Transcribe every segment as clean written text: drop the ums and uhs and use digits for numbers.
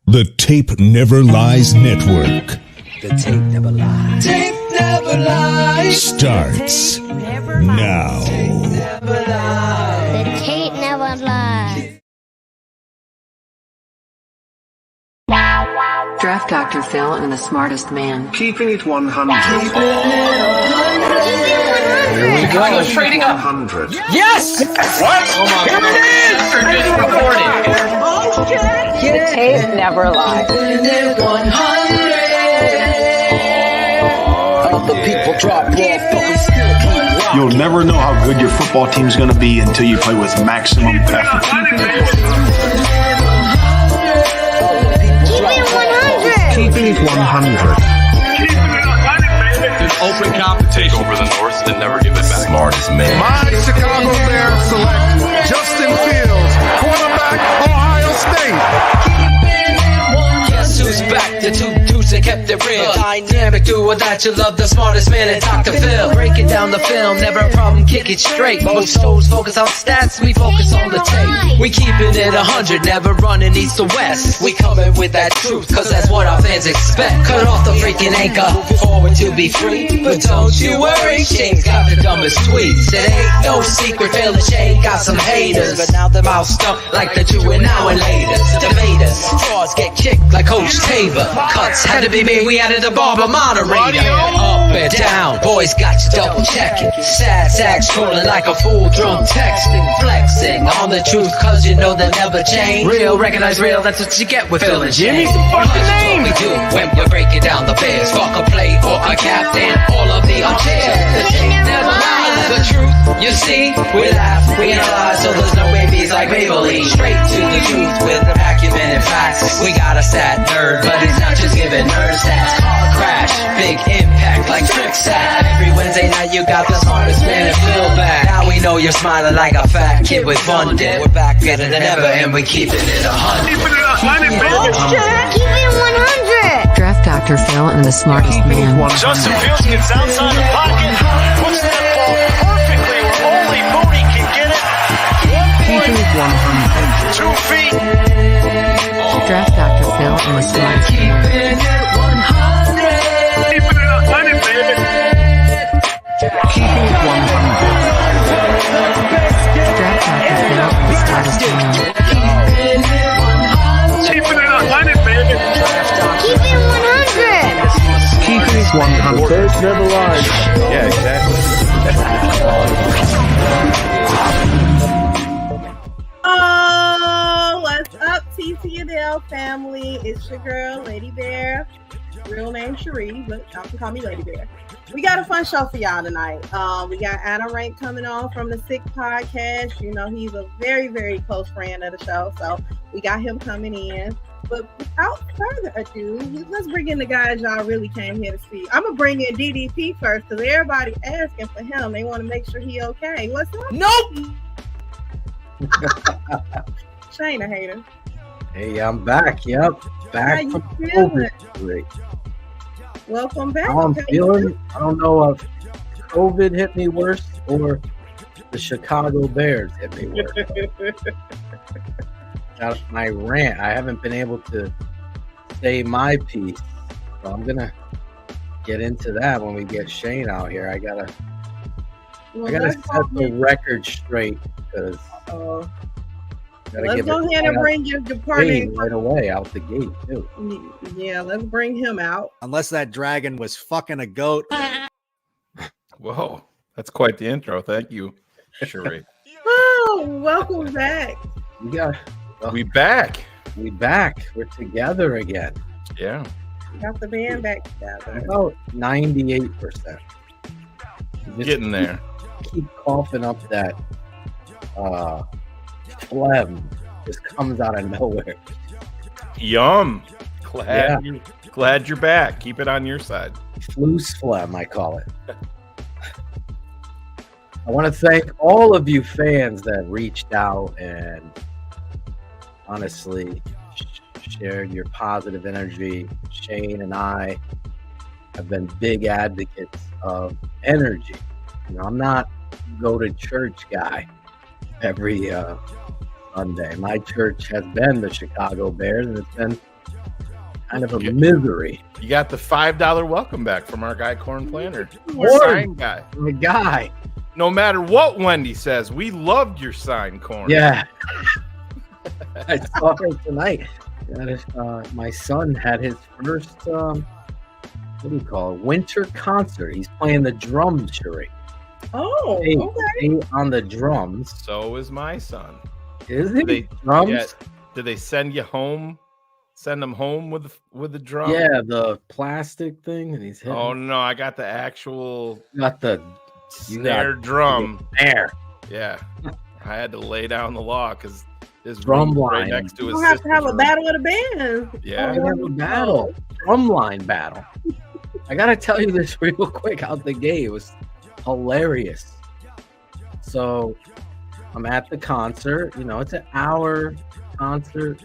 The Tape Never Lies Network. The tape never lies. Tape never lies. Starts now. The tape never lies. Draft Dr. Phil and the smartest man. Keeping it 100. Here we go. Chicago's trading up. 100. Yes! What? Here it is! Or just recording. The tape never lies. The people drop ball. You'll never know how good your football team's going to be until you play with maximum effort. Keeping it 100. Open competition over the North and never give it back. Smartest man. My Chicago Bears select Justin Fields, quarterback, Ohio State. Guess who's back? The two dudes that kept it real. Dynamic duo that you love, the smartest man and Dr. Phil. Breaking down the film, never a problem, kick it straight. Most shows focus on stats, we focus on the tape. We keeping it 100, never running east to west. We coming with that truth, cause that's what our fans expect. Cut off the freaking anchor, forward to be free. But don't you worry, Shane's got the dumbest tweets. It ain't no secret, Phil and Shane got some haters. But now they're all stuck like the 2 and now and later. Debaters, frauds get kicked like Coach Tabor. Cuts had to be made, we added a barber moderator. Up and down, boys got you double checking. Sad sacks trolling like a fool, drum texting, flexing on the truth, cause you know they never change. Real, recognize real, that's what you get with Phil and Shane. What we do when we're breaking down the Bears. Fuck a play or a captain, all of the unfair. The tape never lies. The truth, you see, we laugh, we analyze, so there's no babies like Maybelline. Straight to the truth with acumen and facts. We got a sad nerd, but he's not just giving nerd stats. Car crash, big impact like Trick Sack. Every Wednesday night you got the smartest man and Phil back. Now we know you're smiling like a fat kid with fun dip. We're back better than ever and we keeping it 100. Keep it 100. Draft Dr. Phil and the smartest man. Justin Fields gets outside the pocket, puts that ball perfectly where only Mooney can get it. 1 point, 2 feet. Draft Dr. Phil and the smartest man. Keeping it 100, baby. Keeping it 100. Draft Dr. Phil and the smartest man. Keeping it 100, baby. Keep it 100. Keeping it 100. Bears never lies. Yeah, exactly. Oh, what's up, TTNL family? It's your girl, Lady Bear. Real name Cherie, but y'all can call me Lady Bear. We got a fun show for y'all tonight. We got Adam Rank coming on from the Sick Podcast. You know, he's a very, very close friend of the show, so we got him coming in. But without further ado, let's bring in the guys y'all really came here to see. I'm going to bring in DDP first because everybody asking for him. They want to make sure he okay. What's up? Nope! Shane a hater. Hey, I'm back. Yep, back How you from feeling? COVID. Welcome back. How I'm How you feeling, I don't know if COVID hit me worse or the Chicago Bears hit me worse. That's my rant. I haven't been able to say my piece, so I'm gonna get into that when we get Shane out here. I gotta set the record straight because let's go ahead and bring your partner right away out the gate too. Yeah, let's bring him out. Unless that dragon was fucking a goat. Whoa, that's quite the intro. Thank you, Cherie. Oh, welcome back. We back. We back. We're together again. Yeah. Got the band back together. About 98%. Getting there. Keep coughing up that phlegm. Just comes out of nowhere. Yum. Glad you're back. Keep it on your side. Loose phlegm, I call it. I want to thank all of you fans that reached out and honestly shared your positive energy. Shane and I have been big advocates of energy. You know, I'm not go to church guy every Sunday. My church has been the Chicago Bears, and it's been kind of a misery. You got the $5 welcome back from our guy Corn Planner. Corn, Sign guy. the guy. No matter what Wendy says, we loved your sign, Corn. Yeah. I saw her tonight. My son had his first, what do you call it, winter concert. He's playing the drums, Sheree. Oh, okay. On the drums. So is my son. Is he? Drums? Yeah, did they send you home? Send him home with the drum? Yeah, the plastic thing, and he's hitting. Oh no, I got the actual. Got the snare drum. Snare. Yeah, I had to lay down the law because his drum room line right next to his. You have to have a battle of the bands. Yeah, have a battle, drum line battle. I gotta tell you this real quick out the gate. It was hilarious. So I'm at the concert. You know, it's an hour concert.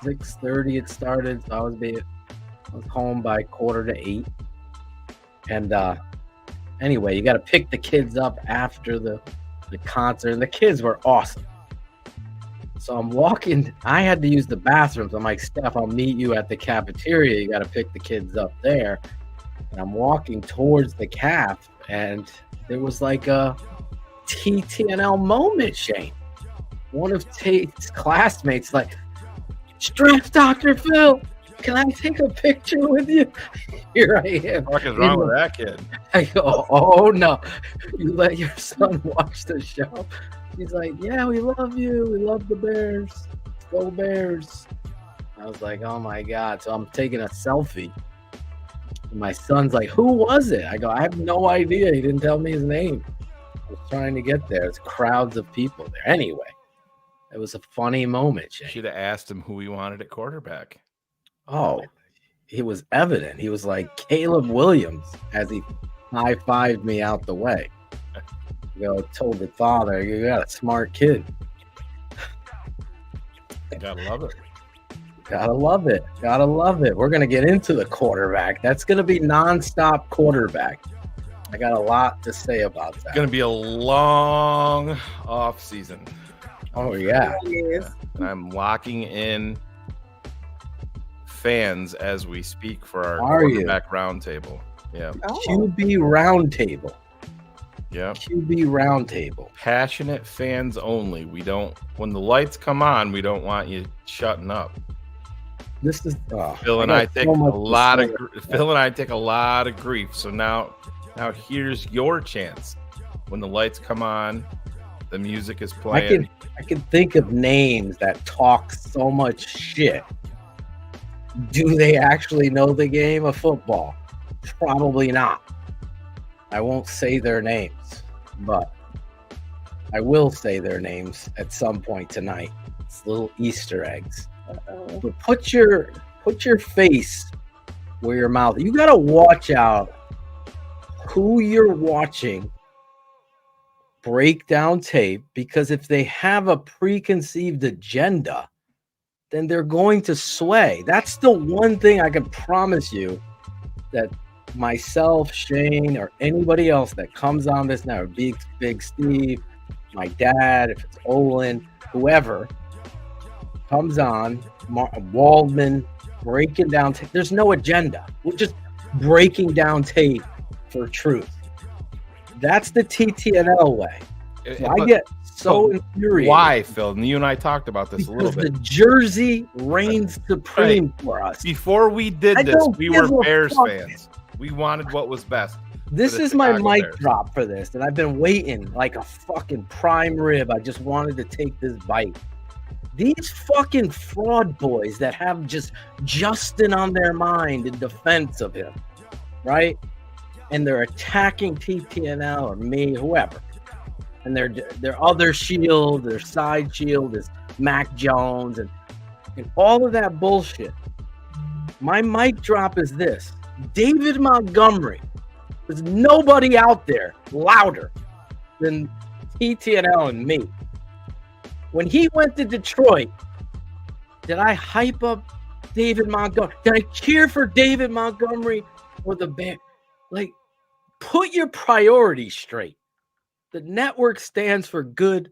6:30 it started, so I was home by 7:45. And anyway, you got to pick the kids up after the concert, and the kids were awesome. So I'm walking. I had to use the bathrooms. I'm like, Steph, I'll meet you at the cafeteria. You got to pick the kids up there. And I'm walking towards the caf, and there was like a TTNL moment, Shane. One of Tate's classmates like, Stress Dr. Phil, can I take a picture with you? Here I am. What is wrong with that kid? I go, oh no, you let your son watch the show? He's like, yeah, we love you. We love the Bears. Go Bears. I was like, oh my God. So I'm taking a selfie. And my son's like, who was it? I go, I have no idea. He didn't tell me his name. I was trying to get there. It's crowds of people there. Anyway. It was a funny moment, Shane. Should have asked him who he wanted at quarterback. Oh, it was evident. He was like Caleb Williams as he high-fived me out the way. Told the father, you got a smart kid. Gotta love it. Gotta love it. Gotta love it. We're going to get into the quarterback. That's going to be nonstop quarterback. I got a lot to say about that. It's going to be a long off season. Oh, yeah. And I'm locking in fans as we speak for our quarterback roundtable. Yeah. QB roundtable. Yeah. QB roundtable. Passionate fans only. We don't, when the lights come on, we don't want you shutting up. This is Phil and I take a lot of grief. So now here's your chance. When the lights come on, the music is playing. I can think of names that talk so much shit. Do they actually know the game of football? Probably not. I won't say their names, but I will say their names at some point tonight. It's little Easter eggs. But put your face where your mouth. You got to watch out who you're watching break down tape, because if they have a preconceived agenda, then they're going to sway. That's the one thing I can promise you, that myself, Shane, or anybody else that comes on this now, Big Steve, my dad, if it's Olin, whoever comes on, Waldman, breaking down tape. There's no agenda. We're just breaking down tape for truth. That's the TTNL way. So I get so infuriated. Why, Phil? And you and I talked about this a little bit. The jersey reigns supreme for us. Before we did this, we were Bears fans. We wanted what was best. This is my mic drop for this, and I've been waiting like a fucking prime rib. I just wanted to take this bite. These fucking fraud boys that have just Justin on their mind in defense of him, right? And they're attacking TTNL or me, whoever. And their other shield, their side shield is Mac Jones and all of that bullshit. My mic drop is this. David Montgomery. There's nobody out there louder than TTNL and me. When he went to Detroit, did I hype up David Montgomery? Did I cheer for David Montgomery or the Bears? Like, put your priorities straight. The network stands for good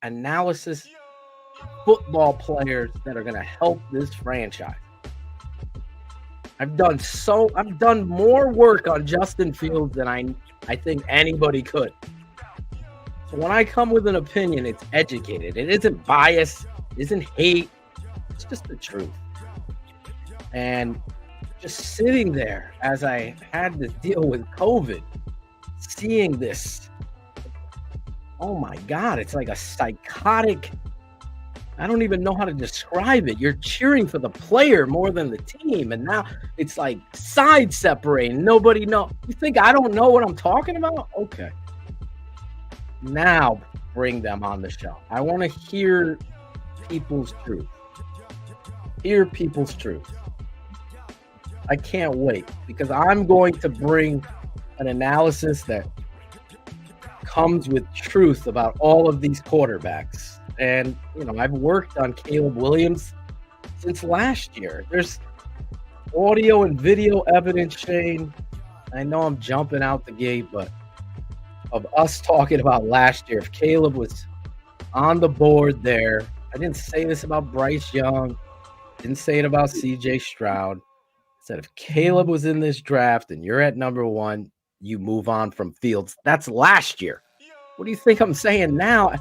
analysis, football players that are going to help this franchise. I've done more work on Justin Fields than I think anybody could. So when I come with an opinion, it's educated. It isn't bias, it isn't hate. It's just the truth. And just sitting there as I had to deal with COVID, seeing this, oh my God, it's like a psychotic, I don't even know how to describe it. You're cheering for the player more than the team. And now it's like side separating. Nobody know. You think I don't know what I'm talking about? Okay. Now bring them on the show. I want to hear people's truth. Hear people's truth. I can't wait because I'm going to bring an analysis that comes with truth about all of these quarterbacks. And, you know, I've worked on Caleb Williams since last year. There's audio and video evidence, Shane. I know I'm jumping out the gate, but of us talking about last year, if Caleb was on the board there, I didn't say this about Bryce Young, didn't say it about CJ Stroud. I said if Caleb was in this draft and you're at number 1, you move on from Fields. That's last year. What do you think I'm saying now?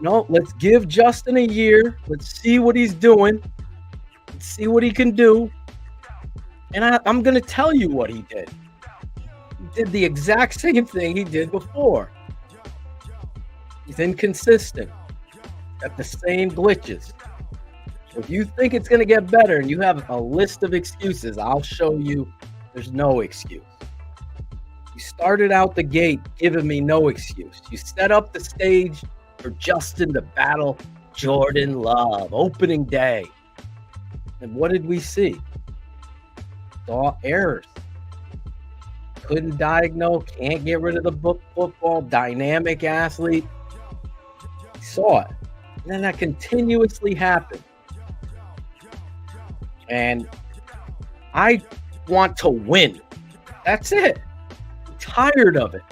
No, let's give Justin a year. Let's see what he's doing. Let's see what he can do. And I'm going to tell you what he did. He did the exact same thing he did before. He's inconsistent. Got the same glitches. So if you think it's going to get better and you have a list of excuses, I'll show you there's no excuse. You started out the gate giving me no excuse. You set up the stage for Justin to battle Jordan Love opening day. And what did we see? Saw errors. Couldn't diagnose, can't get rid of the football, dynamic athlete. We saw it. And then that continuously happened. And I want to win. That's it. I'm tired of it.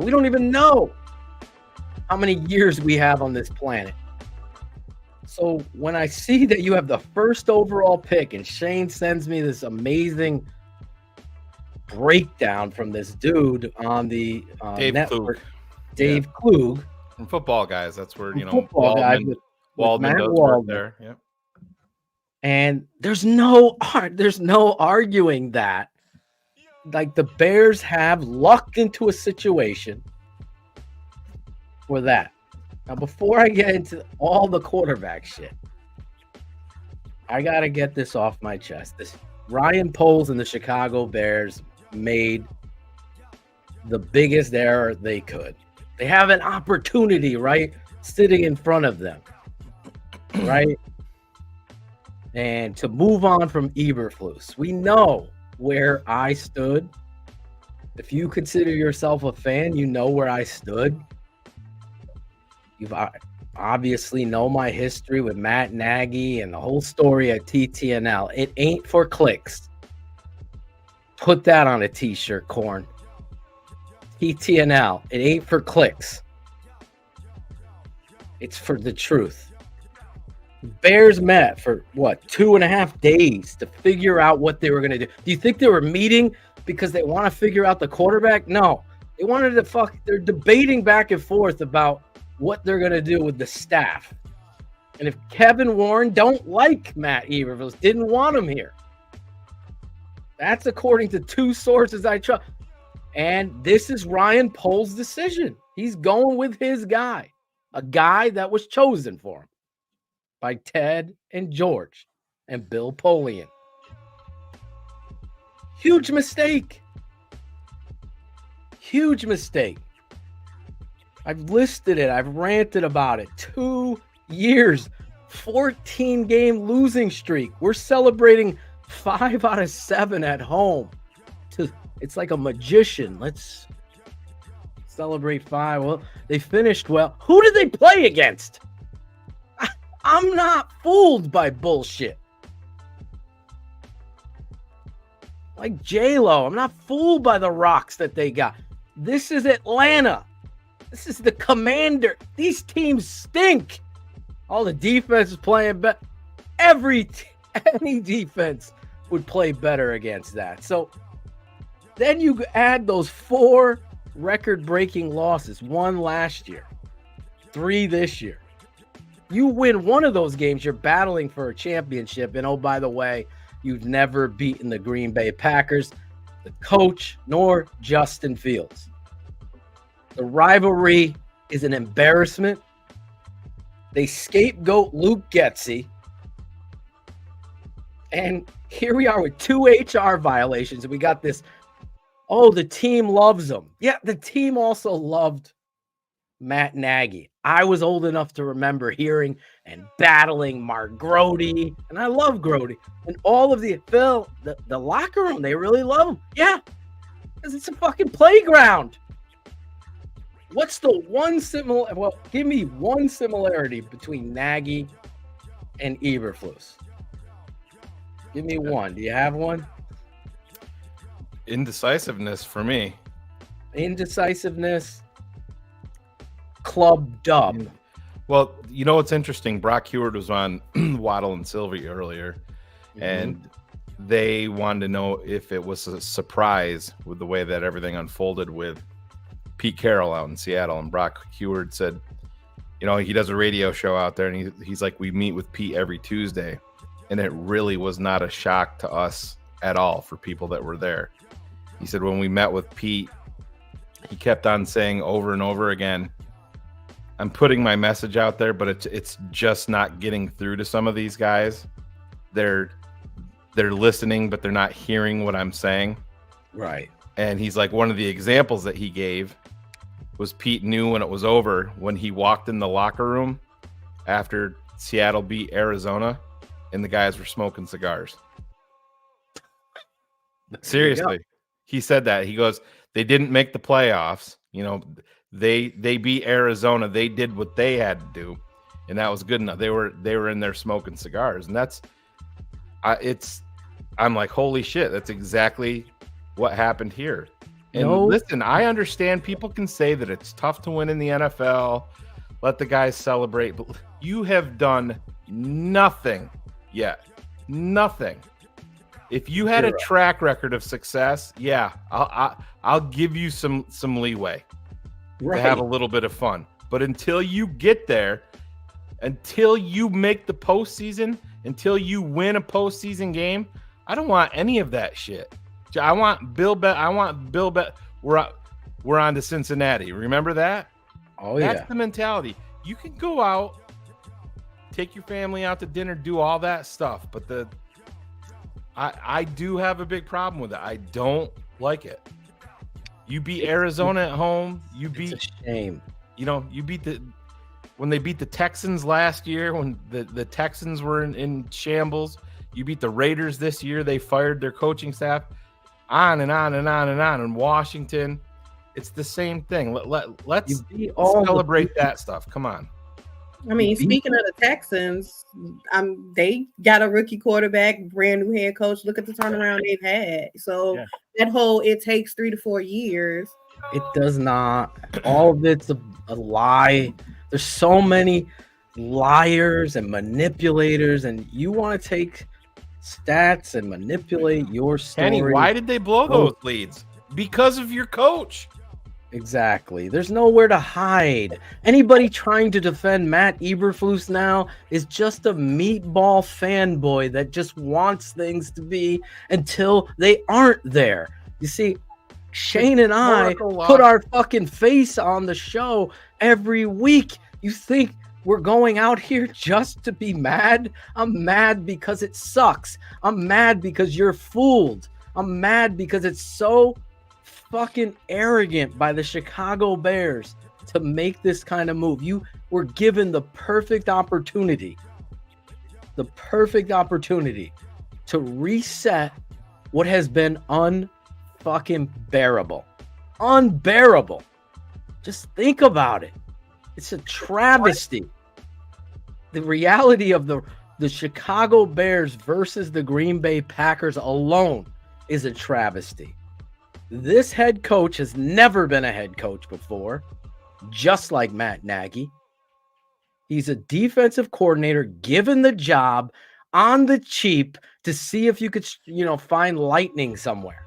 We don't even know how many years we have on this planet. So when I see that you have the first overall pick and Shane sends me this amazing breakdown from this dude on the Dave network, Klug. Dave Klug. From Football Guys, that's where, you know, Football Guys with Waldman Matt does work Waldman. there. Yep. And there's no arguing that. Like the Bears have lucked into a situation for that. Now, before I get into all the quarterback shit, I got to get this off my chest. This Ryan Poles and the Chicago Bears made the biggest error they could. They have an opportunity, right, sitting in front of them, right? And to move on from Eberflus. We know where I stood. If you consider yourself a fan, you know where I stood. You've obviously know my history with Matt Nagy and the whole story at TTNL. It ain't for clicks. Put that on a t-shirt, Corn. TTNL. It ain't for clicks. It's for the truth. Bears met for, 2.5 days to figure out what they were going to do. Do you think they were meeting because they want to figure out the quarterback? No. They wanted to they're debating back and forth about what they're going to do with the staff. And if Kevin Warren don't like Matt Eberflus, didn't want him here. That's according to 2 sources I trust. And this is Ryan Poles' decision. He's going with his guy, a guy that was chosen for him by Ted and George and Bill Polian. Huge mistake. Huge mistake. I've listed it. I've ranted about it. 2 years, 14-game losing streak. We're celebrating 5 out of 7 at home. It's like a magician. Let's celebrate 5. Well, they finished well. Who did they play against? I'm not fooled by bullshit. Like J-Lo, I'm not fooled by the rocks that they got. This is Atlanta. This is the Commander. These teams stink. All the defense is playing better. Any defense would play better against that. So then you add those 4 record-breaking losses, 1 last year, 3 this year. You win one of those games, you're battling for a championship. And oh, by the way, you've never beaten the Green Bay Packers, the coach, nor Justin Fields. The rivalry is an embarrassment. They scapegoat Luke Getsy. And here we are with 2 HR violations. And we got this, oh, the team loves him. Yeah, the team also loved Matt Nagy. I was old enough to remember hearing and battling Mark Grody. And I love Grody. And all of the locker room, they really love him. Yeah, because it's a fucking playground. What's the one give me one similarity between Nagy and Eberflus. Give me one. Do you have one? Indecisiveness for me. Indecisiveness. Club dub. Well, you know what's interesting? Brock Heward was on Waddle and Sylvie earlier, and they wanted to know if it was a surprise with the way that everything unfolded with Pete Carroll out in Seattle. And Brock Heward said, you know, he does a radio show out there, and he's like, we meet with Pete every Tuesday. And it really was not a shock to us at all for people that were there. He said, when we met with Pete, he kept on saying over and over again, I'm putting my message out there, but it's just not getting through to some of these guys. They're listening, but they're not hearing what I'm saying. Right. And he's like, one of the examples that he gave was Pete knew when it was over, when he walked in the locker room after Seattle beat Arizona and the guys were smoking cigars. Seriously. He said that. He goes, they didn't make the playoffs. You know, they beat Arizona. They did what they had to do, and that was good enough. They were in there smoking cigars, and I'm like, holy shit, that's exactly what happened here. And listen, I understand people can say that it's tough to win in the NFL. Let the guys celebrate, but you have done nothing yet. Nothing. If you had a track record of success, yeah, I'll give you some leeway to have a little bit of fun. But until you get there, until you make the postseason, until you win a postseason game, I don't want any of that shit. I want Bill Bet. We're on to Cincinnati. Remember that? Oh, yeah. That's the mentality. You can go out, take your family out to dinner, do all that stuff, but I do have a big problem with it. I don't like it. You beat Arizona at home. It's a shame. You know, you beat when they beat the Texans last year, when the Texans were in shambles. You beat the Raiders this year. They fired their coaching staff. On and on and on and on. In Washington, it's the same thing. Let's celebrate that stuff. Come on. I mean, speaking of the Texans, they got a rookie quarterback, brand new head coach. Look at the turnaround they've had. So that whole it takes 3 to 4 years. It does not. All of it's a lie. There's so many liars and manipulators, and you want to take stats and manipulate your story. Kenny, why did they blow those leads? Because of your coach. Exactly. There's nowhere to hide. Anybody trying to defend Matt Eberflus now is just a meatball fanboy that just wants things to be until they aren't there. You see, Shane and I put our fucking face on the show every week. You think we're going out here just to be mad? I'm mad because it sucks. I'm mad because you're fooled. I'm mad because it's so fucking arrogant by the Chicago Bears to make this kind of move. You were given the perfect opportunity to reset what has been unfucking bearable. Unbearable. Just think about it. It's a travesty. The reality of the Chicago Bears versus the Green Bay Packers alone is a travesty. This head coach has never been a head coach before, just like Matt Nagy. He's a defensive coordinator given the job on the cheap to see if you could, find lightning somewhere.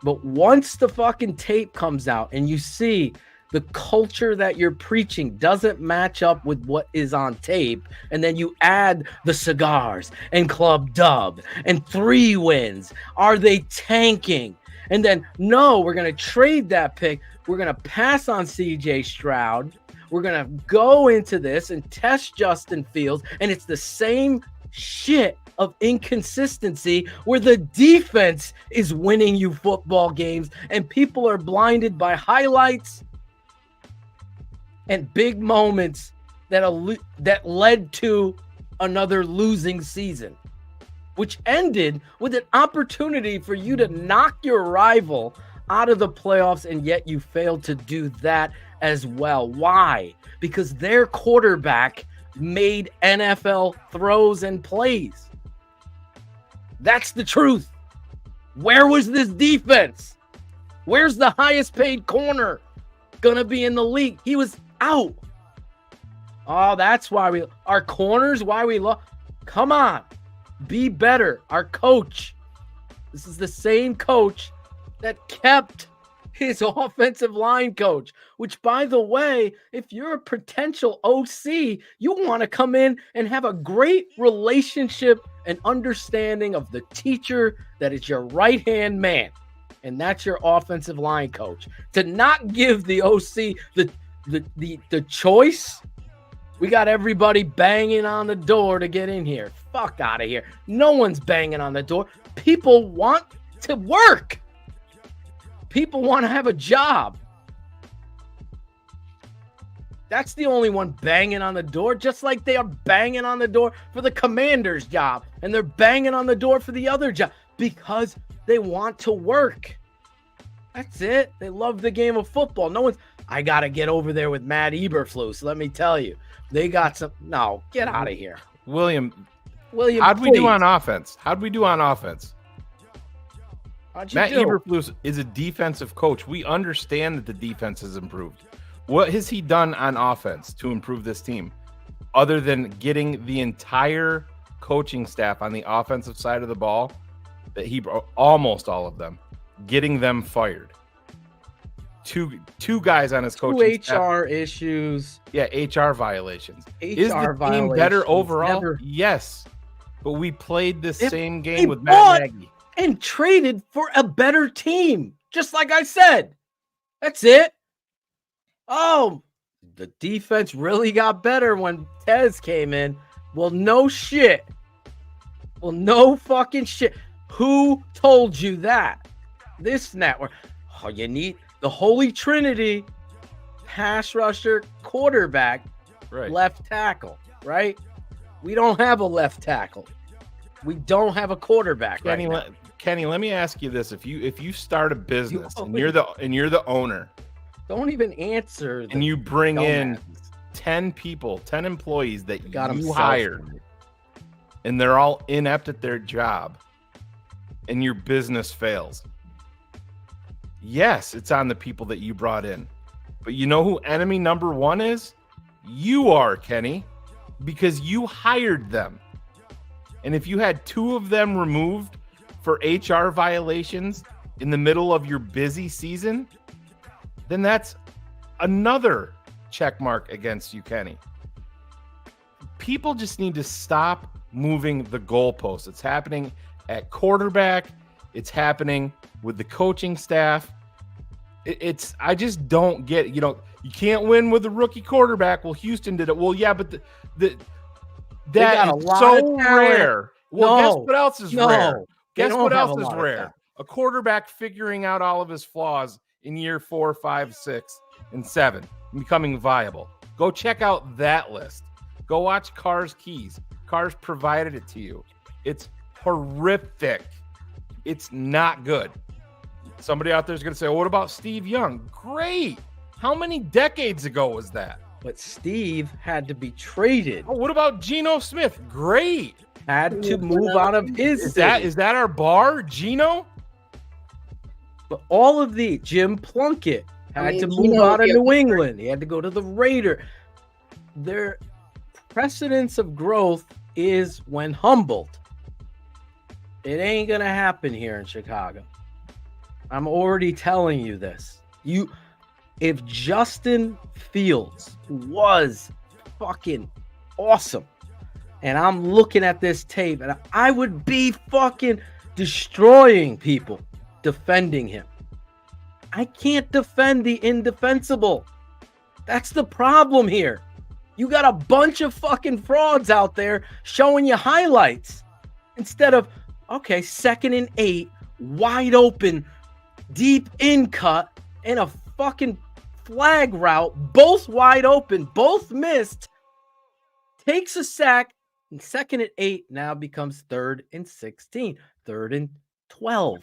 But once the fucking tape comes out and you see the culture that you're preaching doesn't match up with what is on tape, and then you add the cigars and Club Dub and 3 wins, are they tanking? And then, no, we're going to trade that pick. We're going to pass on CJ Stroud. We're going to go into this and test Justin Fields. And it's the same shit of inconsistency where the defense is winning you football games and people are blinded by highlights and big moments that led to another losing season, which ended with an opportunity for you to knock your rival out of the playoffs, and yet you failed to do that as well. Why? Because their quarterback made NFL throws and plays. That's the truth. Where was this defense? Where's the highest paid corner gonna be in the league? He was out. Oh, that's why our corners, why we lost. Come on, be better. Our coach, this is the same coach that kept his offensive line coach, which, by the way, if you're a potential OC, you want to come in and have a great relationship and understanding of the teacher that is your right-hand man, and that's your offensive line coach. To not give the OC the choice, we got everybody banging on the door to get in here. Fuck out of here. No one's banging on the door. People want to work. People want to have a job. That's the only one banging on the door, just like they are banging on the door for the Commander's job, and they're banging on the door for the other job because they want to work. That's it. They love the game of football. I got to get over there with Matt Eberflus. Let me tell you, they got some. No, get out of here. William, how'd we do on offense? Matt Eberflus is a defensive coach. We understand that the defense has improved. What has he done on offense to improve this team other than getting the entire coaching staff on the offensive side of the ball, almost all of them, getting them fired? Two guys on his coaching staff. HR issues. Yeah, HR violations. Is the team better overall? Yes. But we played the same game with Matt Nagy. And traded for a better team, just like I said. That's it. Oh, the defense really got better when Tez came in. Well, no shit. Well, no fucking shit. Who told you that? This network. Oh, you need the Holy Trinity: pass rusher, quarterback, left tackle, right? We don't have a left tackle. We don't have a quarterback. Kenny, let me ask you this: if you start a business and you're the owner, don't even answer. And you bring in 10 people, 10 employees that you hired, and they're all inept at their job, and your business fails. Yes, it's on the people that you brought in, but you know who enemy number one is? You are, Kenny, because you hired them. And if you had 2 of them removed for HR violations in the middle of your busy season, then that's another check mark against you, Kenny. People just need to stop moving the goalposts. It's happening at quarterback. It's happening with the coaching staff. I just don't get it. You can't win with a rookie quarterback. Well, Houston did it. Well, yeah, but that is so rare. Well, guess what else is rare? Guess what else is rare? A quarterback figuring out all of his flaws in year 4, 5, 6, and 7, and becoming viable. Go check out that list. Go watch Carr's Keys. Carr's provided it to you. It's horrific. It's not good. Somebody out there is going to say, what about Steve Young? Great. How many decades ago was that? But Steve had to be traded. Oh, what about Geno Smith? Great. Had to move out of his city. Is that our bar, Geno? But all of the Jim Plunkett had to move out of New England. He had to go to the Raider. Their precedence of growth is when humbled. It ain't gonna happen here in Chicago. I'm already telling you this. If Justin Fields was fucking awesome, and I'm looking at this tape, and I would be fucking destroying people defending him. I can't defend the indefensible. That's the problem here. You got a bunch of fucking frauds out there showing you highlights instead of, okay, 2nd and 8, wide open, deep in cut, and a fucking flag route, both wide open, both missed, takes a sack, and 2nd and 8 now becomes 3rd and 16, 3rd and 12.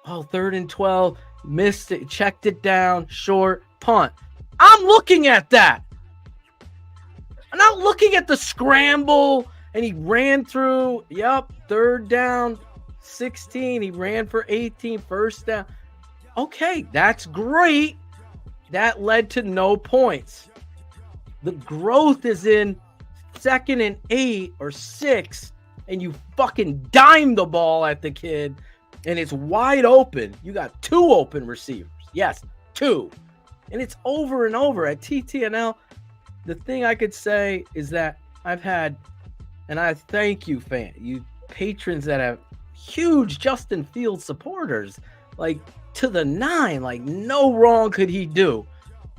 Oh, 3rd and 12, missed it, checked it down, short, punt. I'm looking at that. I'm not looking at the scramble, and he ran through, 3rd down, 16. He ran for 18, 1st down. Okay, that's great. That led to no points. The growth is in 2nd and 8 or 6, and you fucking dime the ball at the kid, and it's wide open. You got 2 open receivers. Yes, 2. And it's over and over at TTNL. The thing I could say is that I've had, and I thank you, you patrons that have huge Justin Fields supporters, like to the 9, like no wrong could he do.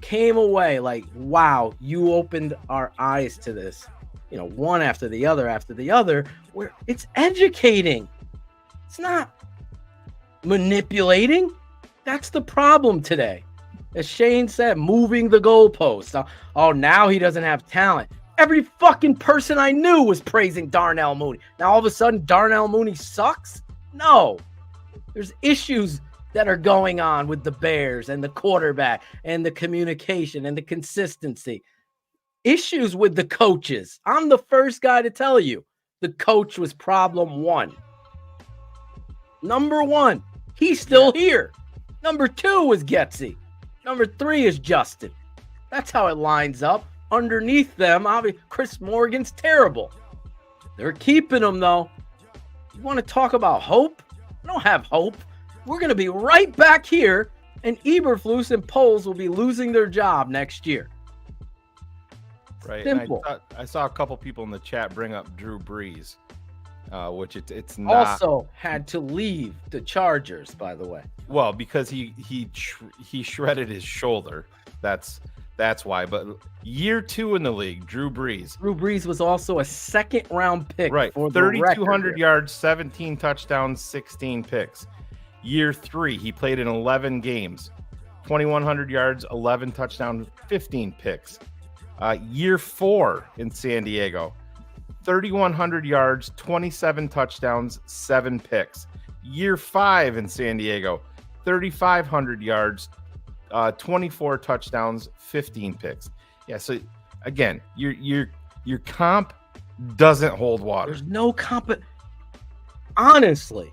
Came away like, wow, you opened our eyes to this, one after the other, where it's educating. It's not manipulating. That's the problem today. As Shane said, moving the goalposts. Oh, now he doesn't have talent. Every fucking person I knew was praising Darnell Mooney. Now all of a sudden Darnell Mooney sucks? No. There's issues that are going on with the Bears and the quarterback and the communication and the consistency. Issues with the coaches. I'm the first guy to tell you the coach was problem 1. Number 1, he's still here. Number 2 was Getsy. Number 3 is Justin. That's how it lines up. Underneath them, obviously, Chris Morgan's terrible. They're keeping him, though. You want to talk about hope? I don't have hope. We're going to be right back here, and Eberflus and Poles will be losing their job next year. Right. Simple. I saw a couple people in the chat bring up Drew Brees, which it's not. Also had to leave the Chargers, by the way. Well, because he shredded his shoulder. That's why. But year 2 in the league, Drew Brees. Drew Brees was also a 2nd-round pick. Right. For 3,200 yards, 17 touchdowns, 16 picks. Year 3, he played in 11 games, 2,100 yards, 11 touchdowns, 15 picks. Year 4 in San Diego, 3,100 yards, 27 touchdowns, 7 picks. Year 5 in San Diego, 3,500 yards, 24 touchdowns, 15 picks. Yeah, so again, your comp doesn't hold water. There's no comp. Honestly,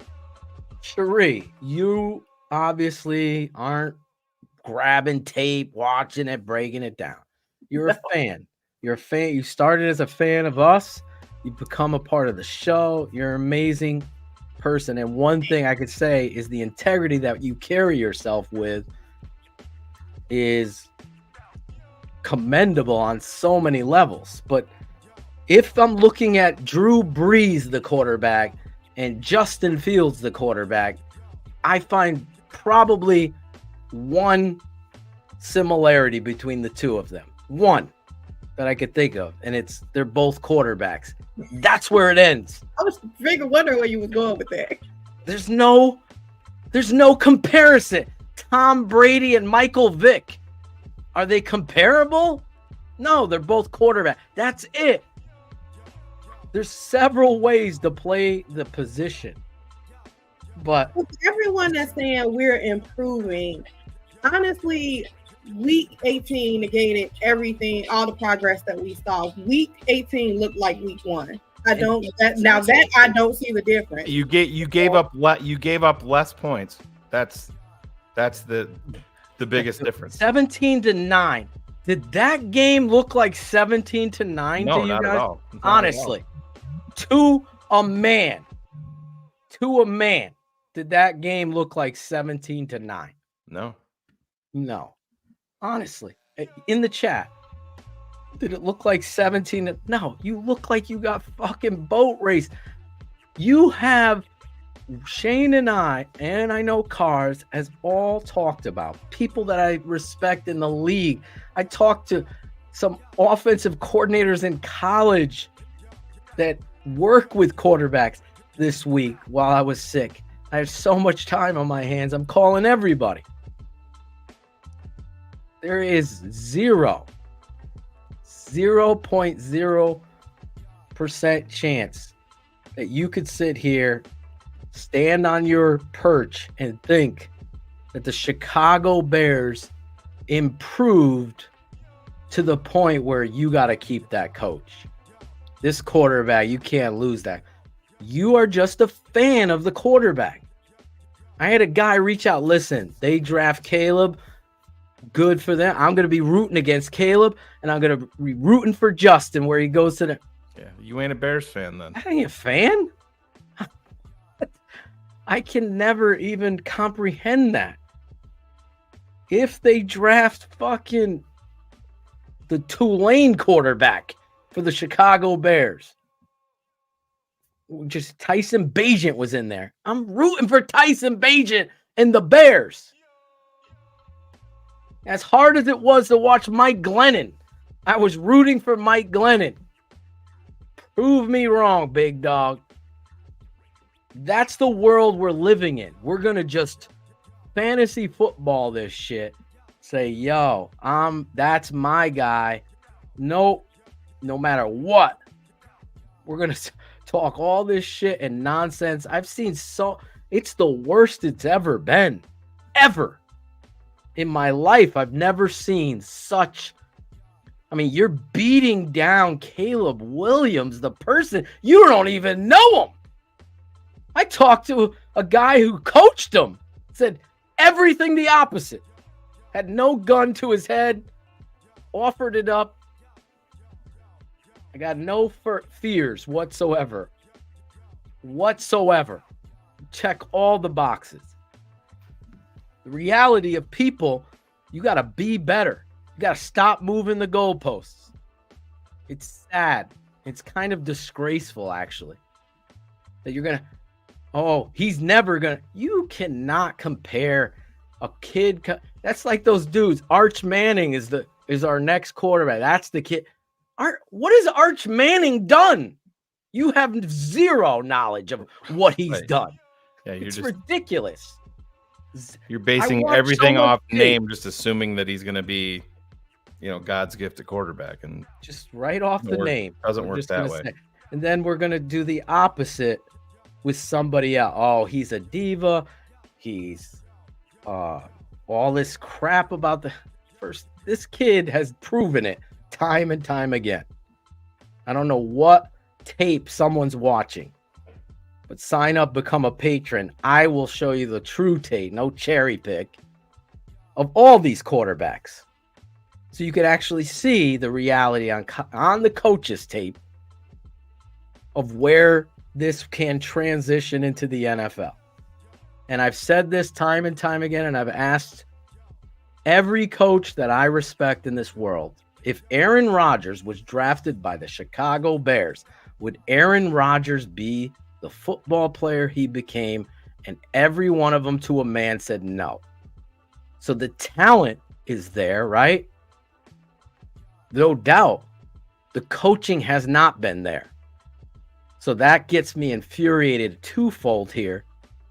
Cherie, you obviously aren't grabbing tape, watching it, breaking it down. You're a fan. You're a fan. You started as a fan of us. You've become a part of the show. You're an amazing person. And one thing I could say is the integrity that you carry yourself with is commendable on so many levels. But if I'm looking at Drew Brees, the quarterback, and Justin Fields, the quarterback, I find probably one similarity between the two of them. One that I could think of, and it's they're both quarterbacks. That's where it ends. I was wondering where you was going with that. There's no comparison. Tom Brady and Michael Vick, are they comparable? No, they're both quarterback. That's it. There's several ways to play the position, but everyone that's saying we're improving, honestly, week 18 negated everything, all the progress that we saw. Week 18 looked like week 1. I don't see the difference. You gave up less points. That's the biggest difference. 17-9. Did that game look like 17-9 no, to you not guys? at all. Honestly, to a man. to a man, did that game look like 17-9? No. No. Honestly, in the chat, did it look like 17? No, you look like you got fucking boat race. You have Shane and I know Cars has all talked about people that I respect in the league. I talked to some offensive coordinators in college that work with quarterbacks this week while I was sick. I have so much time on my hands. I'm calling everybody. There is 0.0% chance that you could sit here, stand on your perch, and think that the Chicago Bears improved to the point where you got to keep that coach. This quarterback, you can't lose that. You are just a fan of the quarterback. I had a guy reach out, listen, they draft Caleb. Good for them. I'm going to be rooting against Caleb, and I'm going to be rooting for Justin where he goes to the... Yeah, you ain't a Bears fan then. I ain't a fan. I can never even comprehend that. If they draft fucking the Tulane quarterback for the Chicago Bears, just Tyson Bagent was in there. I'm rooting for Tyson Bagent and the Bears. As hard as it was to watch Mike Glennon, I was rooting for Mike Glennon. Prove me wrong, big dog. That's the world we're living in. We're going to just fantasy football this shit. Say, yo, that's my guy. No matter what. We're going to talk all this shit and nonsense. I've seen it's the worst it's ever been. Ever. In my life, I've never seen such. I mean, you're beating down Caleb Williams, the person. You don't even know him. I talked to a guy who coached him, said everything the opposite. Had no gun to his head, offered it up. I got no fears whatsoever. Check all the boxes. The reality of people, you got to be better. You got to stop moving the goalposts. It's sad. It's kind of disgraceful, actually, that you're going to, he's never going to, you cannot compare a kid. That's like those dudes. Arch Manning is our next quarterback. That's the kid. What has Arch Manning done? You have zero knowledge of what he's done. Yeah, it's ridiculous. You're basing everything off name, just assuming that he's going to be, God's gift at quarterback, and just right off the name doesn't work that way. And then we're going to do the opposite with somebody else. Oh, he's a diva. He's all this crap about the first. This kid has proven it time and time again. I don't know what tape someone's watching. But sign up, become a patron. I will show you the true tape, no cherry pick, of all these quarterbacks. So you can actually see the reality on the coaches tape of where this can transition into the NFL. And I've said this time and time again, and I've asked every coach that I respect in this world, if Aaron Rodgers was drafted by the Chicago Bears, would Aaron Rodgers be the football player he became? And every one of them to a man said no. So the talent is there, right? No doubt. The coaching has not been there. So that gets me infuriated twofold here,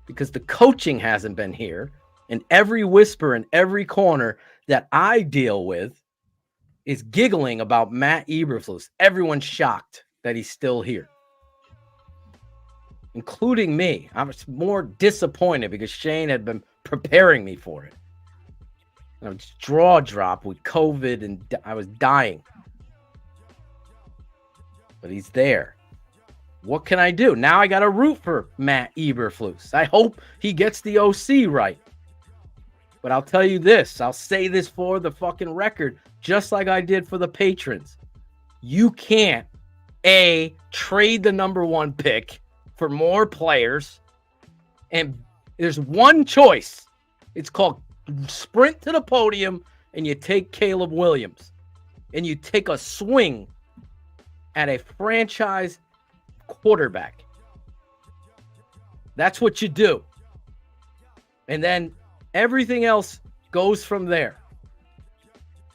because the coaching hasn't been here. And every whisper in every corner that I deal with is giggling about Matt Eberflus. Everyone's shocked that he's still here, including me. I was more disappointed because Shane had been preparing me for it. I was jaw drop with COVID and I was dying. But he's there. What can I do? Now I got to root for Matt Eberflus. I hope he gets the OC right. But I'll tell you this. I'll say this for the fucking record, just like I did for the patrons. You can't, trade the number one pick for more players And there's one choice. It's called sprint to the podium, and you take Caleb Williams, and you take a swing at a franchise quarterback. That's what you do. And then everything else goes from there.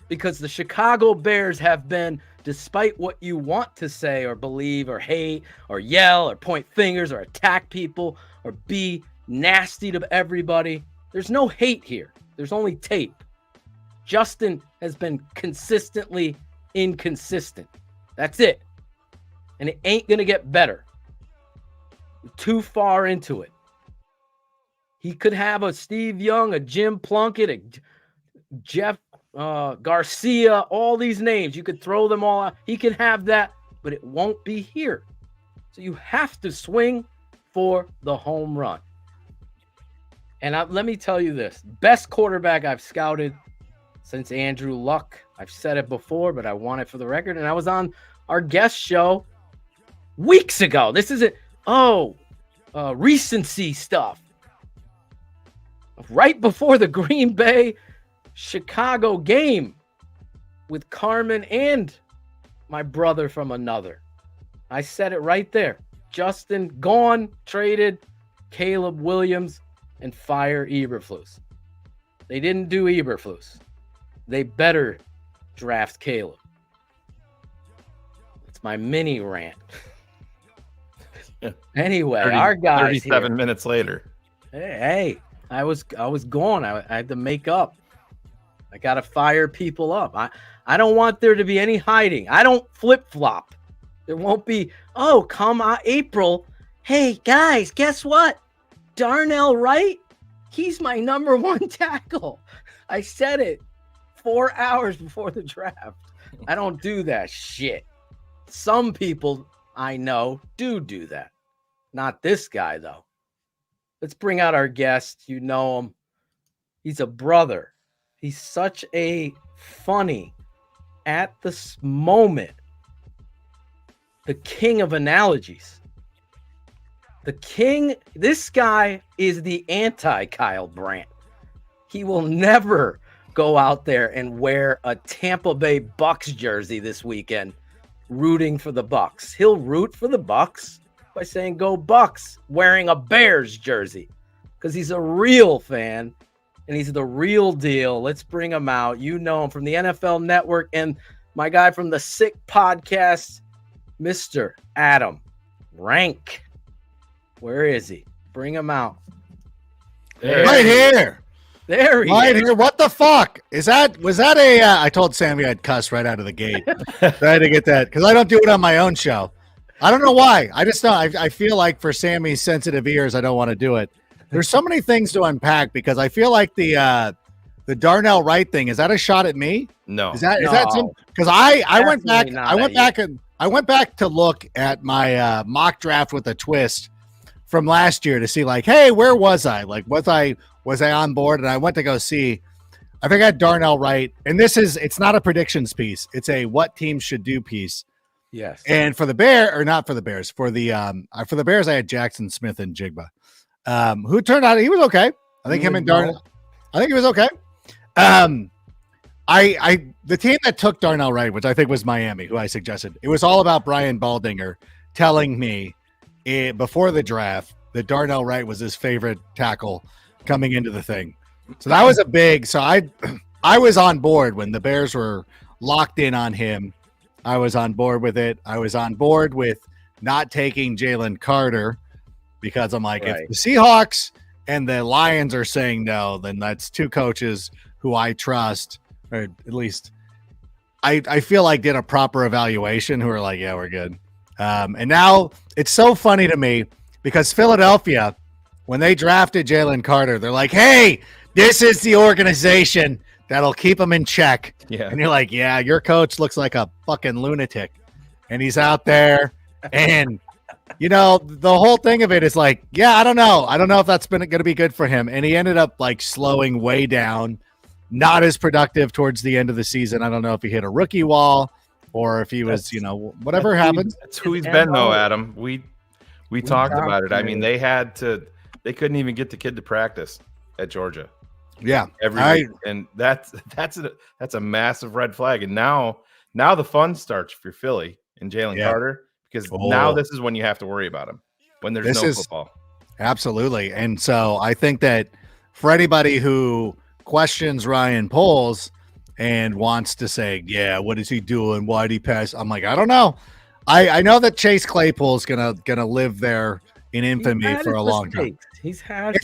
Because the Chicago Bears have been, despite what you want to say or believe or hate or yell or point fingers or attack people or be nasty to everybody, there's no hate here. There's only tape. Justin has been consistently inconsistent. That's it. And it ain't going to get better. We're too far into it. He could have a Steve Young, a Jim Plunkett, a Jeff Garcia, all these names. You could throw them all out. He can have that, but it won't be here. So you have to swing for the home run. And let me tell you this. Best quarterback I've scouted since Andrew Luck. I've said it before, but I want it for the record. And I was on our guest show weeks ago. This isn't, recency stuff. Right before the Green Bay Chicago game with Carmen and my brother from another. I said it right there. Justin gone, traded, Caleb Williams, and fire Eberflus. They didn't do Eberflus. They better draft Caleb. It's my mini rant. Anyway, our guys 37 here, minutes later. Hey, I was gone. I had to make up. I got to fire people up. I don't want there to be any hiding. I don't flip-flop. There won't be, come April. Hey, guys, guess what? Darnell Wright, he's my number one tackle. I said it 4 hours before the draft. I don't do that shit. Some people I know do that. Not this guy, though. Let's bring out our guest. You know him. He's a brother. He's such a funny, at this moment, the king of analogies. The king, this guy is the anti-Kyle Brandt. He will never go out there and wear a Tampa Bay Bucks jersey this weekend, rooting for the Bucks. He'll root for the Bucks by saying, "Go Bucks," wearing a Bears jersey, because he's a real fan and he's the real deal. Let's bring him out. You know him from the NFL Network and my guy from the Sick Podcast, Mr. Adam Rank. Where is he? Bring him out. Right here. There he right is. here. What the fuck? Was that a I told Sammy I'd cuss right out of the gate. I had to get that because I don't do it on my own show. I don't know why. I just don't. I feel like for Sammy's sensitive ears, I don't want to do it. There's so many things to unpack because I feel like the Darnell Wright thing, is that a shot at me? No. Is that some, because I went back to look at my mock draft with a twist from last year to see, like, hey, where was I? Like, was I on board? And I went to go see. I think I had Darnell Wright, and it's not a predictions piece. It's a what teams should do piece. Yes. And for the Bears, for the Bears, I had Jackson Smith and Jigba, who turned out he was okay. I think him and Darnell. I think he was okay. The team that took Darnell Wright, which I think was Miami, who I suggested, it was all about Brian Baldinger telling me before the draft that Darnell Wright was his favorite tackle coming into the thing. So that was a big. So I was on board when the Bears were locked in on him. I was on board with it. I was on board with not taking Jalen Carter because I'm like, if the Seahawks and the Lions are saying no, then that's two coaches who I trust, or at least I feel like did a proper evaluation, who are like, yeah, we're good. And now it's so funny to me because Philadelphia, when they drafted Jalen Carter, they're like, hey, this is the organization that'll keep him in check. Yeah. And you're like, yeah, your coach looks like a fucking lunatic. And he's out there. And, the whole thing of it is like, yeah, I don't know. I don't know if that's going to be good for him. And he ended up like slowing way down, not as productive towards the end of the season. I don't know if he hit a rookie wall or if he was, whatever happened. That's who he's been, though, Adam. We talked about it. I mean, they had to They couldn't even get the kid to practice at Georgia. Yeah, every week. And that's a massive red flag. And now the fun starts for Philly and Jalen Carter, because now this is when you have to worry about him, when there's no football. Absolutely. And so I think that for anybody who questions Ryan Poles and wants to say, yeah, what is he doing? Why did he pass? I'm like, I don't know. I know that Chase Claypool's gonna live there in infamy for a long time. He's had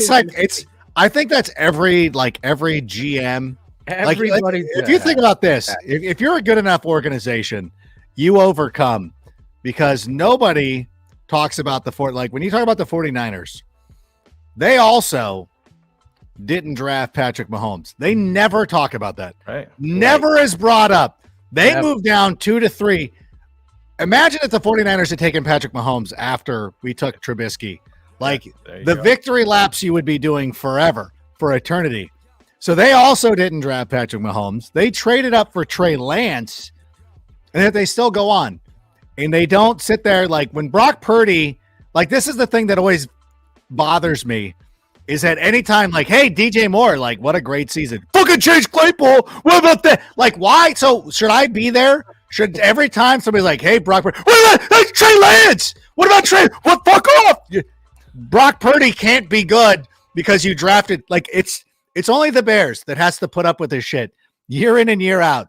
I think that's every GM. Everybody, if you think about this, if you're a good enough organization, you overcome, because nobody talks about when you talk about the 49ers, they also didn't draft Patrick Mahomes. They never talk about that. Right. Never is brought up. They moved down 2 to 3. Imagine if the 49ers had taken Patrick Mahomes after we took Trubisky. The victory laps you would be doing forever, for eternity. So they also didn't draft Patrick Mahomes. They traded up for Trey Lance, and yet they still go on. And they don't sit there when Brock Purdy, this is the thing that always bothers me, is that anytime hey, DJ Moore, what a great season. Fucking Chase Claypool. What about that? Why? So should I be there? Should every time somebody's hey, Brock Purdy, what about hey, Trey Lance? What about Trey? What, fuck off? Brock Purdy can't be good because you drafted it's only the Bears that has to put up with this shit year in and year out.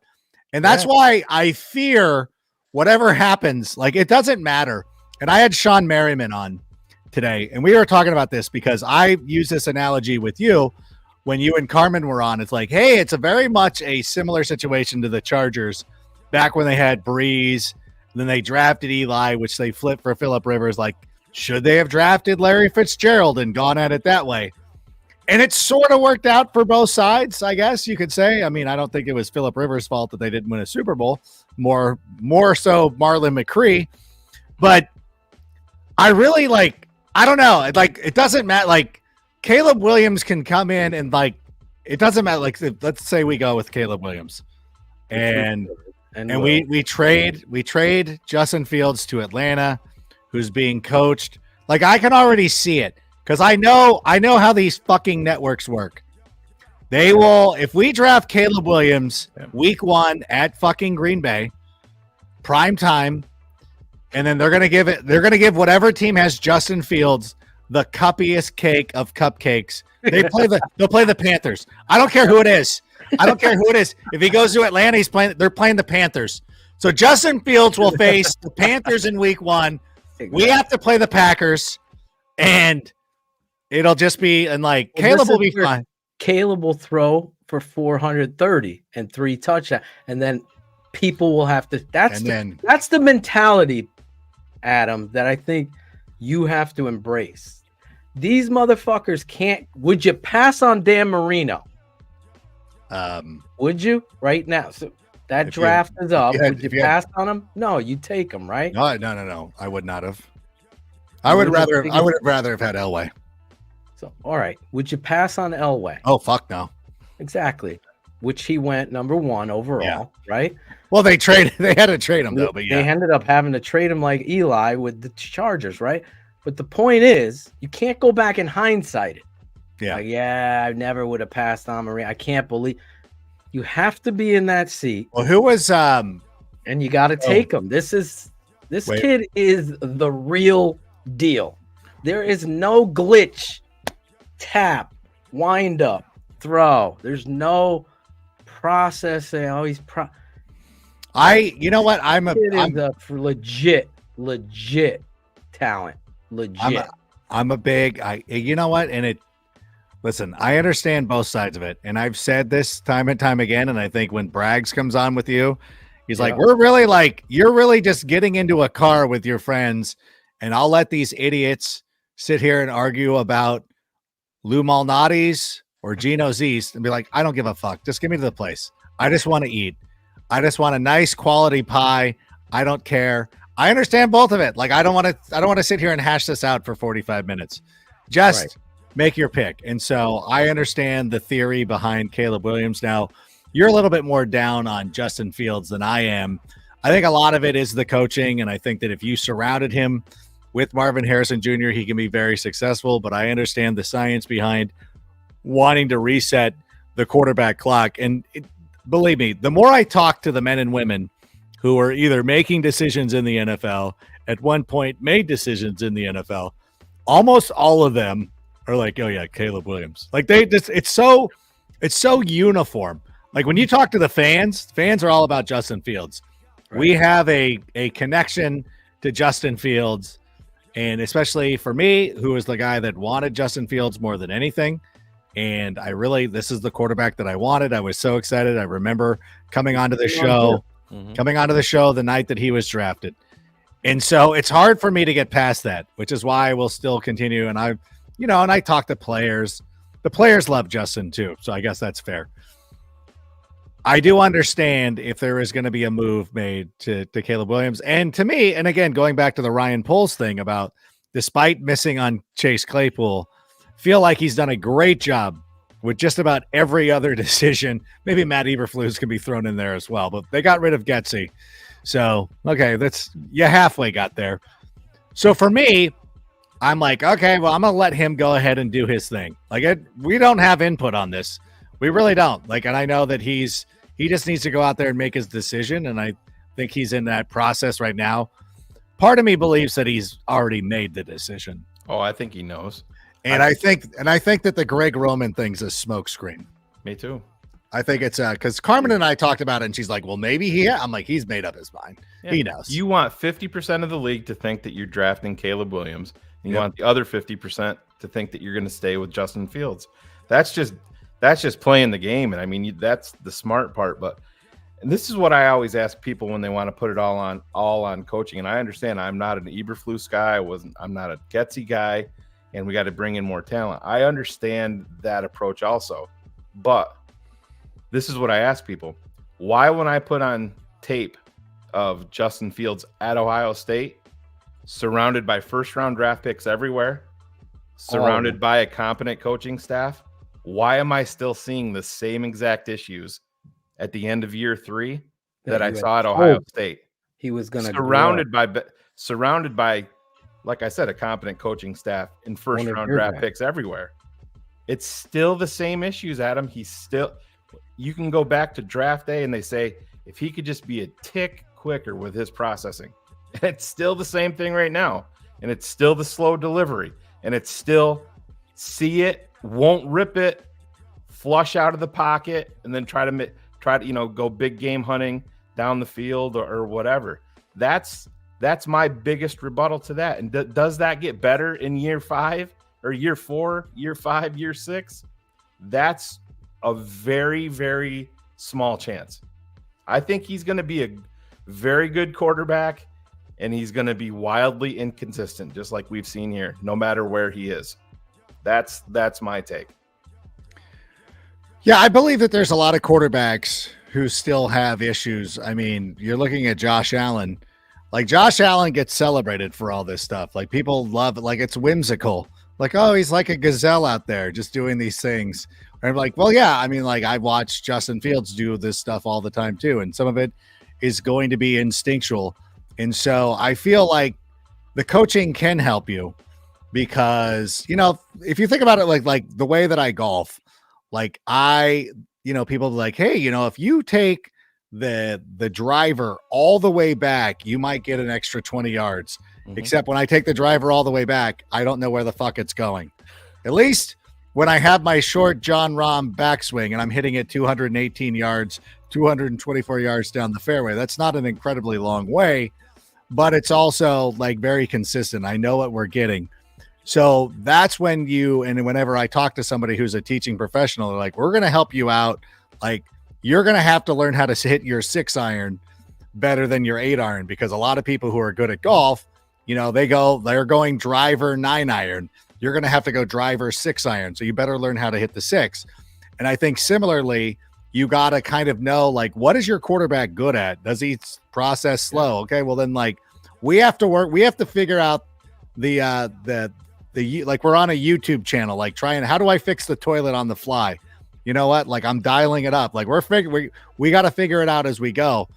And that's why I fear whatever happens, it doesn't matter. And I had Sean Merriman on today, and we were talking about this because I use this analogy with you when you and Carmen were on. It's hey, it's a very much a similar situation to the Chargers back when they had Breeze, then they drafted Eli, which they flipped for Phillip Rivers. Should they have drafted Larry Fitzgerald and gone at it that way? And it sort of worked out for both sides, I guess you could say. I mean, I don't think it was Phillip Rivers' fault that they didn't win a Super Bowl. More so Marlon McCree. But I really I don't know. It doesn't matter. Caleb Williams can come in and it doesn't matter. Let's say we go with Caleb Williams and we trade Justin Fields to Atlanta, who's being coached. I can already see it. Because I know how these fucking networks work. They will, if we draft Caleb Williams week 1 at fucking Green Bay, prime time, and then they're gonna give whatever team has Justin Fields the cuppiest cake of cupcakes. They'll play the Panthers. I don't care who it is. If he goes to Atlanta, they're playing the Panthers. So Justin Fields will face the Panthers in week 1. We have to play the Packers, and it'll just be, and Caleb will be fine. Caleb will throw for 430 and 3 touchdowns, and then people will have to. That's the mentality, Adam, that I think you have to embrace. These motherfuckers can't. Would you pass on Dan Marino? Would you right now? So that draft is up. Would you pass on him? No, you take him, right? No. I would not have. I would have rather have had Elway. So, all right. Would you pass on Elway? Oh, fuck no. Exactly. Which he went number 1 overall, right? Well, they had to trade him though, but they ended up having to trade him like Eli with the Chargers, right? But the point is, you can't go back and hindsight it. Yeah. I never would have passed on Maria. I can't believe you have to be in that seat. Well, who was and you got to take him. This kid is the real deal. There is no glitch. Tap, wind up, throw. There's no processing. You know what? I'm a legit talent. Legit. I'm a big. You know what? And listen, I understand both sides of it, and I've said this time and time again. And I think when Braggs comes on with you, he's we're really you're really just getting into a car with your friends, and I'll let these idiots sit here and argue about Lou Malnati's or Gino's East and be I don't give a fuck. Just give me to the place. I just want to eat. I just want a nice quality pie. I don't care. I understand both of it. I don't want to sit here and hash this out for 45 minutes. Just make your pick. And so I understand the theory behind Caleb Williams. Now, you're a little bit more down on Justin Fields than I am. I think a lot of it is the coaching, and I think that if you surrounded him with Marvin Harrison Jr., he can be very successful, but I understand the science behind wanting to reset the quarterback clock. And believe me, the more I talk to the men and women who are either making decisions in the NFL, at one point made decisions in the NFL, almost all of them are like, oh yeah, Caleb Williams. Like they just, it's so uniform. Like when you talk to the fans are all about Justin Fields. Right. We have a connection to Justin Fields, and especially for me, who is the guy that wanted Justin Fields more than anything. And this is the quarterback that I wanted. I was so excited. I remember coming onto the show the night that he was drafted. And so it's hard for me to get past that, which is why I will still continue. And I talk to players. The players love Justin too. So I guess that's fair. I do understand if there is going to be a move made to Caleb Williams. And to me, and again, going back to the Ryan Poles thing about despite missing on Chase Claypool, feel like he's done a great job with just about every other decision. Maybe Matt Eberflus can be thrown in there as well, but they got rid of Getsy. So, okay, you halfway got there. So for me, I'm like, okay, well, I'm going to let him go ahead and do his thing. Like, we don't have input on this. We really don't. Like, and I know that he just needs to go out there and make his decision, and I think he's in that process right now. Part of me believes that he's already made the decision. Oh, I think he knows. And I think that the Greg Roman thing's a smokescreen. Me too. I think it's because Carmen and I talked about it, and she's like, well, maybe I'm like, he's made up his mind. Yeah. He knows. You want 50% of the league to think that you're drafting Caleb Williams. And you want the other 50% to think that you're going to stay with Justin Fields. That's just playing the game. And I mean, that's the smart part. But this is what I always ask people when they want to put it all on coaching. And I understand I'm not an Eberflus guy. I'm not a Getsy guy. And we got to bring in more talent. I understand that approach also. But this is what I ask people. Why, when I put on tape of Justin Fields at Ohio State, surrounded by first-round draft picks everywhere, surrounded by a competent coaching staff, why am I still seeing the same exact issues at the end of year 3 that I saw at Ohio State? He was going to surrounded by, like I said, a competent coaching staff and first-round draft picks everywhere. It's still the same issues, Adam. You can go back to draft day and they say, if he could just be a tick quicker with his processing. It's still the same thing right now. And it's still the slow delivery. And it's still see it, won't rip it, flush out of the pocket, and then try to go big game hunting down the field or whatever. That's my biggest rebuttal to that. And does that get better in year 5 or year 4, year 5, year 6? That's a very, very small chance. I think he's going to be a very good quarterback, and he's going to be wildly inconsistent, just like we've seen here, no matter where he is. That's my take. Yeah, I believe that there's a lot of quarterbacks who still have issues. I mean, you're looking at Josh Allen. Like, Josh Allen gets celebrated for all this stuff. Like, people love it. Like, it's whimsical. Like, oh, he's like a gazelle out there just doing these things. And I'm like, well, yeah, I mean, like, I watch Justin Fields do this stuff all the time too. And some of it is going to be instinctual. And so I feel like the coaching can help you because, if you think about it, like the way that I golf, like people are like, hey, if you take the driver all the way back, you might get an extra 20 yards. Mm-hmm. Except when I take the driver all the way back, I don't know where the fuck it's going. At least when I have my short John Rahm backswing and I'm hitting it 218 yards, 224 yards down the fairway, that's not an incredibly long way, but it's also like very consistent. I know what we're getting. So that's when whenever I talk to somebody who's a teaching professional, they're like, we're going to help you out. Like, you're going to have to learn how to hit your 6-iron better than your 8-iron, because a lot of people who are good at golf, they're going driver 9-iron. You're going to have to go driver 6-iron. So you better learn how to hit the 6. And I think similarly, you got to kind of know, like, what is your quarterback good at? Does he process slow? Okay, well then, like, we have to figure out the like, we're on a YouTube channel, like, how do I fix the toilet on the fly? You know what? Like, I'm dialing it up. Like, we got to figure it out as we go.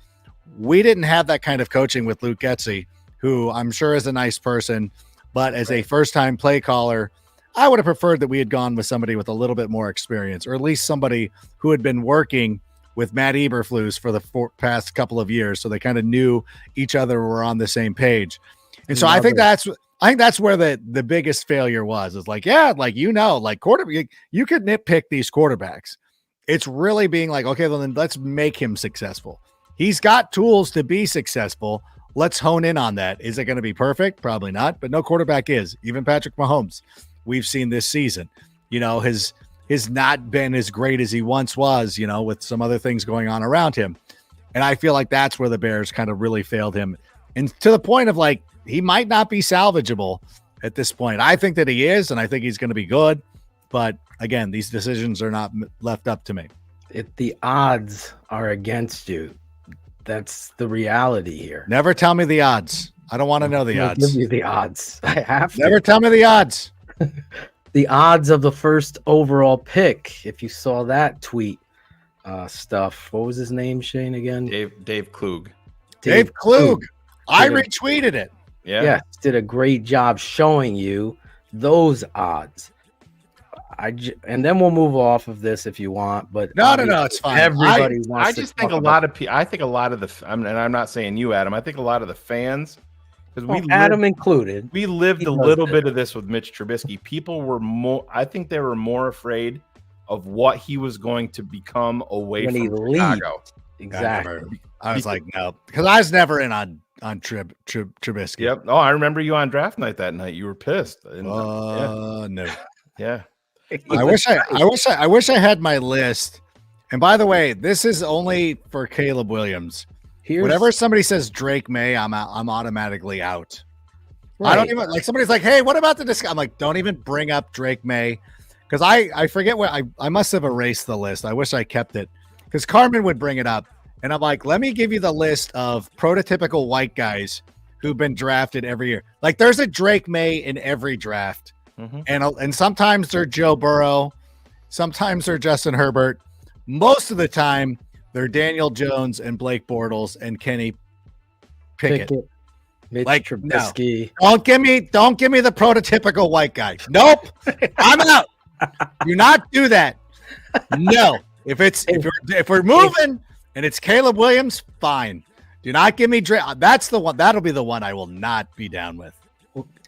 We didn't have that kind of coaching with Luke Getsy, who I'm sure is a nice person, but as a first-time play caller, I would have preferred that we had gone with somebody with a little bit more experience, or at least somebody who had been working with Matt Eberflus for the past couple of years, so they kind of knew each other, were on the same page. And so I think that's where the biggest failure was. Is like, yeah, like, like you could nitpick these quarterbacks. It's really being like, okay, well then let's make him successful. He's got tools to be successful. Let's hone in on that. Is it going to be perfect? Probably not, but no quarterback is. Even Patrick Mahomes, we've seen this season, has not been as great as he once was, with some other things going on around him. And I feel like that's where the Bears kind of really failed him. And to the point of like, he might not be salvageable at this point. I think that he is, and I think he's going to be good. But again, these decisions are not left up to me. If the odds are against you, that's the reality here. Never tell me the odds. I don't want to know the odds. Give you the odds. I have to. Never tell me the odds. The odds of the first overall pick. If you saw that tweet stuff, what was his name, Shane, again? Dave Klug. Dave Klug. I retweeted it. Yeah, did a great job showing you those odds. And then we'll move off of this if you want, but no, it's fine. Everybody wants. I just think a lot of people. I think a lot of the. And I'm not saying you, Adam. I think a lot of the fans, because Adam included, we lived a little bit of this with Mitch Trubisky. People were more. I think they were more afraid of what he was going to become away from Chicago. Exactly. I was like, no, because I was never in on Trubisky. Yep. Oh, I remember you on draft night that night. You were pissed. No. Yeah. I wish I had my list. And by the way, this is only for Caleb Williams. Whatever somebody says Drake May, I'm automatically out. Right. I don't even like, somebody's like, hey, what about the disc? I'm like, don't even bring up Drake May, because I forget what I must have erased the list. I wish I kept it, because Carmen would bring it up, and I'm like, let me give you the list of prototypical white guys who've been drafted every year. Like, there's a Drake May in every draft. And sometimes they're Joe Burrow, sometimes they're Justin Herbert. Most of the time, they're Daniel Jones and Blake Bortles and Kenny Pickett. Mitch like, Trubisky. No. Don't give me the prototypical white guy. Nope, I'm out. Do not do that. No, if we're moving and it's Caleb Williams, fine. Do not give me that's the one. That'll be the one I will not be down with.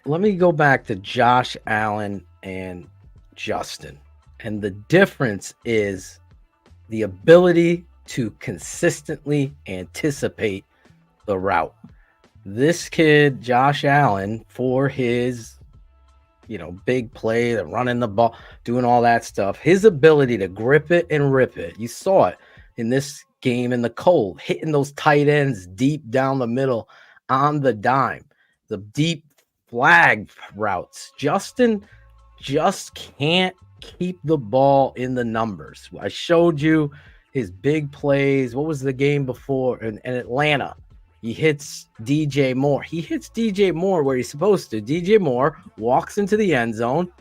Let me go back to Josh Allen and Justin. And the difference is the ability to consistently anticipate the route. This kid, Josh Allen, for his, big play, the running the ball, doing all that stuff, his ability to grip it and rip it. You saw it in this game in the cold, hitting those tight ends deep down the middle on the dime, the deep flag routes. Justin just can't keep the ball in the numbers. I showed you his big plays. What was the game before in Atlanta? He hits DJ Moore. He hits DJ Moore where he's supposed to. DJ Moore walks into the end zone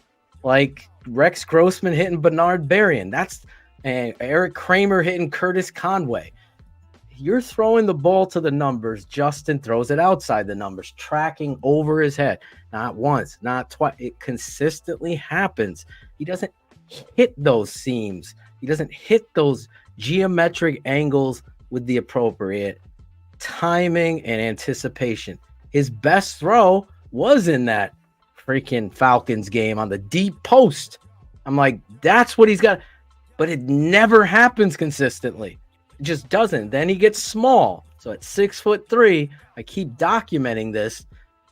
like Rex Grossman hitting Bernard Berrien. And Eric Kramer hitting Curtis Conway. You're throwing the ball to the numbers. Justin throws it outside the numbers, tracking over his head. Not once, not twice. It consistently happens. He doesn't hit those seams. He doesn't hit those geometric angles with the appropriate timing and anticipation. His best throw was in that freaking Falcons game on the deep post. I'm like, that's what he's got. But it never happens consistently. Just doesn't. Then he gets small. So at 6'3", I keep documenting this,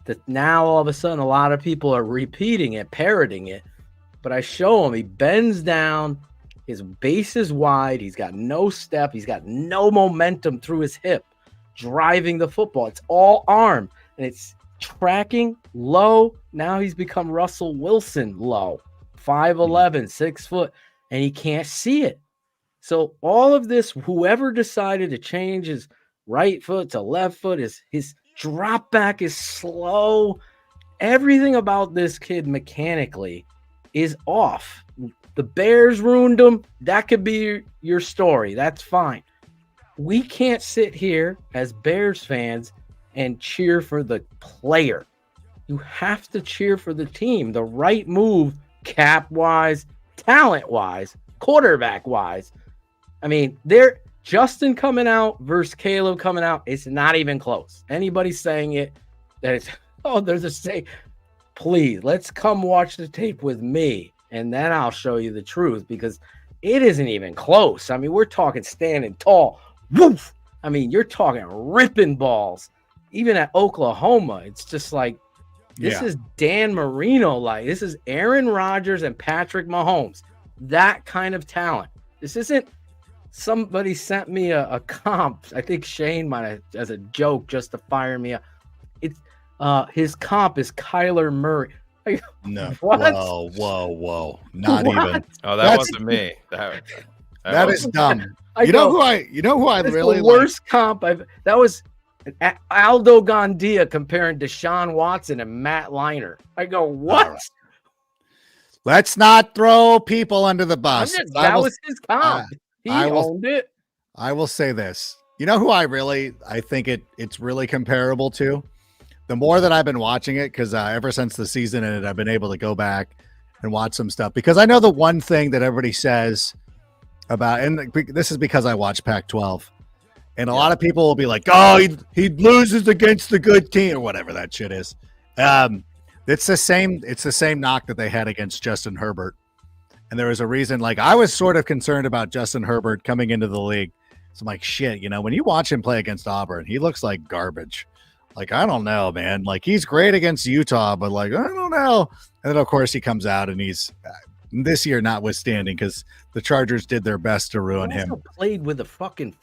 that now all of a sudden a lot of people are repeating it, parroting it. But I show him, he bends down, his base is wide, he's got no step, he's got no momentum through his hip, driving the football. It's all arm, and it's tracking low. Now he's become Russell Wilson low, 5'11", 6 foot, and he can't see it. So all of this, whoever decided to change his right foot to left foot, his drop back is slow. Everything about this kid mechanically is off. The Bears ruined him. That could be your story. That's fine. We can't sit here as Bears fans and cheer for the player. You have to cheer for the team. The right move, cap-wise, talent-wise, quarterback-wise. I mean, Justin coming out versus Caleb coming out, it's not even close. Anybody saying it, that it's, there's a say, please, let's come watch the tape with me, and then I'll show you the truth, because it isn't even close. I mean, we're talking standing tall. Woof! I mean, you're talking ripping balls. Even at Oklahoma, it's just like, this is Dan Marino. Like, this is Aaron Rodgers and Patrick Mahomes. That kind of talent. This isn't somebody sent me a comp. I think Shane might have, as a joke, just to fire me up. It's his comp is Kyler Murray. No. What? Whoa. Not even. Oh, that wasn't me. That is dumb. You know who I really the worst comp that was Aldo Gandia comparing Deshaun Watson and Matt Leinart. I go, what? Right. Let's not throw people under the bus. That was his comp. He owned it. I will say this. You know who I think it's really comparable to? The more that I've been watching it, because ever since the season ended, I've been able to go back and watch some stuff. Because I know the one thing that everybody says about, and this is because I watch Pac-12, and a lot of people will be like, "Oh, he loses against the good team," or whatever that shit is. It's the same knock that they had against Justin Herbert, and there was a reason. Like, I was sort of concerned about Justin Herbert coming into the league. So I'm like, shit, when you watch him play against Auburn, he looks like garbage. Like, I don't know, man. Like, he's great against Utah, but like, I don't know. And then of course he comes out and he's this year notwithstanding, because the Chargers did their best to ruin him. Played with a fucking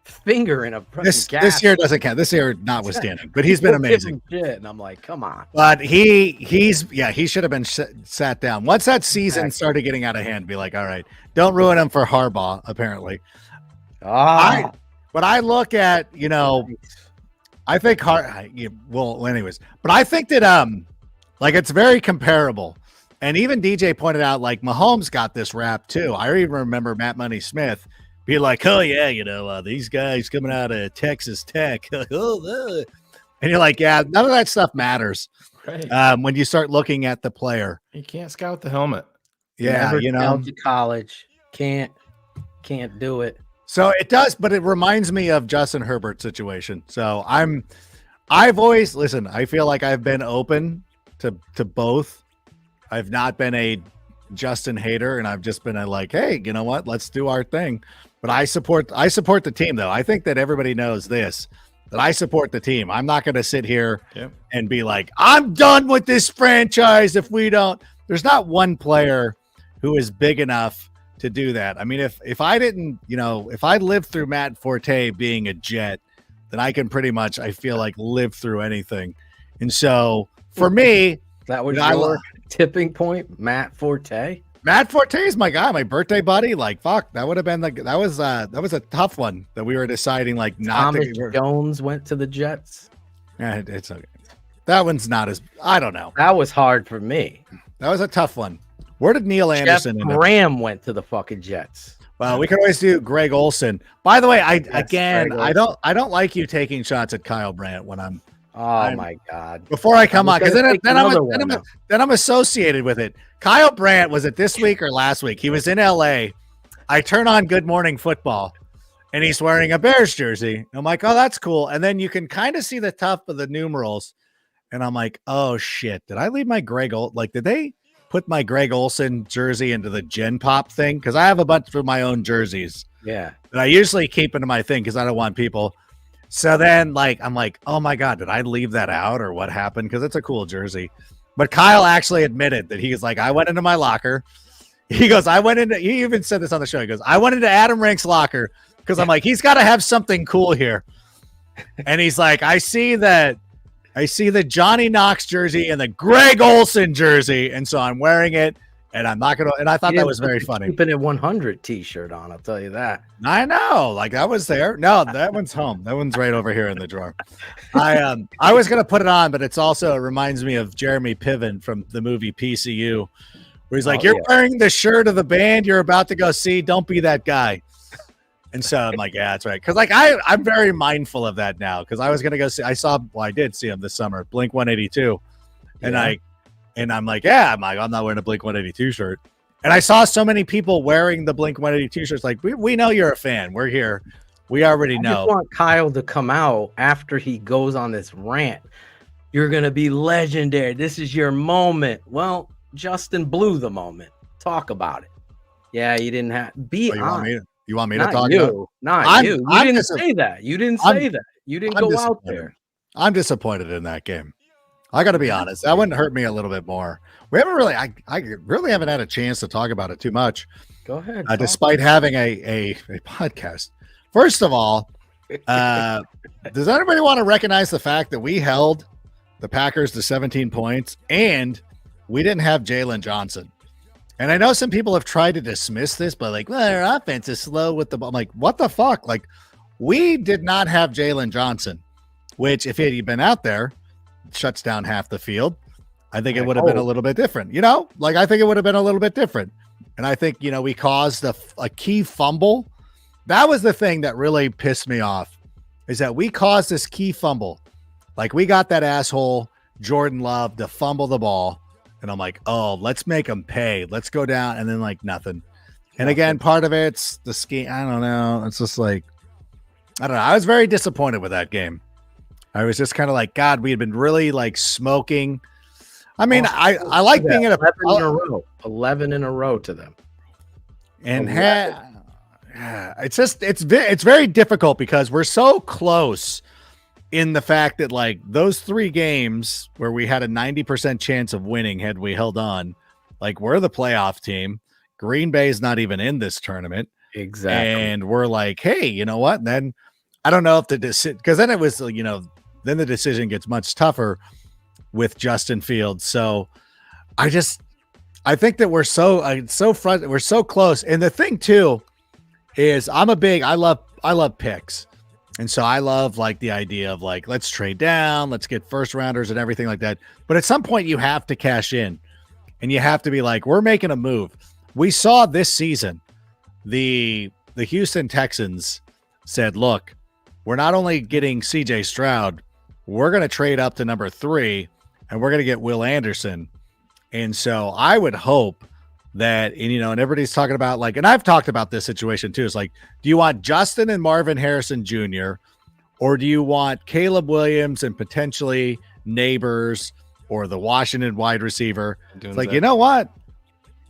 finger in a this year doesn't count. This year notwithstanding, but he's been amazing. Shit, and I'm like, come on. But he should have been sat down once that season started getting out of hand. Be like, all right, don't ruin him for Harbaugh. Apparently, but I look at I think anyways, but I think that like it's very comparable. And even DJ pointed out, like, Mahomes got this rap too. I even remember Matt Money Smith be like, "Oh yeah, these guys coming out of Texas Tech," and you're like, "Yeah, none of that stuff matters." Right. When you start looking at the player, you can't scout the helmet. Yeah, to college can't do it. So it does, but it reminds me of Justin Herbert's situation. So I've always listen. I feel like I've been open to both. I've not been a Justin hater, and I've just been like, hey, you know what? Let's do our thing. But I support the team, though. I think that everybody knows this, that I support the team. I'm not going to sit here and be like, I'm done with this franchise if we don't. There's not one player who is big enough to do that. I mean, if I didn't, if I lived through Matt Forte being a Jet, then I can pretty much, I feel like, live through anything. And so for me, that was your tipping point, Matt Forte. Matt Forte is my guy, my birthday buddy. Like, fuck, that would have been that was a tough one that we were deciding, like, not Thomas Jones went to the Jets. Yeah, it's okay. That one's not as, I don't know. That was hard for me. That was a tough one. Where did Neil Anderson Jeff Graham went to the fucking Jets? Well, we could always do Greg Olson. By the way, I don't like you taking shots at Kyle Brandt when I'm. Oh my God! Before I come on, because then I'm associated with it. Kyle Brandt, was it this week or last week? He was in L.A. I turn on Good Morning Football, and he's wearing a Bears jersey. I'm like, oh, that's cool. And then you can kind of see the top of the numerals, and I'm like, oh shit, did I leave my Greg Olson? Like, did they put my Greg Olson jersey into the Gen Pop thing? Because I have a bunch of my own jerseys. Yeah, that I usually keep into my thing because I don't want people. So then, like, I'm like, oh my God, did I leave that out or what happened? Because it's a cool jersey. But Kyle actually admitted that he's like, I went into my locker. He goes, he even said this on the show. He goes, I went into Adam Rank's locker because I'm like, he's got to have something cool here. And he's like, I see the Johnny Knox jersey and the Greg Olson jersey. And so I'm wearing it. And I'm not going to, and I thought that was very funny. Keeping it 100 t-shirt on, I'll tell you that. I know. Like, that was there. No, that one's home. That one's right over here in the drawer. I was going to put it on, but it reminds me of Jeremy Piven from the movie PCU, where he's like, you're wearing the shirt of the band you're about to go see. Don't be that guy. And so I'm like, yeah, that's right. Because like I'm very mindful of that now. Because I was gonna go see. I did see him this summer, Blink 182, and I'm like, I'm not wearing a Blink 182 shirt. And I saw so many people wearing the Blink 182 shirts. Like, we know you're a fan. We're here. We already know. I just want Kyle to come out after he goes on this rant. You're gonna be legendary. This is your moment. Well, Justin blew the moment. Talk about it. Yeah, you didn't have You want me to not talk you, about it? not you. You didn't say that. You didn't say that. You didn't go out there. I'm disappointed in that game. I got to be honest. That wouldn't hurt me a little bit more. We haven't really, I really haven't had a chance to talk about it too much. Go ahead. Despite having a podcast. First of all, does anybody want to recognize the fact that we held the Packers to 17 points and we didn't have Jalen Johnson? And I know some people have tried to dismiss this, but like, well, their offense is slow with the ball. I'm like, what the fuck? Like, we did not have Jalen Johnson, which if he had been out there, shuts down half the field. I think it would have been a little bit different, I think it would have been a little bit different. And I think, we caused a key fumble. That was the thing that really pissed me off, is that we caused this key fumble. Like, we got that asshole Jordan Love to fumble the ball. And I'm like, oh, let's make him pay. Let's go down. And then like nothing. And again, part of it's the scheme. I don't know. It's just like, I don't know. I was very disappointed with that game. I was just kind of like, God, we had been really like smoking. I mean, I like being at 11 in a row. 11 in a row to them. And it's very difficult because we're so close in the fact that like those 3 games where we had a 90% chance of winning had we held on, like we're the playoff team. Green Bay's not even in this tournament. Exactly. And we're like, hey, you know what? And then I don't know if because then it was, then the decision gets much tougher with Justin Fields. So I think that we're we're so close. And the thing too is I love picks. And so I love like the idea of like, let's trade down, let's get first rounders and everything like that. But at some point you have to cash in and you have to be like, we're making a move. We saw this season, the Houston Texans said, look, we're not only getting CJ Stroud, we're going to trade up to number 3 and we're going to get Will Anderson. And so I would hope that, and everybody's talking about like, and I've talked about this situation too. It's like, do you want Justin and Marvin Harrison Jr. or do you want Caleb Williams and potentially Neighbors or the Washington wide receiver? It's like, you know what?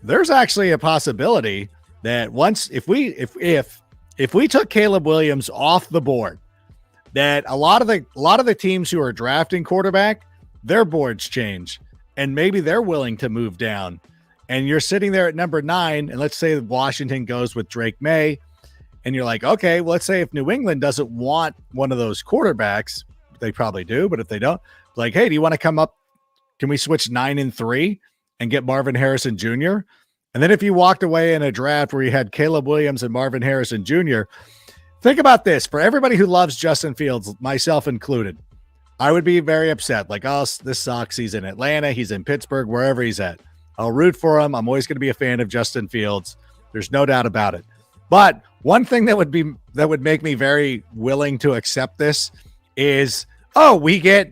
There's actually a possibility that if we took Caleb Williams off the board, that a lot of the teams who are drafting quarterback, their boards change and maybe they're willing to move down. And you're sitting there at number 9, and let's say Washington goes with Drake May, and you're like, okay, well, let's say if New England doesn't want one of those quarterbacks, they probably do, but if they don't, like, hey, do you want to come up? Can we switch 9 and 3 and get Marvin Harrison Jr.? And then if you walked away in a draft where you had Caleb Williams and Marvin Harrison Jr., think about this. For everybody who loves Justin Fields, myself included, I would be very upset. Like, oh, this sucks. He's in Atlanta. He's in Pittsburgh, wherever he's at. I'll root for him. I'm always going to be a fan of Justin Fields. There's no doubt about it. But one thing that would make me very willing to accept this is, oh, we get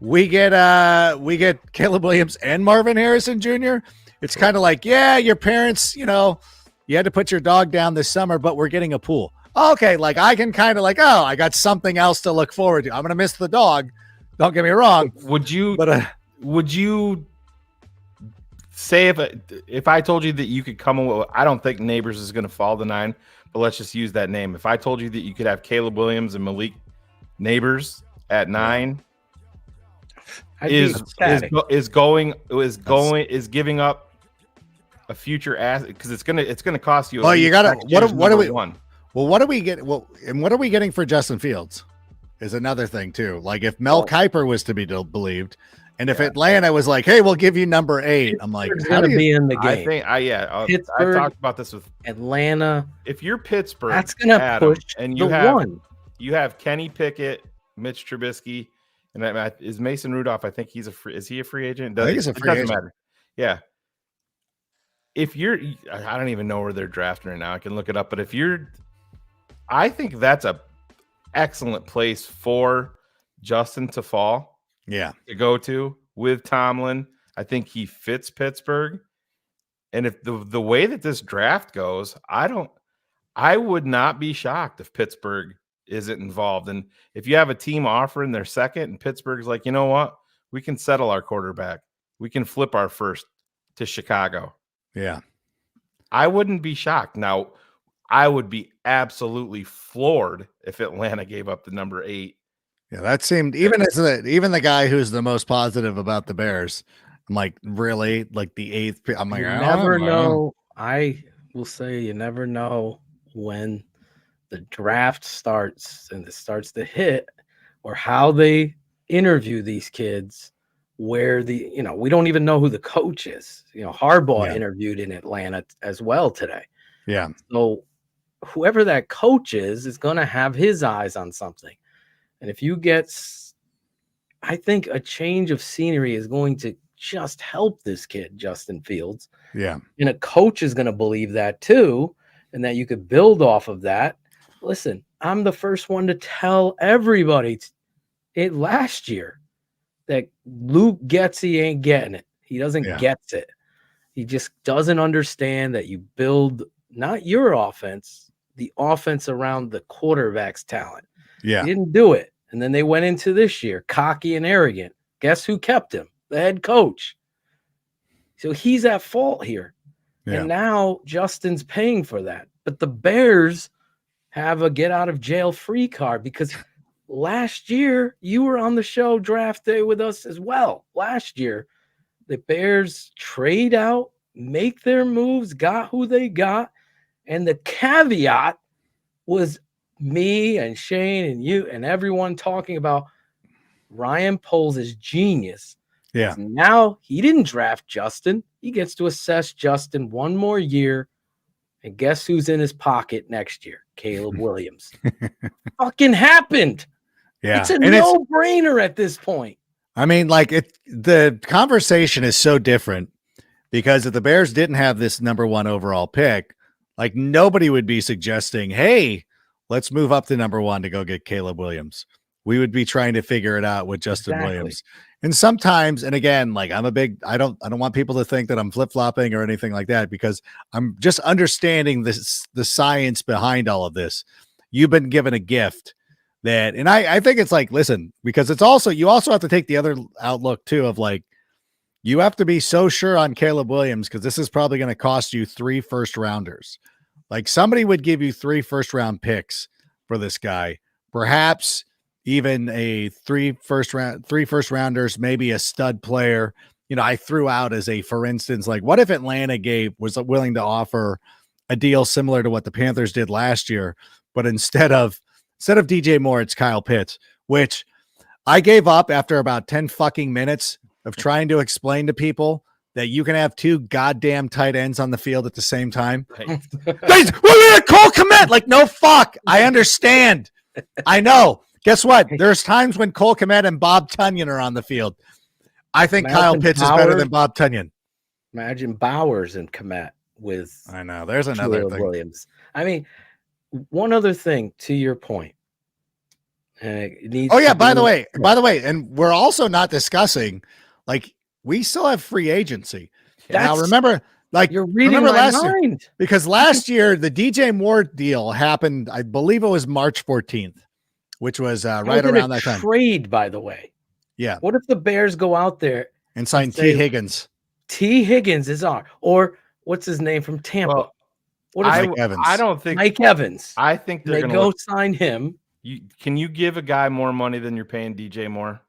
Caleb Williams and Marvin Harrison Jr. It's kind of like, yeah, your parents, you had to put your dog down this summer, but we're getting a pool. Okay, like I can kind of like, oh, I got something else to look forward to. I'm going to miss the dog. Don't get me wrong. Would you say if I told you that you could come away, I don't think Neighbors is going to fall to 9, but let's just use that name. If I told you that you could have Caleb Williams and Malik Neighbors at 9, is giving up a future asset because it's gonna cost you. Oh, you gotta what are we? Well, what do we get? Well, and what are we getting for Justin Fields? Is another thing too. Like if Mel Kiper was to be believed. And if Atlanta was like, hey, we'll give you number 8, I'm like, it's going to be in the game. I think, I talked about this with Atlanta. If you're Pittsburgh, that's going to push and you have Kenny Pickett, Mitch Trubisky, and is Mason Rudolph. I think is he a free agent? I think he's a free agent. Matter. Yeah. If you're, I don't even know where they're drafting right now. I can look it up. But if you're I think that's a excellent place for Justin to fall. Yeah. To go to with Tomlin. I think he fits Pittsburgh. And if the way that this draft goes, I would not be shocked if Pittsburgh isn't involved. And if you have a team offering their second and Pittsburgh's like, you know what? We can settle our quarterback. We can flip our first to Chicago. Yeah. I wouldn't be shocked. Now, I would be absolutely floored if Atlanta gave up the number 8. Yeah, that seemed even the guy who's the most positive about the Bears. I'm like, really? Like the 8th? I'm like, You I never don't know. I will say you never know when the draft starts and it starts to hit, or how they interview these kids, where we don't even know who the coach is. Harbaugh interviewed in Atlanta as well today. Yeah. So whoever that coach is going to have his eyes on something. And if you get, I think a change of scenery is going to just help this kid, Justin Fields. Yeah. And a coach is going to believe that too, and that you could build off of that. Listen, I'm the first one to tell everybody last year that Luke Getsy ain't getting it. He doesn't get it. He just doesn't understand that you build not your offense, the offense around the quarterback's talent. Yeah. He didn't do it. And then they went into this year cocky and arrogant. Guess who kept him? The head coach. So he's at fault here. Yeah. And now Justin's paying for that. But the Bears have a get out of jail free card, because last year you were on the show draft day with us as well. Last year, the Bears trade out, make their moves, got who they got. And the caveat was me and Shane and you and everyone talking about Ryan Poles' genius. Yeah. Now he didn't draft Justin. He gets to assess Justin one more year. And guess who's in his pocket next year? Caleb Williams. Fucking happened. Yeah. It's a no-brainer at this point. I mean, like the conversation is so different, because if the Bears didn't have this number 1 overall pick, like nobody would be suggesting, hey, let's move up to number 1 to go get Caleb Williams. We would be trying to figure it out with Justin Williams. And sometimes, and again, like I don't want people to think that I'm flip-flopping or anything like that, because I'm just understanding the science behind all of this. You've been given a gift that, and I think it's like, listen, because it's also, you also have to take the other outlook too, of like, you have to be so sure on Caleb Williams, because this is probably going to cost you 3 first-rounders. Like somebody would give you 3 first-round picks for this guy, perhaps even a 3 first-rounders, maybe a stud player. I threw out as a, for instance, like what if Atlanta was willing to offer a deal similar to what the Panthers did last year, but instead of DJ Moore, it's Kyle Pitts, which I gave up after about 10 fucking minutes of trying to explain to people that you can have 2 goddamn tight ends on the field at the same time. Guys, we're Cole Kmet. Like, no, fuck. I understand. I know. Guess what? There's times when Cole Kmet and Bob Tunyon are on the field. I think Kyle Pitts is better than Bob Tunyon. Imagine Bowers and Kmet with. I know. There's another thing. Williams. I mean, one other thing to your point. By the way, and we're also not discussing, like, we still have free agency. Now, remember, like, you're reading my mind. Year, because last year the DJ Moore deal happened, I believe it was March 14th, which was right around that time. Trade, by the way. Yeah. What if the Bears go out there and sign T. Higgins? T. Higgins is on, or what's his name from Tampa? Well, Mike Evans. I don't think Mike Evans. I think they go sign him. Can you give a guy more money than you're paying DJ Moore?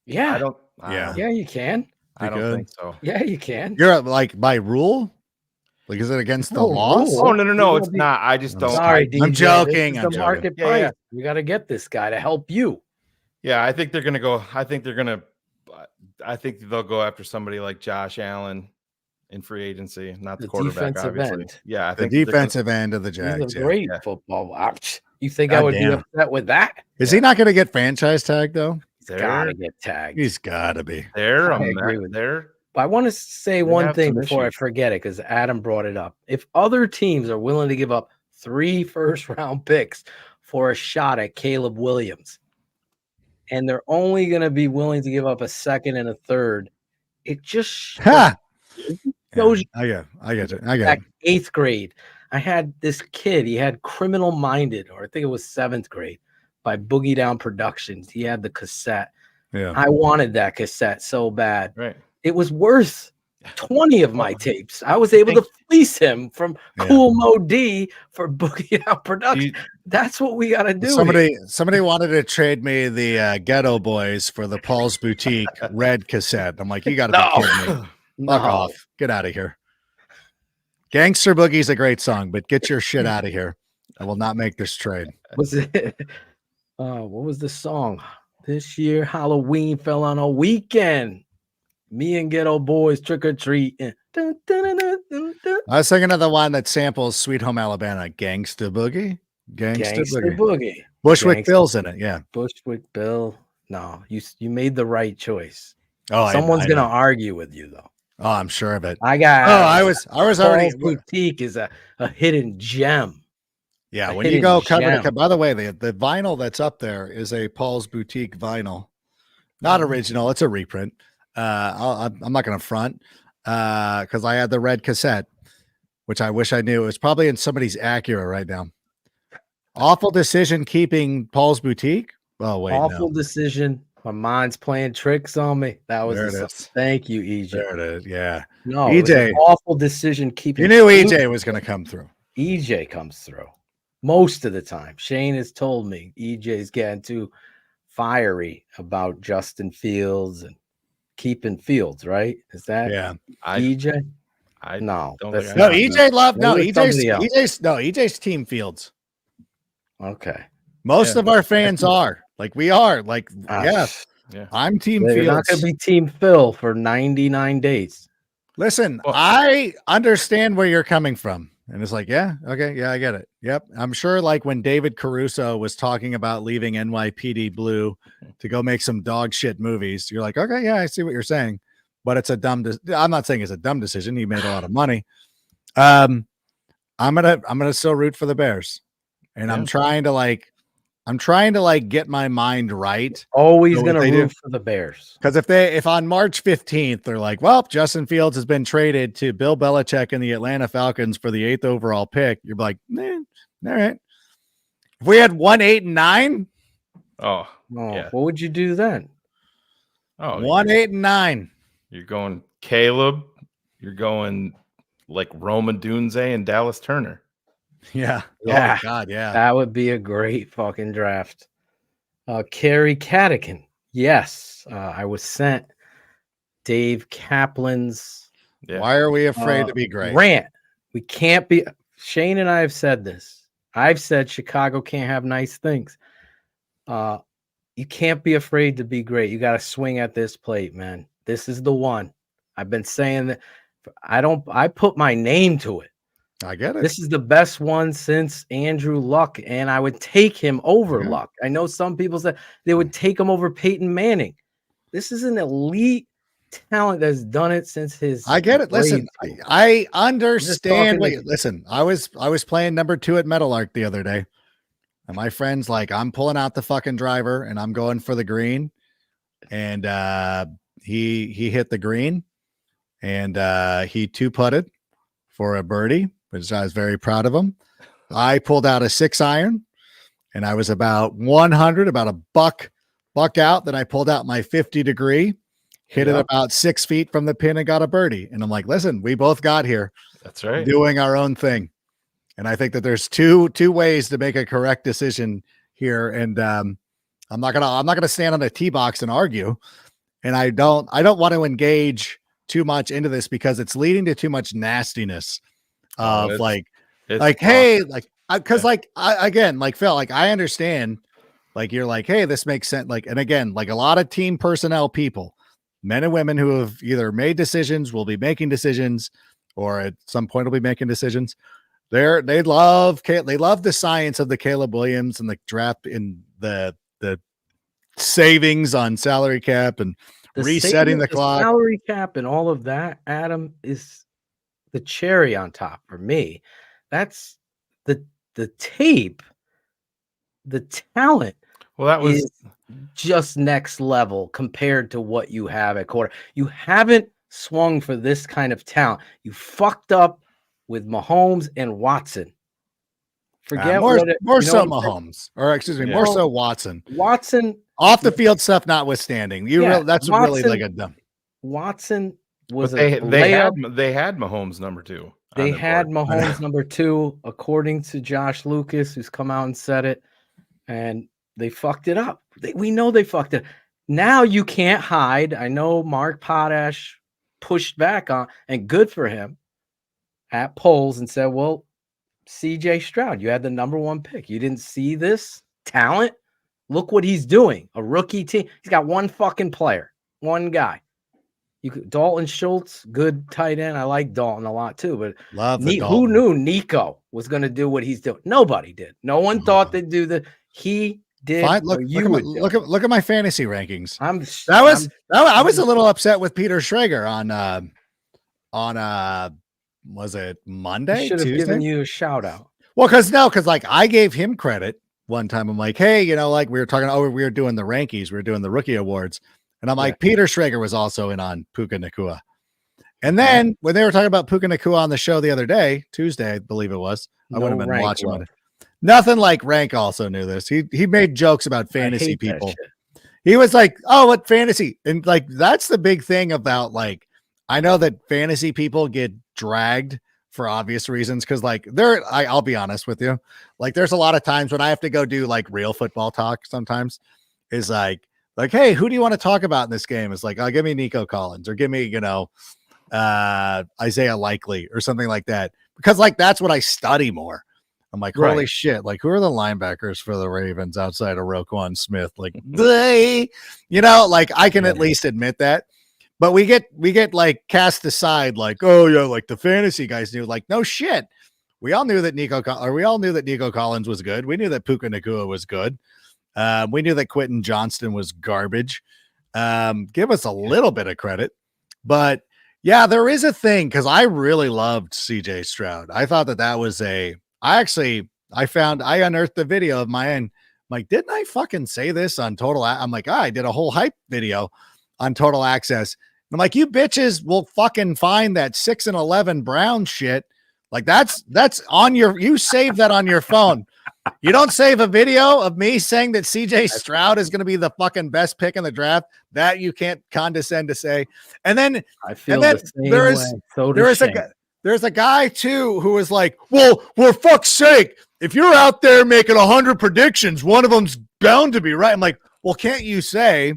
Yeah. I don't. Yeah, you can. I don't think so. Yeah, you can. You're like, by rule? Like, is it against the laws? Oh, no, it's not. I just don't. Sorry, I'm joking. This is the market price. Yeah. You got to get this guy to help you. Yeah, I think they're going to go. I think they'll go after somebody like Josh Allen in free agency, not the quarterback, obviously. End. Yeah, the defensive end of the Jags. He's a great football watch. You think I would be upset with that? Is he not going to get franchise tagged though? He's got to get tagged. He's got to be. But I want to say one thing before I forget it, because Adam brought it up. If other teams are willing to give up 3 first-round picks for a shot at Caleb Williams. And they're only going to be willing to give up a second and a third. It just Ha! shows you I get it. I get back it. 8th grade. I had this kid, he had Criminal Minded, or I think it was 7th grade, by Boogie Down Productions. He had the cassette. Yeah. I wanted that cassette so bad. Right. It was worth 20 of my tapes. I was able to fleece him from Cool Mo D for Boogie Down Productions. That's what we got to do. Somebody wanted to trade me the Ghetto Boys for the Paul's Boutique red cassette. I'm like, you got to be kidding me. Fuck off. Get out of here. Gangster Boogie's a great song, but get your shit out of here. I will not make this trade. Was it? What was the song? This year Halloween fell on a weekend. Me and Ghetto Boys trick or treating. I was thinking of the one that samples Sweet Home Alabama. Gangsta Boogie. Gangsta Boogie. Bushwick Bill's in it. Yeah. Bushwick Bill. No, you made the right choice. Oh, someone's gonna argue with you though. Oh, I'm sure of it. I got. I was already. Boutique is a hidden gem. Yeah, when you go cover to, by the way, the vinyl that's up there is a Paul's Boutique vinyl, not original. It's a reprint. I'm not going to front because I had the red cassette, which I wish I knew. It was probably in somebody's Acura right now. Awful decision keeping Paul's Boutique. Oh wait, awful decision. My mind's playing tricks on me. That was thank you, EJ. There it is. Yeah. No, EJ. Awful decision keeping. You knew EJ was going to come through. EJ comes through most of the time. Shane has told me EJ's getting too fiery about Justin Fields and Keepin Fields, right? Is that EJ? No, EJ loved EJ's team Fields. Okay. Most of our fans are. Like we are, like I'm team Fields. You're not gonna be team Phil for 99 days. Listen, I understand where you're coming from. And it's like, yeah, okay, yeah, I get it. Yep. I'm sure like when David Caruso was talking about leaving NYPD Blue to go make some dog shit movies, you're like, okay, yeah, I see what you're saying. But it's a dumb I'm not saying it's a dumb decision. He made a lot of money. I'm gonna still root for the Bears. And I'm trying to get my mind right. Always going to root for the Bears. Because if on March 15th, they're like, well, Justin Fields has been traded to Bill Belichick and the Atlanta Falcons for the 8th overall pick. You're like, all right. If we had 1, 8, and 9. What would you do then? 1, 8, and 9. You're going Caleb. You're going like Roma Dunze and Dallas Turner. Yeah. Yeah. Oh, God, yeah. That would be a great fucking draft. Kerry Cadigan. Yes. I was sent Dave Kaplan's. Yeah. Why are we afraid to be great? Rant. We can't be. Shane and I have said this. I've said Chicago can't have nice things. You can't be afraid to be great. You got to swing at this plate, man. This is the one. I've been saying that. I put my name to it. I get it. This is the best one since Andrew Luck, and I would take him over Luck. I know some people said they would take him over Peyton Manning. This is an elite talent that's done it since his. I get it. Listen, I understand. Listen, I was playing number 2 at Meadowlark the other day, and my friend's like, I'm pulling out the fucking driver and I'm going for the green, and he hit the green, and he 2-putted for a birdie, which I was very proud of him. I pulled out a 6-iron, and I was about 100, about a buck out. Then I pulled out my 50-degree, hit it about 6 feet from the pin, and got a birdie. And I'm like, listen, we both got here. That's right. Doing our own thing. And I think that there's two ways to make a correct decision here. And I'm not gonna stand on a tee box and argue. And I don't want to engage too much into this because it's leading to too much nastiness of hey, like, because again, like Phil, like I understand, like you're like, hey, this makes sense. Like, and again, like a lot of team personnel people, men and women who have either made decisions, will be making decisions, or at some point will be making decisions. They love the science of the Caleb Williams and the draft in the savings on salary cap and resetting the clock. Salary cap and all of that, Adam, is the cherry on top for me. That's the the tape, the talent Well, that was is just next level compared to what you have at quarter. You haven't swung for this kind of talent. You fucked up with Mahomes and Watson. Forget more what more you know so what I'm saying? Mahomes, or excuse me, Yeah. more so Watson. Watson Off the field stuff notwithstanding, that's really Watson- like a dumb. Watson was but a layup. they had Mahomes number 2. They on the had board. Mahomes number 2, according to Josh Lucas, who's come out and said it, and they fucked it up. We know they fucked it. Now you can't hide. I know Mark Potash pushed back on, and good for him, at polls and said, well, CJ Stroud, you had the number 1 pick. You didn't see this talent? Look what he's doing. A rookie team. He's got one fucking player, one guy. Dalton Schultz, good tight end. I like Dalton a lot too. But who knew Nico was going to do what he's doing? Nobody did. No one thought they'd do the. He did. Look at my fantasy rankings. I I was a little upset with Peter Schrager on was it Monday? Should have Tuesday? given you a shout out. Well, because like I gave him credit one time. I'm like, hey, like we were talking. Oh, we were doing the rankings. We were doing the rookie awards. And I'm like, Peter Schrager was also in on Puka Nacua. And then when they were talking about Puka Nacua on the show the other day, Tuesday, I believe it was, I would have been watching it. Nothing like Rank also knew this. He made jokes about fantasy people. He was like, oh, what fantasy? And like, that's the big thing about like, I know that fantasy people get dragged for obvious reasons. Cause like I'll be honest with you. Like there's a lot of times when I have to go do like real football talk sometimes is like, hey, who do you want to talk about in this game? It's like, oh, give me Nico Collins or give me, Isaiah Likely or something like that. Because like, that's what I study more. I'm like, holy shit. Like, who are the linebackers for the Ravens outside of Roquan Smith? Like, like I can at least admit that. But we get like cast aside, like, oh yeah, like the fantasy guys knew, like, no shit. We all knew that Nico Collins was good. We knew that Puka Nacua was good. We knew that Quentin Johnston was garbage. Give us a little bit of credit, but yeah, there is a thing. Cause I really loved CJ Stroud. I thought that was I unearthed the video of my end. I'm like, didn't I fucking say this on Total? I'm like, I did a whole hype video on Total Access. I'm like, you bitches will fucking find that 6-11 Brown shit. Like that's on you save that on your phone. You don't save a video of me saying that CJ Stroud is going to be the fucking best pick in the draft. That you can't condescend to say. And then I feel the same way. There's a guy too who is like, well, for fuck's sake, if you're out there making 100 predictions, one of them's bound to be right. I'm like, well, can't you say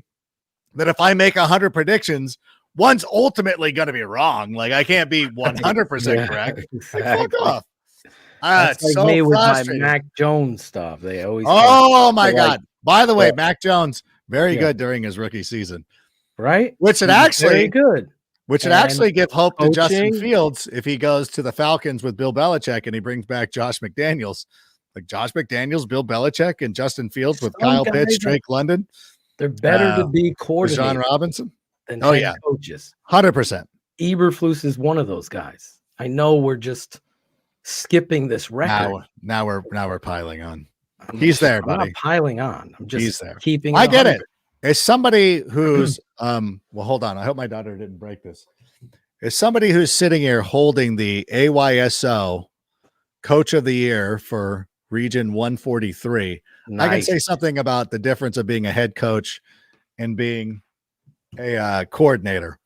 that if I make 100 predictions, one's ultimately going to be wrong? Like I can't be 100% correct. Exactly. Like, fuck off. That's like so me with my frustrating. Mac Jones stuff. They always. Oh my God. By the way, Mac Jones, very good during his rookie season. Right. Which would actually good. Which would actually give hope to Justin Fields if he goes to the Falcons with Bill Belichick and he brings back Josh McDaniels. Like Josh McDaniels, Bill Belichick, and Justin Fields with Kyle Pitts, Drake London. They're better to be coordinators. John Robinson. Than coaches. 100%. Eberflus is one of those guys. I know we're just skipping this record. Now we're piling on. He's there, buddy. I'm not piling on. I'm just keeping. I get it. As somebody who's well, hold on. I hope my daughter didn't break this. As somebody who's sitting here holding the AYSO Coach of the Year for Region 143, I can say something about the difference of being a head coach and being a coordinator.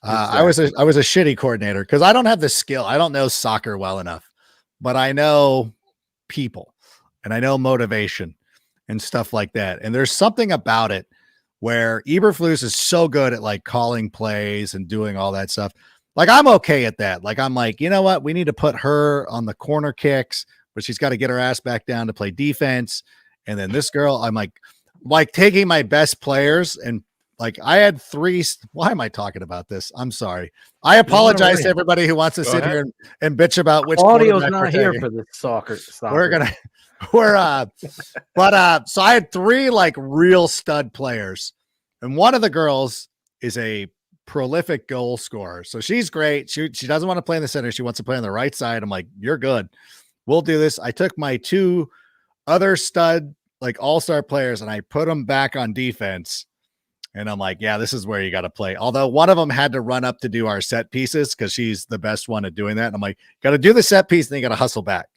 I was a shitty coordinator because I don't have the skill. I don't know soccer well enough, but I know people and I know motivation and stuff like that. And there's something about it where Eberflus is so good at like calling plays and doing all that stuff. Like I'm okay at that. Like I'm like, you know what? We need to put her on the corner kicks, but she's got to get her ass back down to play defense. And then this girl, I'm like taking my best players and like I had 3. Why am I talking about this? I'm sorry. I apologize to everybody who wants to sit here and bitch about which audio's not here for the soccer. So I had 3 like real stud players, and one of the girls is a prolific goal scorer. So she's great. She doesn't want to play in the center. She wants to play on the right side. I'm like, you're good. we'll do this. I took my 2 other stud, like all-star players, and I put them back on defense. And I'm like, yeah, this is where you got to play. Although one of them had to run up to do our set pieces because she's the best one at doing that. And I'm like, got to do the set piece, and then you got to hustle back.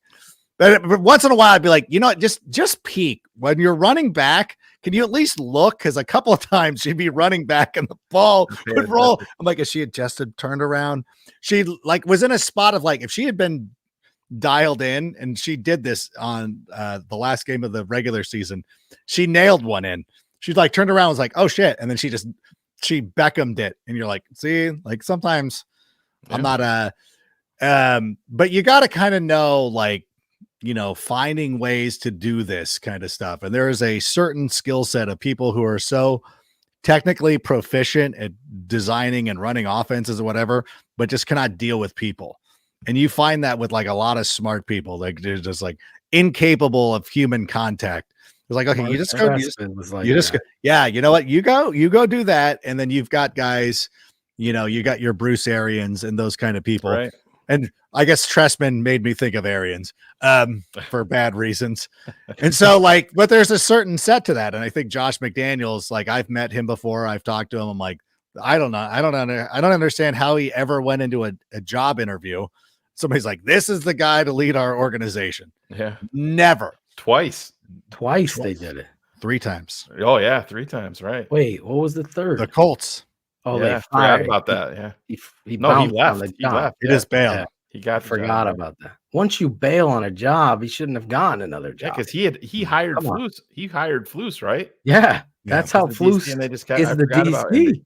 But once in a while, I'd be like, you know what, just peek. When you're running back, can you at least look? Because a couple of times she'd be running back and the ball would roll. I'm like, is she adjusted, turned around? She like was in a spot of like, if she had been dialed in, and she did this on the last game of the regular season, she nailed one in. She's like turned around, was like, oh shit. And then she Beckham'd it. And you're like, see, like sometimes I'm not but you got to kind of know, like, you know, finding ways to do this kind of stuff. And there is a certain skill set of people who are so technically proficient at designing and running offenses or whatever, but just cannot deal with people. And you find that with like a lot of smart people, like they're just like incapable of human contact. It's like, okay, you just go, yeah, you know what? You go do that. And then you've got guys, you know, you got your Bruce Arians and those kind of people. Right. And I guess Tressman made me think of Arians for bad reasons. And so like, but there's a certain set to that. And I think Josh McDaniels, like I've met him before. I've talked to him. I'm like, I don't know. I don't understand how he ever went into a job interview. Somebody's like, this is the guy to lead our organization. Yeah. Never. Twice they did it. 3 times. Oh yeah, 3 times, right? Wait, what was the third? The Colts. Oh, yeah, they fired about that. Yeah, he left. He left. He just bailed. Yeah. He got forgot about that. Once you bail on a job, he shouldn't have gotten another job. Yeah, because he hired Flus. He hired Flus, right? Yeah, that's how Flus and they just is the DC.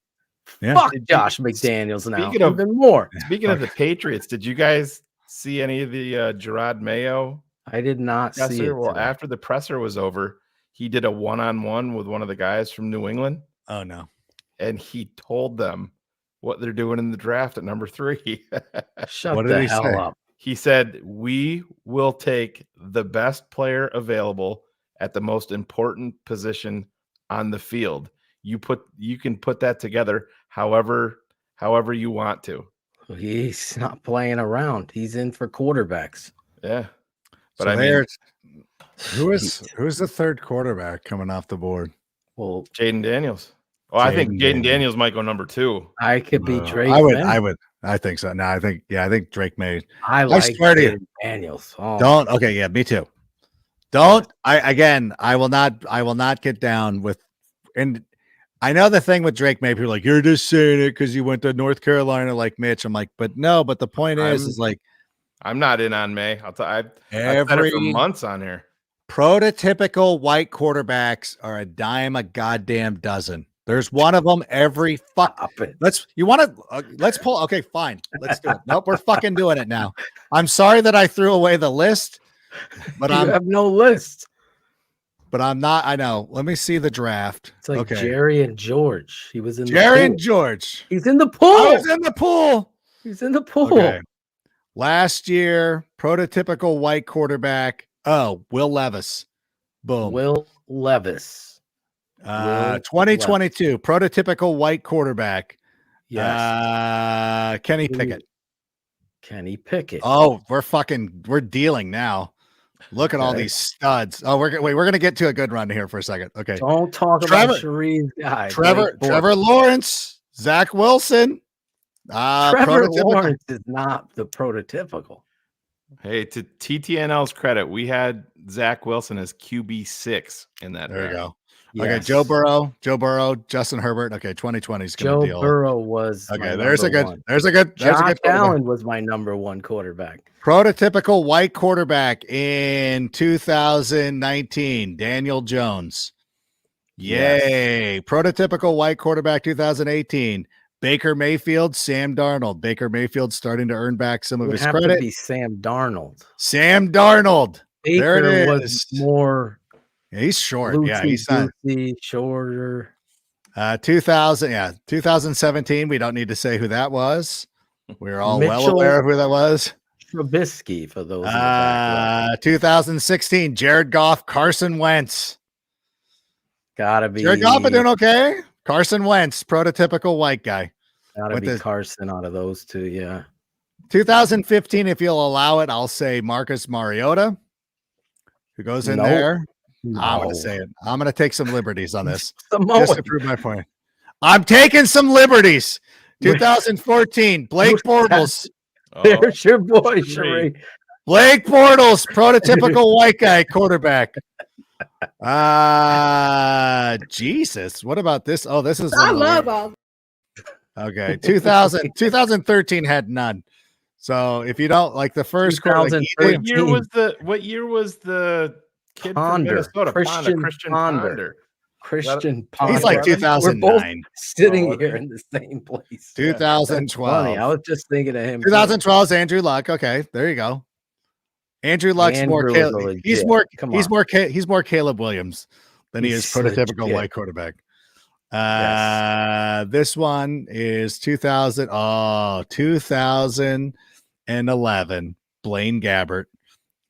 Yeah. Fuck Josh McDaniels now. Speaking of even more. Speaking of the Patriots, did you guys see any of the Gerard Mayo? I did not see it. Well, after the presser was over, he did a one-on-one with one of the guys from New England. Oh no. And he told them what they're doing in the draft at number 3. Shut the hell up. He said, we will take the best player available at the most important position on the field. You can put that together however you want to. He's not playing around. He's in for quarterbacks. Yeah. But so I mean, who's the third quarterback coming off the board? Well, Jaden Daniels. Well, I think Jaden Daniels might go number 2. I could be Drake. I think so. No, I think Drake may. I like Jaden Daniels. Oh. Don't. Okay, yeah, me too. Don't. I will not get down with. And I know the thing with Drake May, people are like, you're just saying it because you went to North Carolina like Mitch. I'm like, but no. But the point is like, I'm not in on May. I've said it for months on here. Prototypical white quarterbacks are a dime a goddamn dozen. There's one of them every let's pull. Okay, fine. Let's do it. Nope, we're fucking doing it now. I'm sorry that I threw away the list, but I have no list. But I'm not. I know. Let me see the draft. It's like Jerry and George. He was in Jerry and George. He's in the pool. I was in the pool. He's in the pool. Okay. Last year, prototypical white quarterback. Oh, Will Levis. Boom. Will Levis. 2022 prototypical white quarterback. Yes. Kenny Pickett. Oh, we're dealing now. Look at all these studs. Oh, we're going to get to a good run here for a second. Okay. Don't talk about Shereen's guy. Trevor Lawrence, Zach Wilson. Trevor Lawrence is not the prototypical. Hey, to TTNL's credit, we had Zach Wilson as QB6 in that. There you go. Yes. Okay, Joe Burrow, Justin Herbert. Okay, 2020 is going to deal. Joe Burrow was okay. There's a good. Josh Allen was my number 1 quarterback. Prototypical white quarterback in 2019, Daniel Jones. Yay! Yes. Prototypical white quarterback 2018, Baker Mayfield, Sam Darnold. Baker Mayfield starting to earn back some of his credit. To be Sam Darnold. Sam Darnold. Baker there it is. Was more. Yeah, he's short. Yeah, he's not shorter. 2017. We don't need to say who that was. We're all well aware of who that was. Trubisky for those. 2016. Jared Goff, Carson Wentz. Gotta be. Jared Goff doing okay. Carson Wentz, prototypical white guy. Gotta be Carson out of those two. Yeah. 2015, if you'll allow it, I'll say Marcus Mariota, who goes in there. I'm going to say it. I'm going to take some liberties on this just to prove my point. I'm taking some liberties. 2014, Blake Bortles. There's your boy, Sheree. Blake Bortles, prototypical white guy quarterback. Jesus. What about this? Oh, this is. I love all. Okay. 2013 had none. So if you don't like the first quarter, what year was the kid from Minnesota? Christian Ponder. Christian Ponder. He's like 2009. We're both sitting here in the same place. 2012. Funny. I was just thinking of him. 2012 is Andrew Luck. Okay, there you go. Andrew Luck's more Caleb. He's more Caleb Williams than he is prototypical white quarterback. This one is 2011. Blaine Gabbert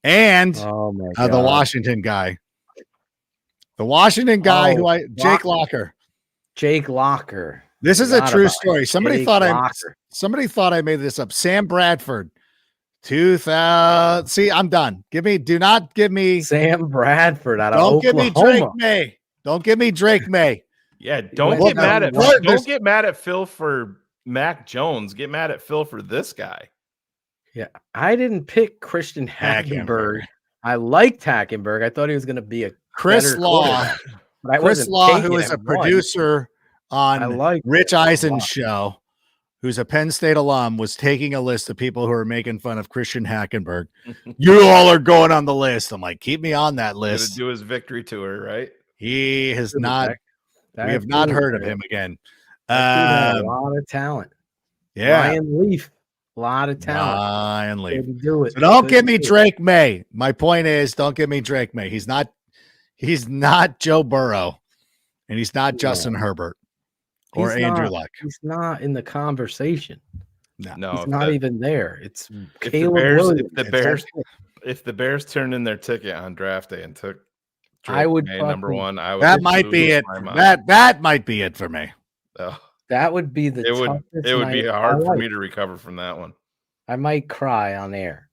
and the Washington guy. The Washington guy Jake Locker. Jake Locker. This is a true story. Somebody thought I made this up. Sam Bradford. 2000. See, I'm done. Do not give me Sam Bradford out of Don't Oklahoma. give me Drake May. Don't give me Drake May. Yeah, don't get mad at Phil for Mac Jones. Get mad at Phil for this guy. Yeah, I didn't pick Christian Hackenberg. I liked Hackenberg. I thought he was going to be a Chris Law. Chris Law, who is a producer on Rich Eisen's show, who's a Penn State alum, was taking a list of people who are making fun of Christian Hackenberg. You all are going on the list. I'm like, keep me on that list. Do his victory tour, right? He has not. We have not heard of him again. A lot of talent. Yeah, Ryan Leaf, a lot of talent. Ryan Leaf. Do it. So don't give me Drake May. My point is, don't give me Drake May. He's not Joe Burrow, and he's not Justin Herbert or Andrew Luck. He's not in the conversation. No, he's not even there. It's if Caleb if the Bears turned in their ticket on draft day and took Drake I would May, number one. That might be it. That might be it for me. Oh. That would be the. It would be hard for me to recover from that one. I might cry on air.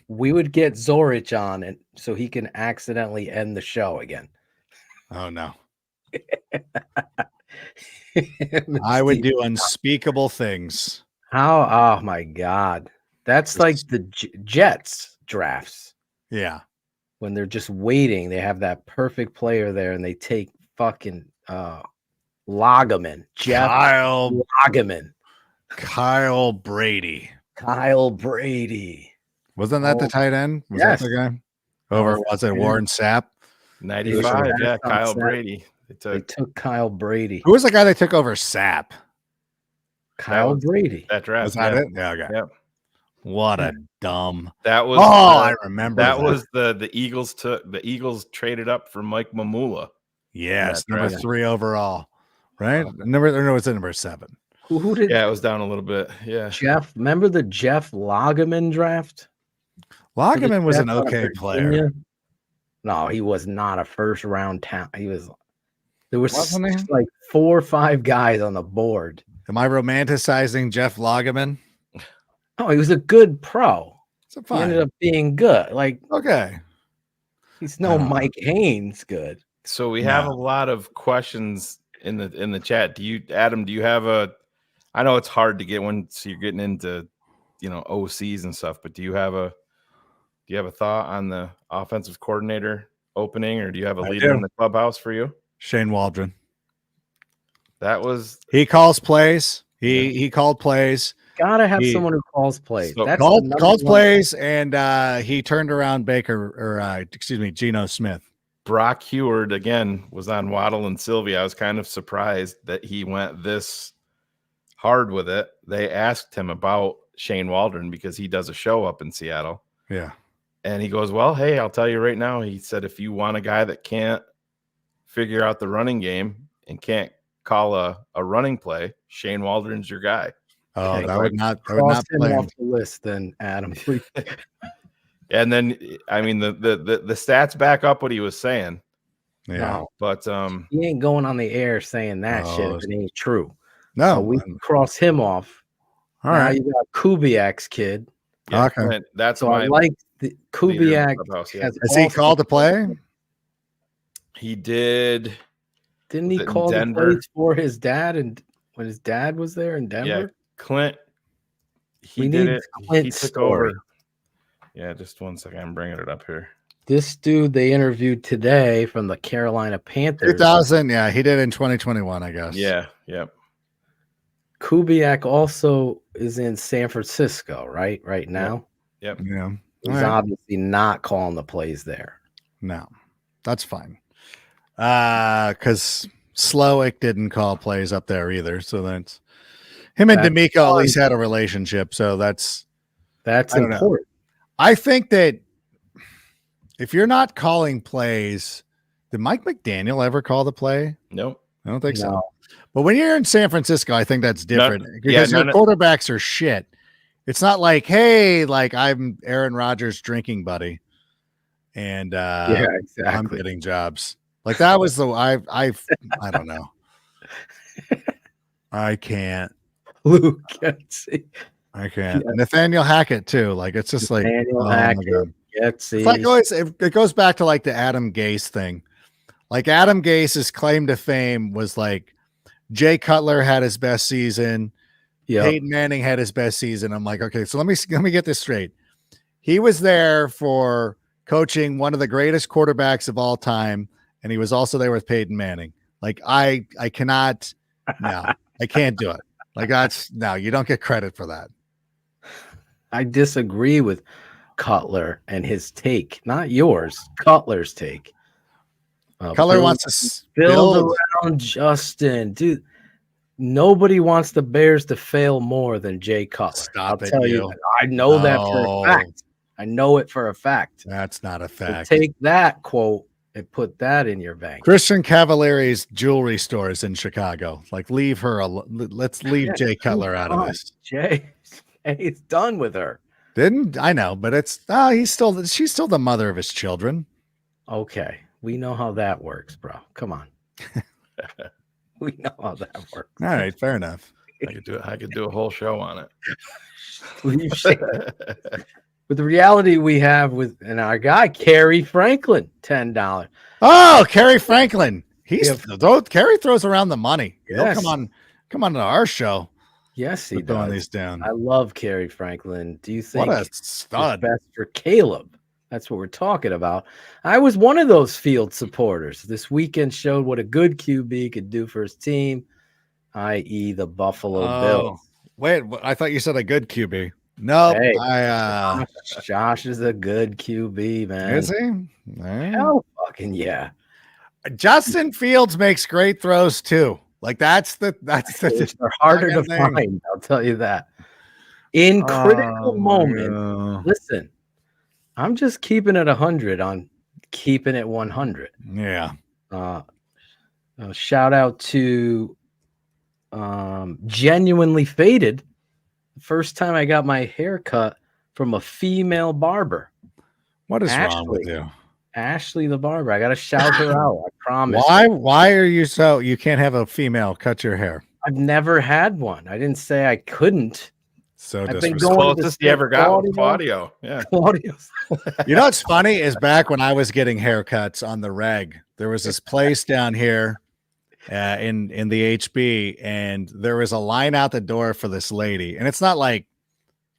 We would get Zorich on it so he can accidentally end the show again. Oh no. I would do unspeakable things. How? Oh my God. That's like the Jets drafts. Yeah. When they're just waiting, they have that perfect player there and they take fucking Loggeman. Loggeman. Kyle Brady. Wasn't that the tight end? Was that the guy? Was it Warren Sapp? 95, yeah, Kyle Brady. They took Kyle Brady. Who was the guy they took over Sapp? Kyle Brady. That draft. Was that it? Yeah, okay. Yep. What a dumb. That was I remember that was the Eagles traded up for Mike Mamula. Yes, number 3 overall. Right? It's number 7. Who did? Yeah, it was down a little bit. Yeah. Jeff, remember the Jeff Loggeman draft? Loggeman was an okay player. No, he was not a first round talent. There was like 4 or 5 guys on the board. Am I romanticizing Jeff Loggeman? Oh, he was a good pro. He ended up being good. Like, okay. He's no Mike Haynes good. So we have a lot of questions in the chat. Adam, do you have I know it's hard to get once you're getting into, OCs and stuff, but do you have a thought on the offensive coordinator opening, or do you have a leader in the clubhouse for you? Shane Waldron. He calls plays. He called plays. Gotta have someone who calls plays. So calls plays, and he turned around Geno Smith. Brock Heward again was on Waddle and Sylvia. I was kind of surprised that he went this hard with it. They asked him about Shane Waldron because he does a show up in Seattle. Yeah. And he goes, well, hey, I'll tell you right now. He said, if you want a guy that can't figure out the running game and can't call a running play, Shane Waldron's your guy. Oh, okay, that would not play off the list then, Adam. And then, I mean, the stats back up what he was saying. Yeah. No, but he ain't going on the air saying that shit if it ain't true. No, so we can cross him off. All now right. you got Kubiak's kid. Yeah, Okay. Clint, that's So I my like the leader in the Kubiak. clubhouse, yeah. Has Is he also- called to play? He did. Didn't Was he it in call the Denver? plays for his dad and when his dad was there in Denver? Yeah, Clint. He We did need it. He Clint's took story. over. Yeah, just one second. I'm bringing it up here. This dude they interviewed today from the Carolina Panthers. 2000. Yeah, he did in 2021, I guess. Yeah, yep. Kubiak also is in San Francisco, right? Right now. Yep. Yeah. He's All right. obviously not calling the plays there. No, that's fine. Because Slowick didn't call plays up there either. So that's him and That's D'Amico at fun. least had a relationship. So that's I don't know. important. I think that if you're not calling plays, did Mike McDaniel ever call the play? Nope. I don't think so. No. But when you're in San Francisco, I think that's different because your none of- quarterbacks are shit. It's not like, hey, like I'm Aaron Rodgers' drinking buddy, and Yeah, I'm exactly. getting jobs. Like that was the I don't know. I can't. Luke Getsy. I can't. Yeah. Nathaniel Hackett too. Like it's just like Nathaniel oh my Hackett, God. Getsy. It's like always, it goes back to like the Adam Gase thing. Like Adam Gase's claim to fame was like Jay Cutler had his best season. Yeah. Peyton Manning had his best season. I'm like, okay, so let me get this straight. He was there for coaching one of the greatest quarterbacks of all time, and he was also there with Peyton Manning. Like I cannot, no, I can't do it. Like that's no, you don't get credit for that. I disagree with Cutler and his take, not yours. Cutler's take. Cutler build- wants to build build. around Justin, dude. Nobody wants the Bears to fail more than Jay Cutler. Stop I'll it, tell you. you that. I know that for No. a fact. I know it for a fact. That's not a So fact. take that quote and put that in your bank. Christian Cavallari's jewelry store is in Chicago. Like, leave her alone. Let's leave Yeah, Jay Cutler out of come on, this. Jay, he's done with her. Didn't I know? But it's she's still the mother of his children. Okay, we know how that works, bro. Come on. We know how that works. All right, fair enough. I could do a whole show on it. Leave shit. With the reality we have with and our guy Kerry Franklin, $10. Oh, Kerry Franklin. Yeah. Kerry throws around the money. He'll Yes. come on to our show. Yes, he We're throwing does. these down. I love Kerry Franklin. Do you think What a it's stud. best for Caleb? That's what we're talking about. I was one of those field supporters. This weekend showed what a good QB could do for his team, i.e., the Buffalo Bills. Wait, I thought you said a good QB. No, Hey. I Josh is a good QB, man. is he? All right. Hell fucking yeah. Justin Fields makes great throws too. Like that's the They're harder to fucking thing. find, I'll tell you that. In critical moments, no. listen, I'm just keeping it 100 on keeping it 100. Yeah. Shout out to Genuinely Faded. The first time I got my hair cut from a female barber. What is wrong with you? Ashley the barber. I gotta shout her out. I promise. Why are you so you can't have a female cut your hair? I've never had one. I didn't say I couldn't. So I've been disrespectful. going to Closest you ever got with Claudio. Yeah. Claudio's. You know what's funny is back when I was getting haircuts on the reg, there was this place down here in the HB, and there was a line out the door for this lady. And it's not like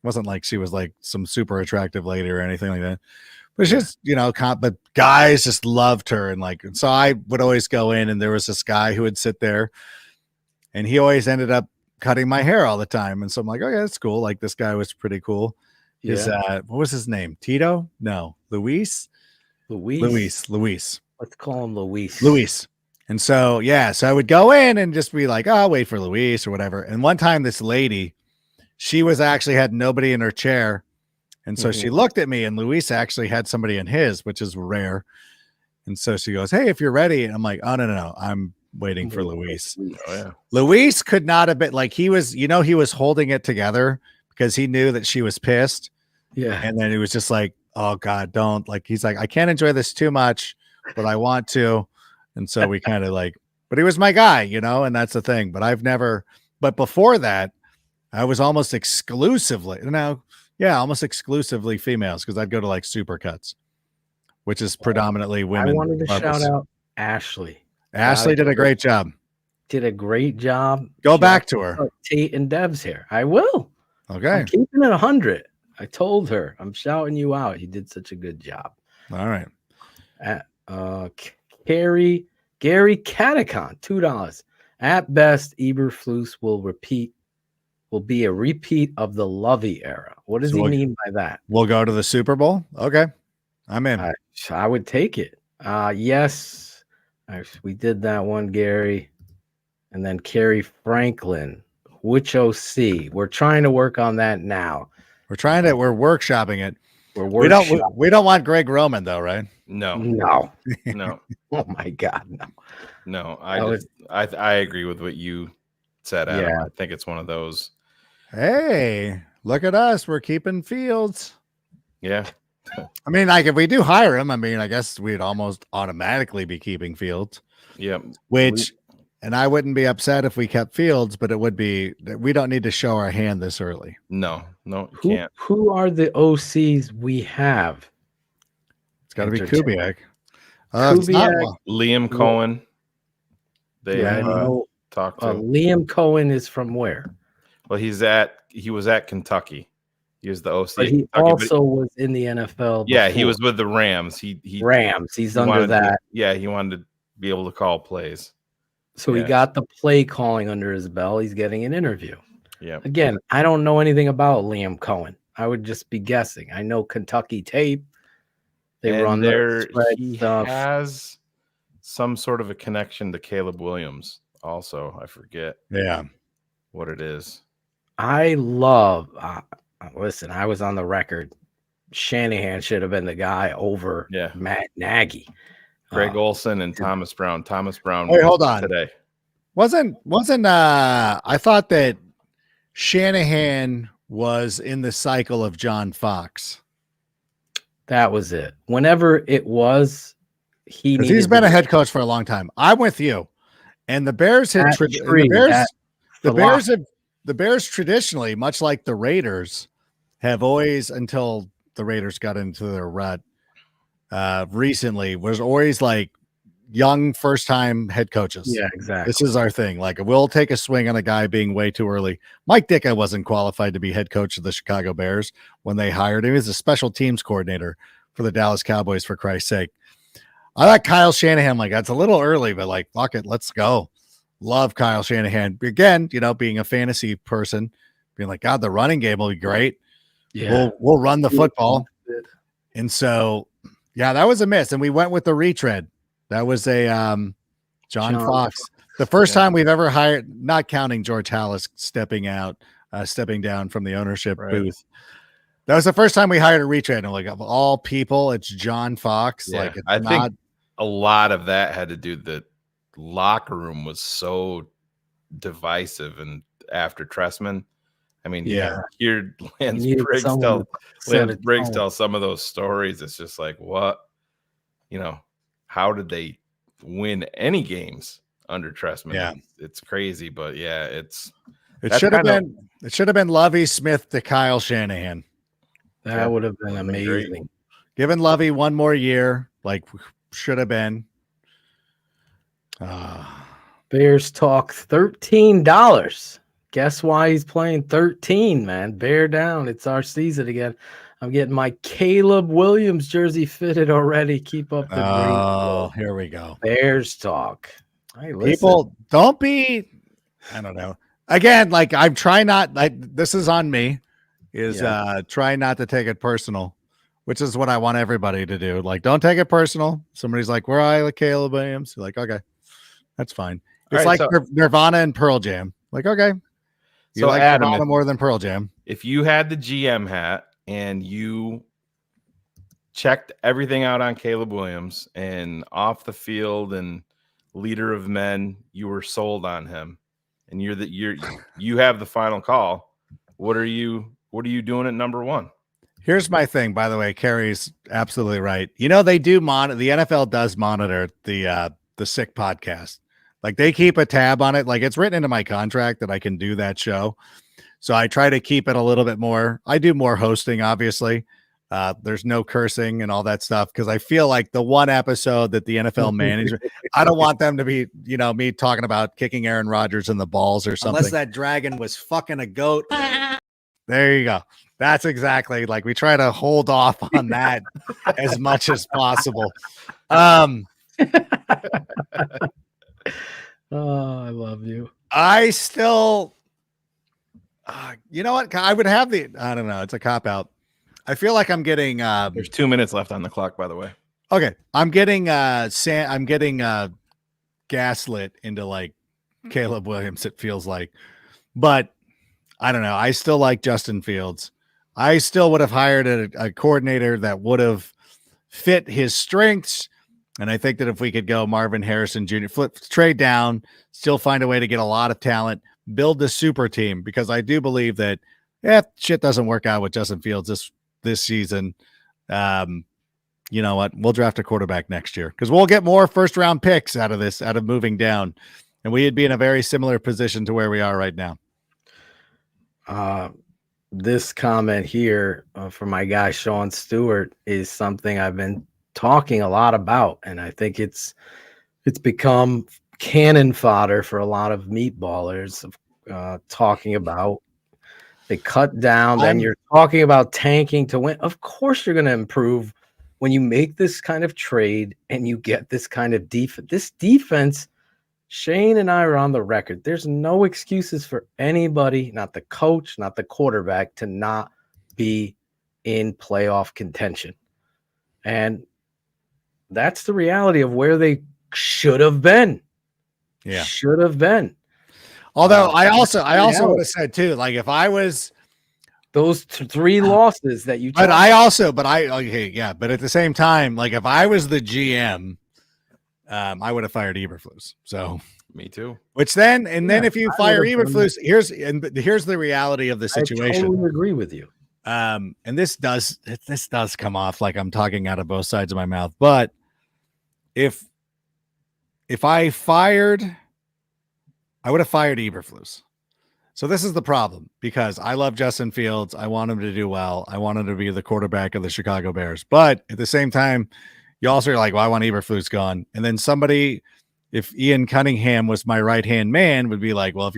wasn't like she was like some super attractive lady or anything like that. But just, but guys just loved her. And so I would always go in, and there was this guy who would sit there, and he always ended up cutting my hair all the time. And so I'm like, oh yeah, that's cool. Like this guy was pretty cool. His what was his name? Tito? No, Luis. Let's call him Luis. Luis. And so so I would go in and just be like, oh, I'll wait for Luis or whatever. And one time this lady, she was actually had nobody in her chair. And so she looked at me, and Luis actually had somebody in his, which is rare. And so she goes, hey, if you're ready. And I'm like, oh, no. I'm waiting for Luis. Oh, yeah. Luis could not have been like he was, he was holding it together because he knew that she was pissed. Yeah. And then he was just like, oh God, don't he's like, I can't enjoy this too much, but I want to. And so we kind of but he was my guy, and that's the thing. But but before that, I was almost exclusively almost exclusively females because I'd go to like Supercuts, which is predominantly women. I wanted to clubs. shout out Ashley. Ashley did a great job. Did a great job. Go She back also to her. put Tate and Deb's here. I will. Okay. I'm keeping it 100. I told her. I'm shouting you out. You did such a good job. All right. Gary Catacon, $2. At best, Eberflus will be a repeat of the Lovey era. What does he mean by that? We'll go to the Super Bowl. Okay. I'm in. I would take it. Yes. We did that one, Gary. And then Kerry Franklin. Which OC? We're trying to work on that now. We're workshopping it. We don't want Greg Roman though, right? No. Oh my God, no. I agree with what you said, Adam. Yeah. I think it's one of those. Hey, look at us. We're keeping Fields. Yeah. I mean, like if we do hire him, I mean, I guess we'd almost automatically be keeping Fields. Yeah. And I wouldn't be upset if we kept Fields, but it would be, we don't need to show our hand this early. No, you can't. Who are the OCs we have? It's got to be Kubiak. Kubiak. Liam Cohen. They talked to. Liam Cohen is from where? Well, he was at Kentucky. He was the OC. But he also was in the NFL. Yeah, before. he was with the Rams. Rams. He's under that. He wanted to be able to call plays. So he got the play calling under his belt. He's getting an interview. Yeah. Again, I don't know anything about Liam Cohen. I would just be guessing. I know Kentucky tape. They run their spread stuff. He has some sort of a connection to Caleb Williams. Also, I forget. Yeah. What it is. I love. Listen, I was on the record. Shanahan should have been the guy over Matt Nagy. Greg Olson and Thomas Brown. Thomas Brown. Wait, hold on. Today wasn't I thought that Shanahan was in the cycle of John Fox. That was it. Whenever it was, he's been a head coach for a long time. I'm with you. And the Bears the Bears traditionally, much like the Raiders, have always, until the Raiders got into their rut recently, was always like young first-time head coaches. Yeah, exactly. This is our thing. Like, we'll take a swing on a guy being way too early. Mike Ditka wasn't qualified to be head coach of the Chicago Bears when they hired him. He was a special teams coordinator for the Dallas Cowboys, for Christ's sake. I like Kyle Shanahan. Like, that's a little early, but like, fuck it, let's go. Love Kyle Shanahan. Again, being a fantasy person, being like, God, the running game will be great. Yeah, we'll run the football. And so, yeah, that was a miss. And we went with the retread. That was a John Fox. The first time we've ever hired, not counting George Hallis stepping down from the ownership booth. That was the first time we hired a retread. And like, of all people, it's John Fox. Yeah, like, I think a lot of that had to do the locker room was so divisive, and after Tressman, I mean, here Lance Briggs tell some of those stories. It's just like, what, how did they win any games under Tressman? Yeah, it's crazy, but yeah, it should have been Lovey Smith to Kyle Shanahan. That would have been amazing. Giving Lovey one more year, like should have been. Bears talk $13. Guess why he's playing 13, man? Bear down. It's our season again. I'm getting my Caleb Williams jersey fitted already. Keep up the green. Oh, here we go. Bears talk. Hey, people, don't be, I don't know. Again, like I'm trying not, like this is on me, try not to take it personal, which is what I want everybody to do. Like, don't take it personal. Somebody's like, where are I, like Caleb Williams? You're like, okay, that's fine. It's like Nirvana and Pearl Jam. Like, okay. You like Adam, Nirvana more than Pearl Jam. If you had the GM hat and you checked everything out on Caleb Williams and off the field and leader of men, you were sold on him, and you have the final call. What are you doing at number one? Here's my thing, by the way. Carrie's absolutely right. They do monitor, the NFL does monitor the Sick podcast. Like, they keep a tab on it. Like, it's written into my contract that I can do that show. So I try to keep it a little bit more. I do more hosting, obviously. There's no cursing and all that stuff because I feel like the one episode that the NFL management, I don't want them to be, me talking about kicking Aaron Rodgers in the balls or something. Unless that dragon was fucking a goat. There you go. That's exactly like we try to hold off on that as much as possible. Oh, I love you. I still, you know what? I would have I don't know. It's a cop out. I feel like I'm getting there's 2 minutes left on the clock, by the way. Okay. I'm getting gaslit into like Caleb Williams, it feels like. But I don't know. I still like Justin Fields. I still would have hired a coordinator that would have fit his strengths. And I think that if we could go Marvin Harrison Jr., trade down, still find a way to get a lot of talent, build the super team, because I do believe that if shit doesn't work out with Justin Fields this season, you know what? We'll draft a quarterback next year because we'll get more first round picks out of moving down. And we'd be in a very similar position to where we are right now. This comment here from my guy, Sean Stewart, is something I've been talking a lot about. And I think it's become cannon fodder for a lot of meatballers talking about. They cut down, then you're talking about tanking to win. Of course, you're going to improve when you make this kind of trade and you get this kind of defense. This defense, Shane and I are on the record. There's no excuses for anybody, not the coach, not the quarterback, to not be in playoff contention. And that's the reality of where they should have been. Yeah. Should have been. Although I also would have said too, like if I was those 3 losses that you, but at the same time, like if I was the GM, I would have fired Eberflus. So me too. Which then if you fire Eberflus, here's the reality of the situation. I totally agree with you. And this does come off like I'm talking out of both sides of my mouth, but if I would have fired Eberflus. So this is the problem because I love Justin Fields. I want him to do well. I want him to be the quarterback of the Chicago Bears. But at the same time, you also are like, well, I want Eberflus gone. And then somebody, if Ian Cunningham was my right-hand man, would be like, well, if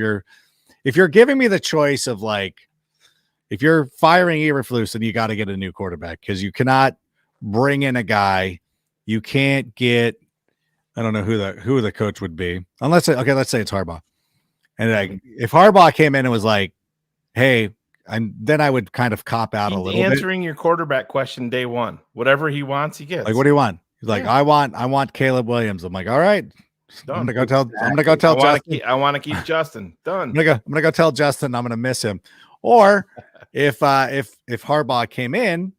you're giving me the choice of like, if you're firing Eberflus, then you got to get a new quarterback because you cannot bring in a guy. You can't get, I don't know who the coach would be. Let's say it's Harbaugh. And like, if Harbaugh came in and was like, hey, and then I would kind of cop out a little bit. Answering your quarterback question day one. Whatever he wants, he gets. Like, what do you want? He's like, I want Caleb Williams. I'm like, all right. Done. I'm gonna go tell Justin. I want to keep Justin. Done. I'm gonna go tell Justin I'm gonna miss him. Or if Harbaugh came in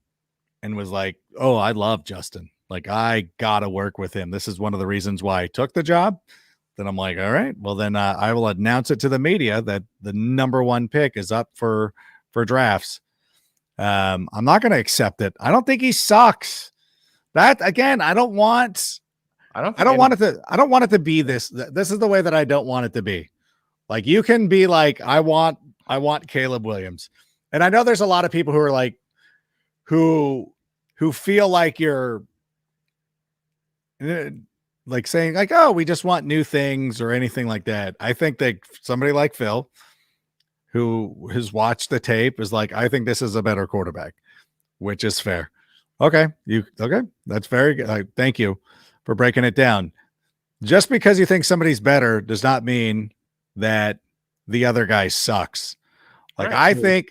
and was like, oh, I love Justin. Like, I gotta work with him. This is one of the reasons why I took the job. Then I'm like, all right, well then I will announce it to the media that the number 1 pick is up for drafts. I'm not going to accept it. I don't think he sucks. That again, I don't want it to be this. This is the way that I don't want it to be. Like you can be like, I want Caleb Williams. And I know there's a lot of people who are like, who feel like you're like saying like, oh, we just want new things or anything like that. I think that somebody like Phil, who has watched the tape, is like, I think this is a better quarterback, which is fair. Okay. That's very good. Thank you for breaking it down. Just because you think somebody's better does not mean that the other guy sucks. Like right.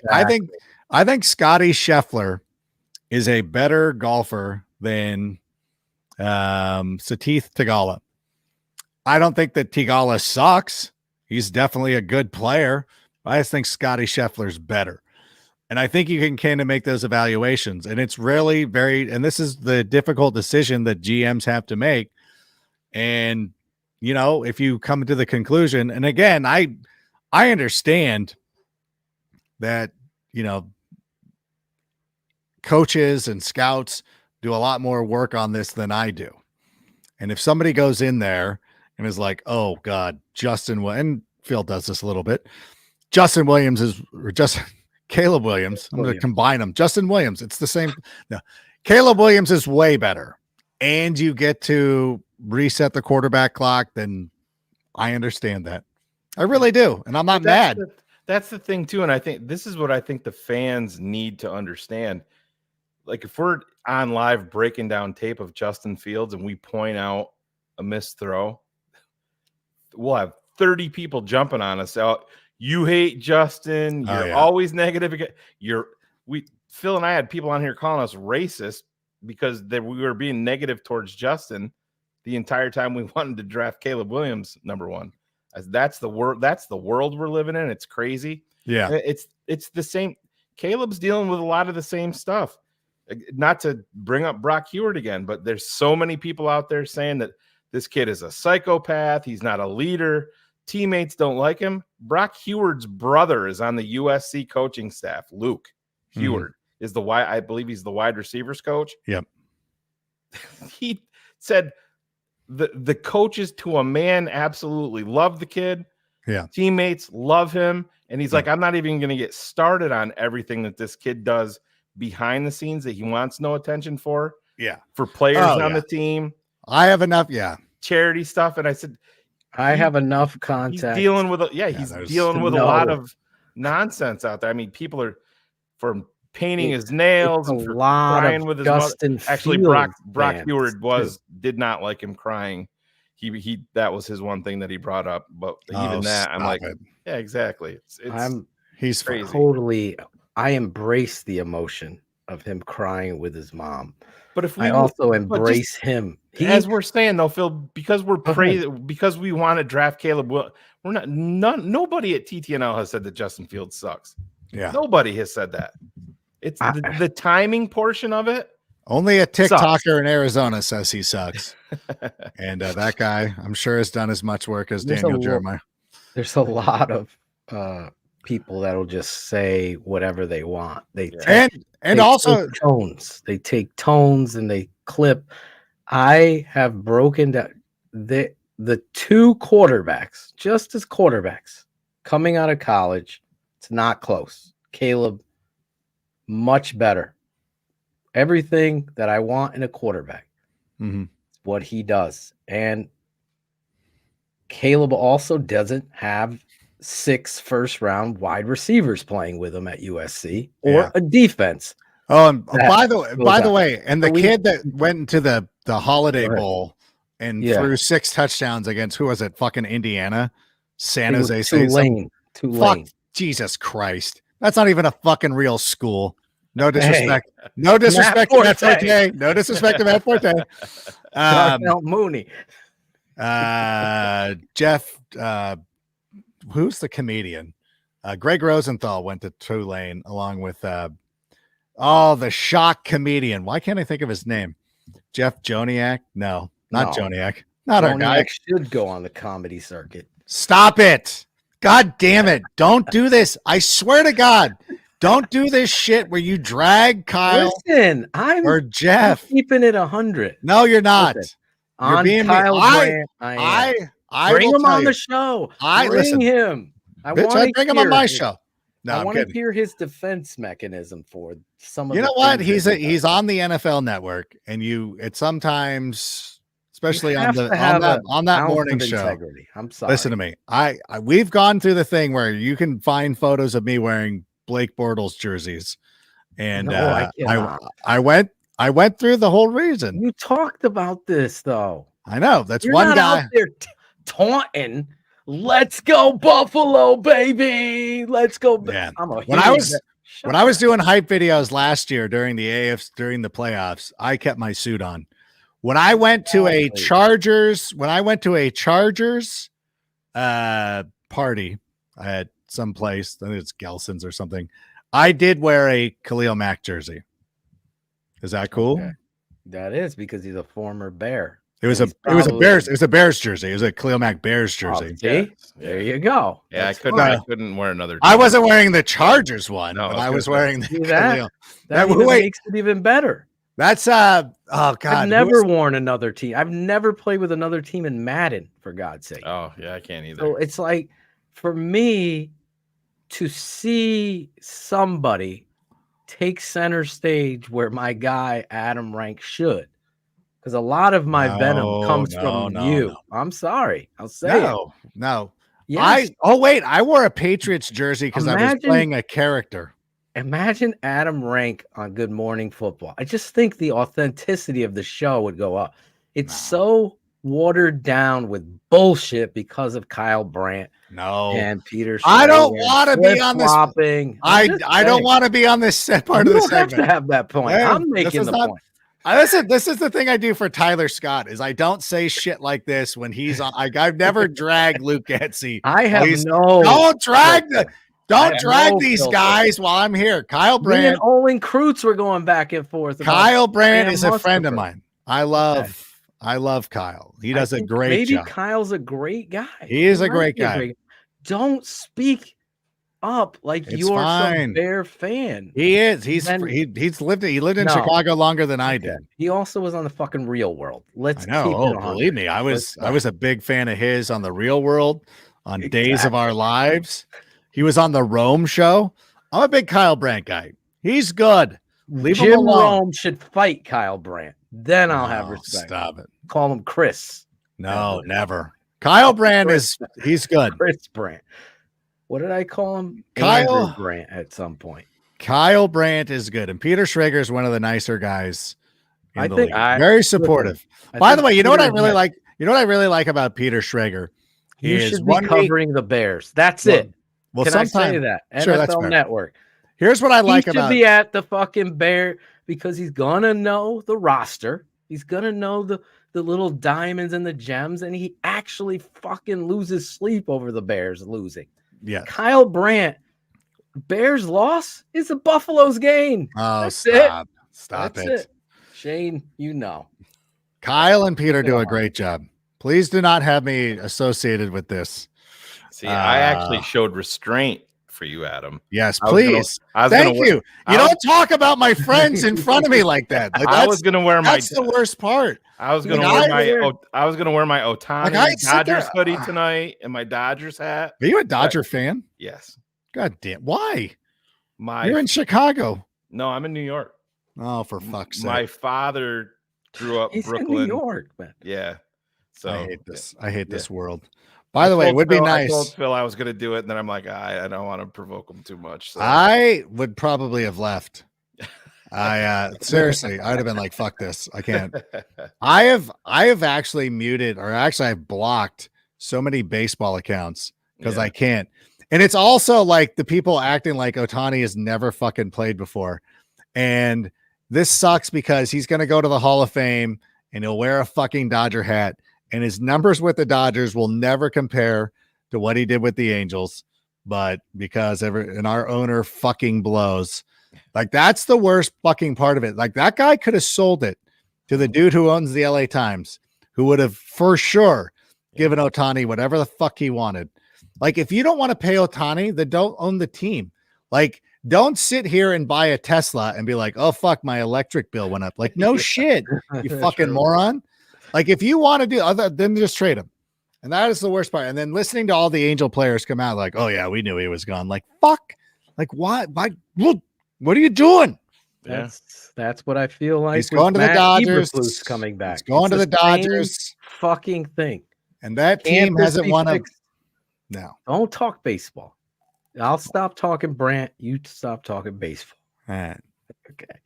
I think Scotty Scheffler is a better golfer than Satish Tagala. I don't think that Tagala sucks. He's definitely a good player. I just think Scotty Scheffler's better. And I think you can kind of make those evaluations. And it's really and this is the difficult decision that GMs have to make. And, you know, if you come to the conclusion, and again, I understand that, you know, coaches and scouts do a lot more work on this than I do. And if somebody goes in there and is like, oh God, and Phil does this a little bit. Justin Williams is or just Caleb Williams. I'm going to combine them. Justin Williams. It's the same. No, Caleb Williams is way better, and you get to reset the quarterback clock. Then I understand that. I really do, and I'm not mad. That's the thing too, and I think this is what I think the fans need to understand. Like if we're on live breaking down tape of Justin Fields and we point out a missed throw, we'll have 30 people jumping on us out. You hate Justin. You're always negative. Phil and I had people on here calling us racist because we were being negative towards Justin the entire time we wanted to draft Caleb Williams number 1. That's the world we're living in. It's crazy. Yeah. It's the same. Caleb's dealing with a lot of the same stuff. Not to bring up Brock Heward again, but there's so many people out there saying that this kid is a psychopath. He's not a leader. Teammates don't like him. Brock Heward's brother is on the USC coaching staff. Luke Heward is I believe he's the wide receivers coach. Yep. He said the coaches to a man absolutely love the kid. Yeah. Teammates love him. And he's like, I'm not even going to get started on everything that this kid does behind the scenes that he wants no attention for. Yeah. For players on the team. I have enough. Yeah. Charity stuff. And I said, I have enough contact. He's dealing with a lot of nonsense out there. I mean, people are from painting his nails and for crying with his mother. Actually, Brock Heward did not like him crying. He that was his one thing that he brought up. But even that, I'm like, yeah, exactly. He's crazy. Totally. I embrace the emotion of him crying with his mom. But if I also embrace him, as we're saying though, Phil, because because we want to draft Caleb, we're not. Nobody at TTNL has said that Justin Fields sucks. Yeah, nobody has said that. It's the timing portion of it. Only a TikToker in Arizona says he sucks, and that guy, I'm sure, has done as much work as Daniel Jeremiah. There's a lot of people that'll just say whatever they want. They also take tones. They take tones and they clip. I have broken down the two quarterbacks, just as quarterbacks coming out of college. It's not close. Caleb, much better. Everything that I want in a quarterback, what he does. And Caleb also doesn't have 6 first-round wide receivers playing with him at USC or a defense. Oh, and by the way, and the kid that went into the Holiday Bowl and threw 6 touchdowns against, who was it? Fucking Indiana, San Jose State. Tulane. Fuck, Jesus Christ. That's not even a fucking real school. No disrespect. No disrespect to Matt Forte. No disrespect to Matt Forte. Mooney. Jeff, who's the comedian? Greg Rosenthal went to Tulane along with the shock comedian. Why can't I think of his name? Jeff Joniak? No, not Joniak. Not our guy. Should go on the comedy circuit. Stop it. God damn it. Don't do this. I swear to God. Don't do this shit where you drag Kyle or Jeff. I'm keeping it 100. No, you're not. Listen, you're being Kyle Grant, I bring him on the show. Bring him. I bring him on my show. No, I want to hear his defense mechanism for some of you know what? He's on the NFL Network, and it's sometimes, especially on that morning show. Integrity. I'm sorry. Listen to me. We've gone through the thing where you can find photos of me wearing Blake Bortles jerseys, and I went through the whole reason. You talked about this though. I know that's You're one not guy out there taunting. Let's go Buffalo, baby. Let's go. Yeah. When I was doing hype videos last year during the playoffs, I kept my suit on. When I went to a Chargers party at some place, I think it's Gelson's or something, I did wear a Khalil Mack jersey. Is that cool? Okay. That is, because he's a former Bear. It was a Bears jersey. It was a Khalil Mack Bears jersey. See? There you go. Yeah, I couldn't wear another. I wasn't wearing the Chargers one, but I was wearing the Khalil. That makes it even better. That's oh God. I've never worn another team. I've never played with another team in Madden, for God's sake. Oh, yeah, I can't either. So it's like, for me to see somebody take center stage where my guy Adam Rank should. Because a lot of my venom comes from you. No. I'm sorry. I'll say it. No. Yes. I wore a Patriots jersey because I was playing a character. Imagine Adam Rank on Good Morning Football. I just think the authenticity of the show would go up. It's so watered down with bullshit because of Kyle Brandt. And Peter. I don't want to be on this. I don't want to be on this set part of the segment. You don't have to have that point. I'm making the point. This is the thing I do for Tyler Scott is I don't say shit like this when he's on. I've never dragged Luke Getzey. Don't drag these guys while I'm here. Kyle Brandt. Me and Olin Kreutz were going back and forth. Kyle Brandt is a friend of mine. I love Kyle. He does a great job. Maybe Kyle's a great guy. He is a great guy. Don't speak up like you're some Bear fan. He is. He lived in Chicago longer than I did. He also was on the fucking Real World. Let's know. Keep it believe me, I was a big fan of his on the Real World, on Days of Our Lives. He was on the Rome show. I'm a big Kyle Brandt guy. He's good. Leave him alone. Rome should fight Kyle Brandt. Then I'll have respect. Stop it. Call him Chris. No, never. Kyle Brandt he's good. Chris Brandt. What did I call him? Kyle Andrew Brandt at some point. Kyle Brandt is good. And Peter Schrager is one of the nicer guys in the league. Very supportive. By the way, you know what I really like? You know what I really like about Peter Schrager? You should be covering the Bears. That's it. Well, Can I say that? NFL Network. Here's what I like about. He should be at the fucking Bear because he's gonna know the roster. He's gonna know the little diamonds and the gems, and he actually fucking loses sleep over the Bears losing. Yeah. Kyle Brandt, Bears loss is a Buffalo's gain. Oh, That's stop. it. Stop That's it. Shane, you know. Kyle and Peter do a great job. Please do not have me associated with this. See, I actually showed restraint for you, Adam. Yes, please. Thank you. You don't talk about my friends in front of me like that. Like, I was gonna wear my. That's the worst part. I was gonna wear my. I was gonna wear my Otani Dodgers hoodie tonight and my Dodgers hat. Are you a Dodger fan? Yes. God damn. Why? You're in Chicago. No, I'm in New York. Oh, for fuck's sake. My father grew up in Brooklyn. In New York, man. Yeah. So I hate this. I hate this world. By the way, it would be nice. I told Phil I was going to do it, and then I'm like, I don't want to provoke him too much. So. I would probably have left. Seriously, I'd have been like, fuck this. I can't. I have actually muted, or actually I've blocked so many baseball accounts because I can't. And it's also like the people acting like Otani has never fucking played before. And this sucks because he's going to go to the Hall of Fame and he'll wear a fucking Dodger hat. And his numbers with the Dodgers will never compare to what he did with the Angels. But because our owner fucking blows, like that's the worst fucking part of it. Like that guy could have sold it to the dude who owns the LA Times, who would have for sure given Otani whatever the fuck he wanted. Like if you don't want to pay Otani, then don't own the team. Like don't sit here and buy a Tesla and be like, oh fuck, my electric bill went up. Like no shit, you fucking moron. Like if you want to do other than just trade him. And that is the worst part. And then listening to all the Angel players come out like, oh yeah, we knew he was gone. Like, fuck. Like what? Look, what are you doing? That's what I feel like. He's going to the Dodgers. Eberflus coming back. He's going to the Dodgers. Fucking thing. And that team hasn't won a. No. Don't talk baseball. I'll stop talking Brandt. You stop talking baseball. All right. Okay.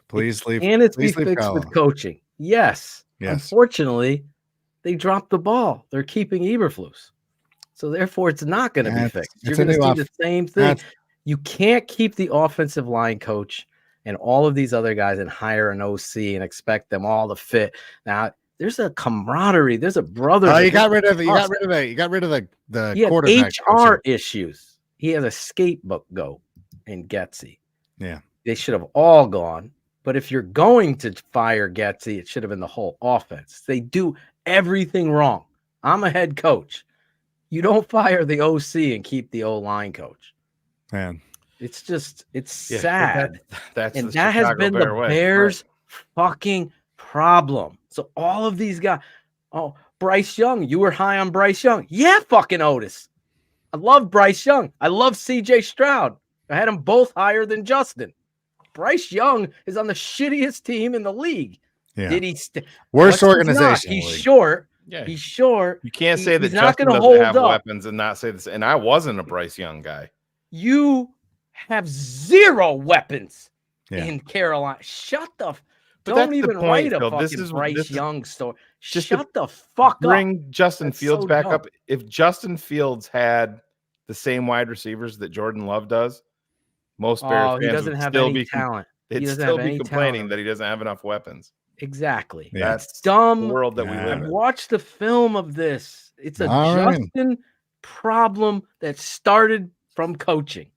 Please leave. And it's be fixed with coaching. Yes. Unfortunately, they dropped the ball. They're keeping Eberflus. So therefore, it's not going to be fixed. You're going to see the same thing. You can't keep the offensive line coach and all of these other guys and hire an OC and expect them all to fit. Now, there's a camaraderie. There's a brother. Oh, you got rid of the quarterback. HR issues. He has a scapegoat in Getzey. Yeah. They should have all gone. But if you're going to fire Getzey, it should have been the whole offense. They do everything wrong. I'm a head coach. You don't fire the OC and keep the O-line coach. Man. It's just, it's sad. That has been the Bears' fucking problem. So all of these guys, Bryce Young, you were high on Bryce Young. Yeah, fucking Otis. I love Bryce Young. I love CJ Stroud. I had them both higher than Justin. Bryce Young is on the shittiest team in the league. Yeah. Did he worst What's organization? He's short. Yeah. He's short. You can't say that he's not Justin gonna doesn't hold have up. weapons and not say this. And I wasn't a Bryce Young guy. You have zero weapons Yeah. in Carolina. Shut the. But Don't that's the even point, write a Phil. fucking Bryce Young story. just Shut the fuck up. Bring Justin That's Fields so back dumb. up. If Justin Fields had the same wide receivers that Jordan Love does, most Bears he fans doesn't would have still any be talent. They'd He doesn't still have be any complaining talent. that he doesn't have enough weapons. Exactly. Yeah. That's Dumb the world that we live I've in. watched the film of this. It's a All right. Justin problem that started from coaching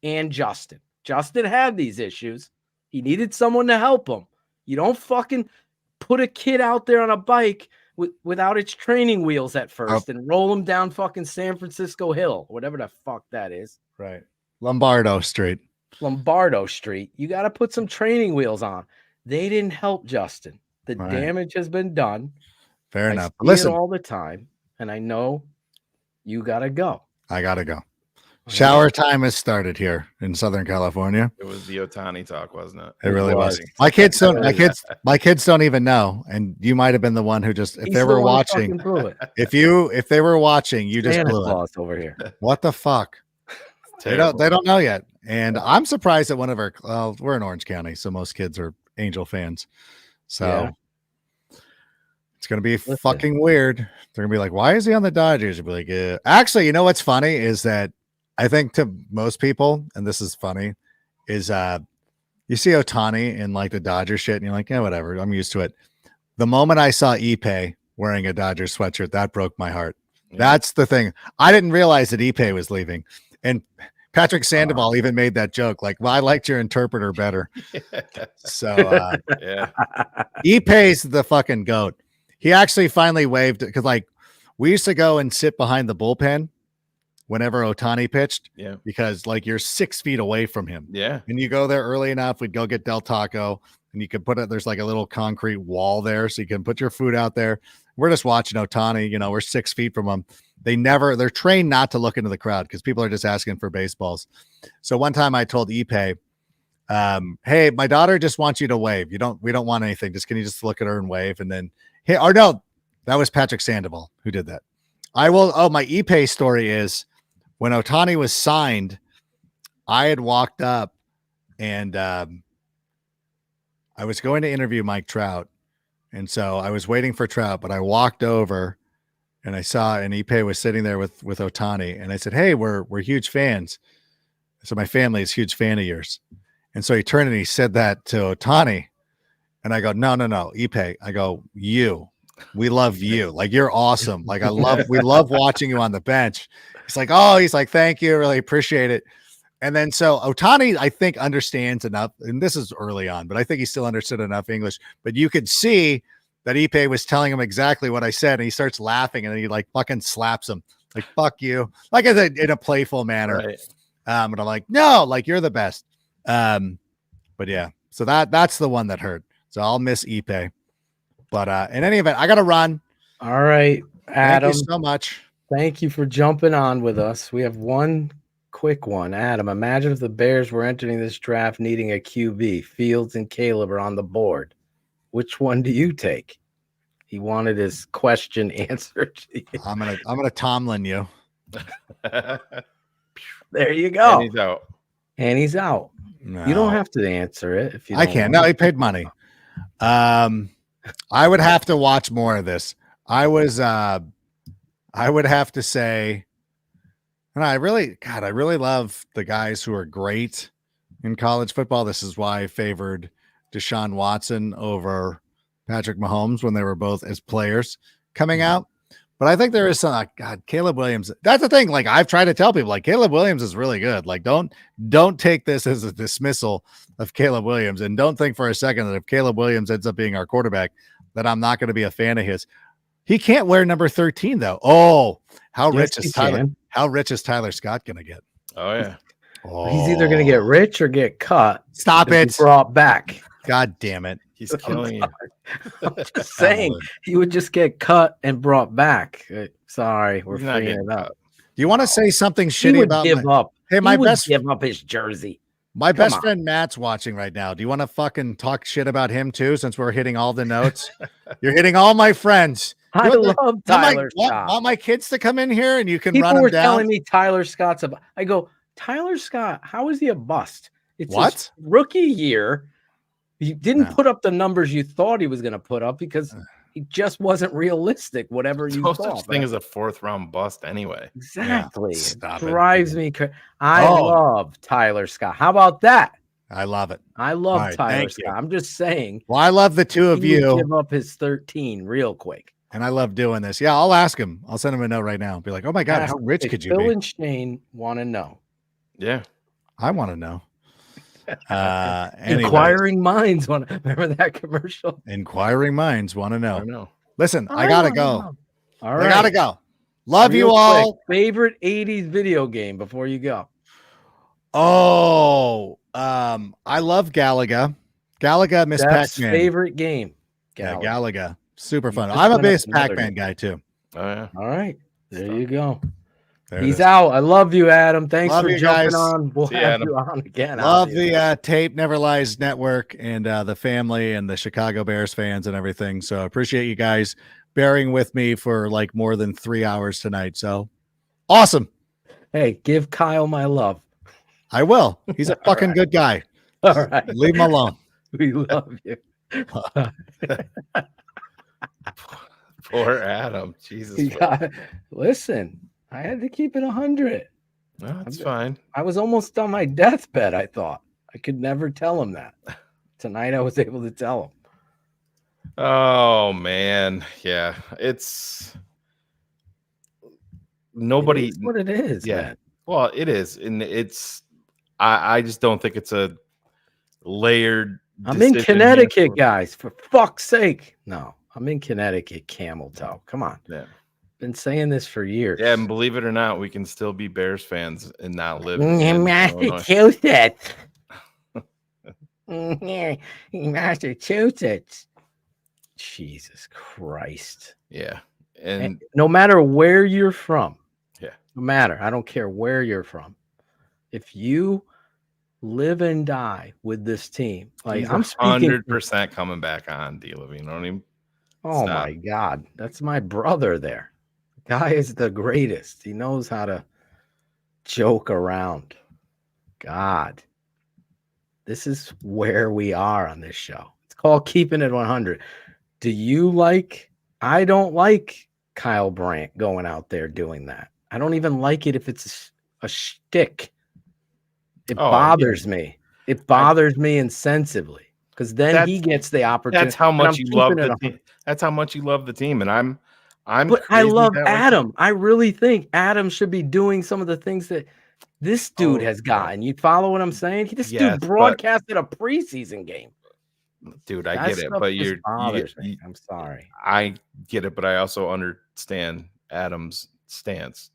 and Justin. Justin had these issues. He needed someone to help him. You don't fucking put a kid out there on a bike without its training wheels at first and roll him down fucking San Francisco Hill, whatever the fuck that is. Right. Lombardo Street. Lombardo Street. You got to put some training wheels on. They didn't help Justin. The Right. damage has been done. Fair I enough. see Listen, it all the time, and I know you got to go. I gotta go. Shower time has started here in Southern California. It was the Otani talk, wasn't it? It really was. was. My kids don't. My kids don't even know. And you might have been the one who just, if He's they the were one who watching, fucking blew it. if they were watching, you just Santa blew it. Claus over here. What the fuck? They don't know yet. And I'm surprised that one of our, we're in Orange County, so most kids are Angel fans. So Yeah. it's going to be fucking weird. They're going to be like, why is he on the Dodgers? You'll be like, yeah. Actually, you know what's funny is that I think to most people, and this is funny, is you see Otani in like the Dodger shit, and you're like, yeah, whatever. I'm used to it. The moment I saw Ipe wearing a Dodgers sweatshirt, that broke my heart. Yeah. That's the thing. I didn't realize that Ipe was leaving. And Patrick Sandoval even made that joke, like, well, I liked your interpreter better. So yeah. Ipe's the fucking GOAT. He actually finally waved, because like we used to go and sit behind the bullpen whenever Otani pitched, because like you're 6 feet away from him. Yeah. And you go there early enough, we'd go get Del Taco, and you could put it, there's like a little concrete wall there, so you can put your food out there. We're just watching Otani, you know, we're 6 feet from him. They're trained not to look into the crowd because people are just asking for baseballs. So one time I told Ipe, hey, my daughter just wants you to wave. We don't want anything. Can you just look at her and wave? And then, hey, or no, that was Patrick Sandoval who did that. My Ipe story is when Otani was signed, I had walked up and I was going to interview Mike Trout. And so I was waiting for Trout, but I walked over and I saw, and Ipe was sitting there with Otani, and I said, hey, we're huge fans. So my family is a huge fan of yours. And so he turned and he said that to Otani. And I go, no, Ipe. I go, we love you. Like, you're awesome. Like, we love watching you on the bench. He's like, thank you. Really appreciate it. And then so Otani, I think, understands enough, and this is early on, but I think he still understood enough English. But you could see that Ipe was telling him exactly what I said, and he starts laughing, and then he like fucking slaps him, like, fuck you, like in a playful manner. Right. And I'm like, no, like, you're the best. But yeah, so that's the one that hurt. So I'll miss Ipe. But in any event, I got to run. All right, Adam. Thank you so much. Thank you for jumping on with us. We have one quick one. Adam, imagine if the Bears were entering this draft needing a QB. Fields and Caleb are on the board. Which one do you take? He wanted his question answered. I'm gonna Tomlin you. There you go. And he's out. No. You don't have to answer it if you. I can't. No, he paid money. I would have to watch more of this. I would have to say, and I really love the guys who are great in college football. This is why I favored Deshaun Watson over Patrick Mahomes when they were both as players coming out. But I think there is some, God, Caleb Williams. That's the thing. Like, I've tried to tell people, like, Caleb Williams is really good. Like, don't take this as a dismissal of Caleb Williams, and don't think for a second that if Caleb Williams ends up being our quarterback, that I'm not going to be a fan of his. He can't wear number 13 though. Oh, how rich is Tyler Scott going to get? Oh yeah. He's either going to get rich or get cut. Stop it. Brought back. God damn it. He's killing you. I'm just saying he would just get cut and brought back. Sorry, we're freeing it up. Do you want to say something He shitty would about give my, up. Hey, He my would best give up his jersey. My Come best on. friend Matt's watching right now. Do you want to fucking talk shit about him too? Since we're hitting all the notes, you're hitting all my friends. I You want love Tyler Scott. Want my kids to come in here and you can People run them were down? telling me Tyler Scott's a. I go, Tyler Scott. How is he a bust? It's What? his rookie year. He didn't put up the numbers you thought he was going to put up because he just wasn't realistic. Whatever you No thought. such thing as a 4th round bust anyway. Exactly. Yeah, stop it. Drives me crazy. I love Tyler Scott. How about that? I love it. I love All right, Tyler thank Scott. you. I'm just saying. Well, I love the two of he would you. give up his 13 real quick. And I love doing this. Yeah, I'll ask him. I'll send him a note right now. Be like, oh my God, how rich could you Phil be? and Shane want to know. Yeah. I want to know. Anyways. Inquiring minds want to remember that commercial. Inquiring minds want to know. I know. Listen, I gotta go. All right. I gotta go. Love Real you all. quick, favorite 80s video game before you go. Oh, I love Galaga. Galaga, Miss That's Pac-Man. favorite game. Yeah, Galaga. Galaga. Super fun. just I'm a went up base another Pac-Man game. guy too. Oh yeah. All right. There you go. There it He's is. out. I love you, Adam. Thanks Love for you jumping guys. on. We'll See you, have Adam. you on again. Love obviously. the Tape Never Lies Network and the family and the Chicago Bears fans and everything. So I appreciate you guys bearing with me for like more than 3 hours tonight. So awesome. Hey, give Kyle my love. I will. He's a fucking good guy. All right. Leave him alone. We love you. Poor Adam. Jesus. You got- Listen, I had to keep it 100. No, that's fine. I was almost on my deathbed, I thought. I could never tell him that. Tonight I was able to tell him. Oh man. Yeah. It's nobody. It is what it is, Yeah. man. Well, it is. And it's I just don't think it's a layered. I'm in decision Connecticut, here. guys. For fuck's sake. No, I'm in Connecticut, Camel Toe. Come on. Yeah. Been saying this for years. Yeah, and believe it or not, we can still be Bears fans and not live in Illinois. Massachusetts. Massachusetts. Jesus Christ. Yeah. And no matter where you're from, yeah, no matter, I don't care where you're from. If you live and die with this team, like I'm speaking 100% coming back on deal. You know what I mean? Oh my God, that's my brother there. The guy is the greatest. He knows how to joke around. God, this is where we are on this show. It's called Keeping It 100. Do you like? I don't like Kyle Brandt going out there doing that. I don't even like it if it's a shtick. It bothers me. It bothers me insensibly because then he gets the opportunity. That's how much you love the team. That's how much you love the team, and I'm. But I love that way. Adam. I really think Adam should be doing some of the things that this dude has gotten. You follow what I'm saying? This dude broadcasted a preseason game. Dude, I get it, but I'm sorry. I get it, but I also understand Adam's stance.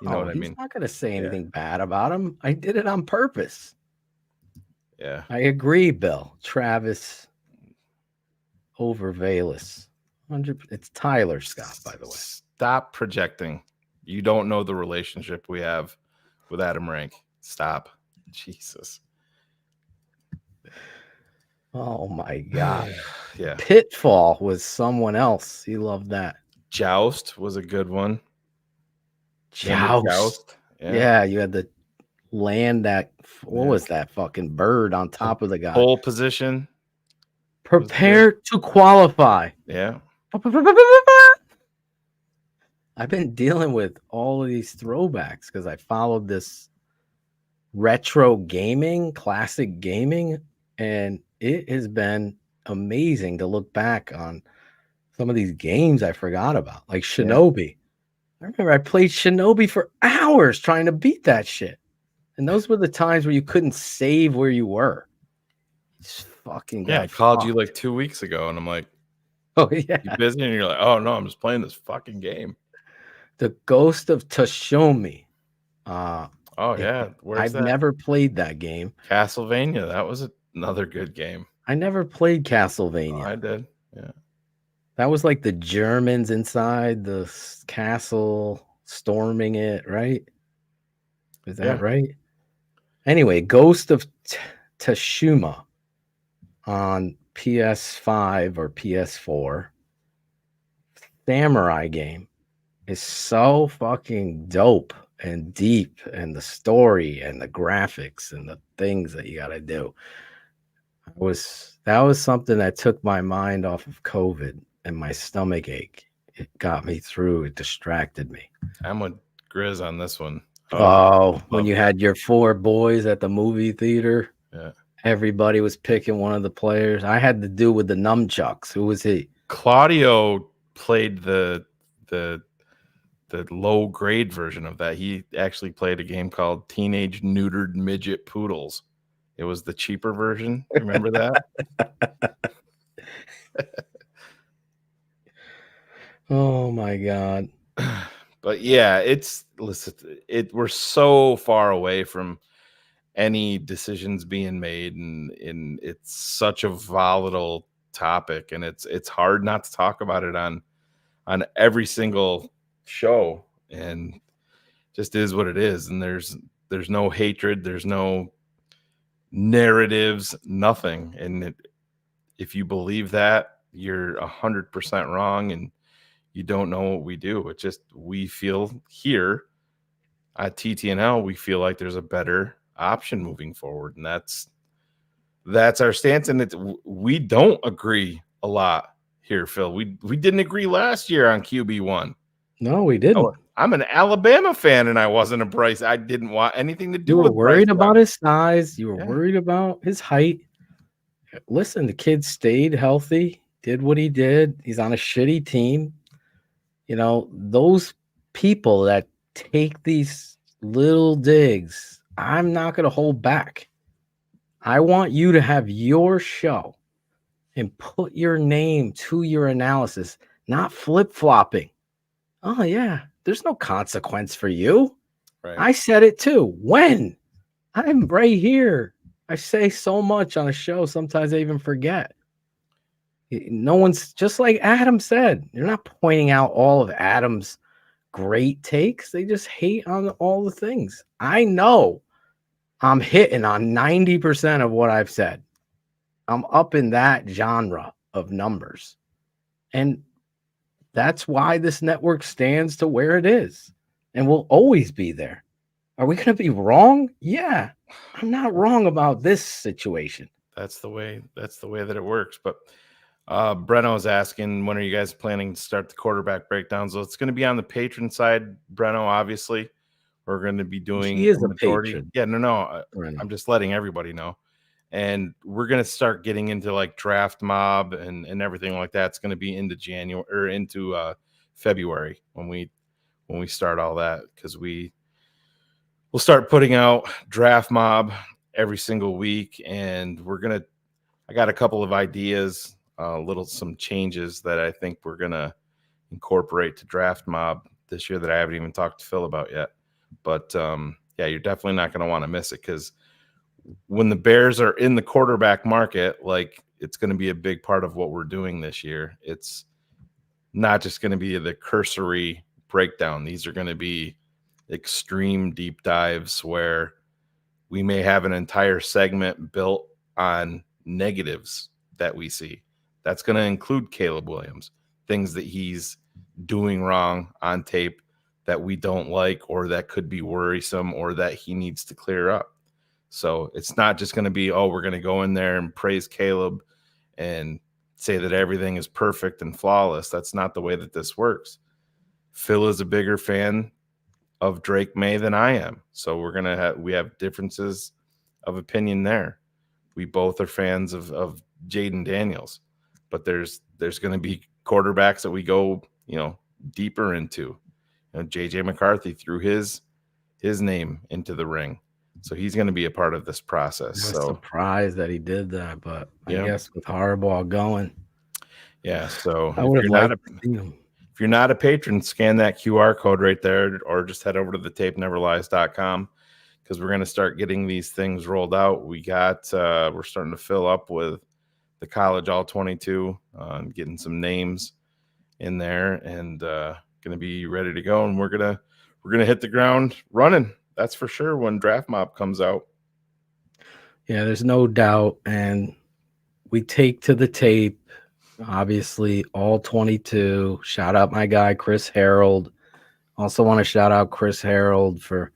You know what I mean? He's not going to say anything bad about him. I did it on purpose. Yeah. I agree, Bill. Travis Overvalis. 100. It's Tyler Scott, by the way. Stop projecting. You don't know the relationship we have with Adam Rank. Stop. Jesus. Oh my God. Yeah. Pitfall was someone else. He loved that. Joust was a good one. Joust. Yeah, you had to land that. What was that fucking bird on top of the guy? Pole position. Prepare to qualify. Yeah. I've been dealing with all of these throwbacks because I followed this retro gaming, classic gaming, and it has been amazing to look back on some of these games I forgot about, like Shinobi. I remember I played Shinobi for hours trying to beat that shit. And those were the times where you couldn't save where you were. Just fucking I called you like 2 weeks ago, and I'm like, oh, yeah. You busy? And you're like, oh, no, I'm just playing this fucking game. The Ghost of Tsushima. Oh, yeah. I've never played that game. Castlevania. That was another good game. I never played Castlevania. Oh, I did. Yeah. That was like the Germans inside the castle storming it, right? Is that right? Anyway, Ghost of Tsushima on PS5 or PS4 samurai game is so fucking dope and deep, and the story and the graphics and the things that you got to do. That was something that took my mind off of COVID and my stomach ache. It got me through. It distracted me. I'm with Grizz on this one. When you had your 4 boys at the movie theater, everybody was picking one of the players. I had to do with the nunchucks. Who was he? Claudio played the low grade version of that. He actually played a game called Teenage Neutered Midget Poodles. It was the cheaper version. Remember that? Oh my God. But yeah, we're so far away from any decisions being made, and it's such a volatile topic, and it's hard not to talk about it on every single show, and just is what it is. And there's no hatred, there's no narratives, nothing. And if you believe that, you're 100% wrong, and you don't know what we do. It's just, we feel here at TTNL, we feel like there's a better option moving forward, and that's our stance. And we don't agree a lot here, Phil. We didn't agree last year on QB1. No, we didn't. I'm an Alabama fan, and I wasn't a Bryce. I didn't want anything to do with You were worried Bryce about his size. You were worried about his height. Listen, the kid stayed healthy, did what he did. He's on a shitty team. You know, those people that take these little digs, I'm not going to hold back. I want you to have your show and put your name to your analysis, not flip-flopping. Oh, yeah, there's no consequence for you. Right. I said it too. When? I'm right here. I say so much on a show, sometimes I even forget. No one's, just like Adam said, you're not pointing out all of Adam's great takes. They just hate on all the things. I know I'm hitting on 90% of what I've said. I'm up in that genre of numbers. And that's why this network stands to where it is and will always be there. Are we going to be wrong? Yeah, I'm not wrong about this situation. That's the way that it works. But Breno is asking, when are you guys planning to start the quarterback breakdowns? So it's going to be on the patron side, Breno, obviously. We're going to be doing He is a a majority. patron. Yeah, no. Breno. I'm just letting everybody know. And we're going to start getting into like draft mob and everything like that. It's going to be into January or into February when we start all that, because we'll start putting out draft mob every single week. And I got a couple of ideas, some changes that I think we're going to incorporate to draft mob this year that I haven't even talked to Phil about yet. But yeah, you're definitely not going to want to miss it, because when the Bears are in the quarterback market, like, it's going to be a big part of what we're doing this year. It's not just going to be the cursory breakdown. These are going to be extreme deep dives where we may have an entire segment built on negatives that we see. That's going to include Caleb Williams, things that he's doing wrong on tape that we don't like, or that could be worrisome, or that he needs to clear up. So it's not just going to be, we're going to go in there and praise Caleb and say that everything is perfect and flawless. That's not the way that this works. Phil is a bigger fan of Drake May than I am. So we have differences of opinion there. We both are fans of Jaden Daniels, but there's going to be quarterbacks that we go, deeper into. JJ McCarthy threw his name into the ring. So he's going to be a part of this process. I was surprised that he did that, but I guess with Harbaugh going. Yeah, so if you're not a patron, scan that QR code right there, or just head over to the tapeneverlies.com, because we're going to start getting these things rolled out. We're starting to fill up with the college all 22, getting some names in there, and gonna be ready to go, and we're gonna hit the ground running. That's for sure when Draft Mob comes out. Yeah, there's no doubt. And we take to the tape, obviously, all 22. Shout out my guy, Chris Harold. Also want to shout out Chris Harold for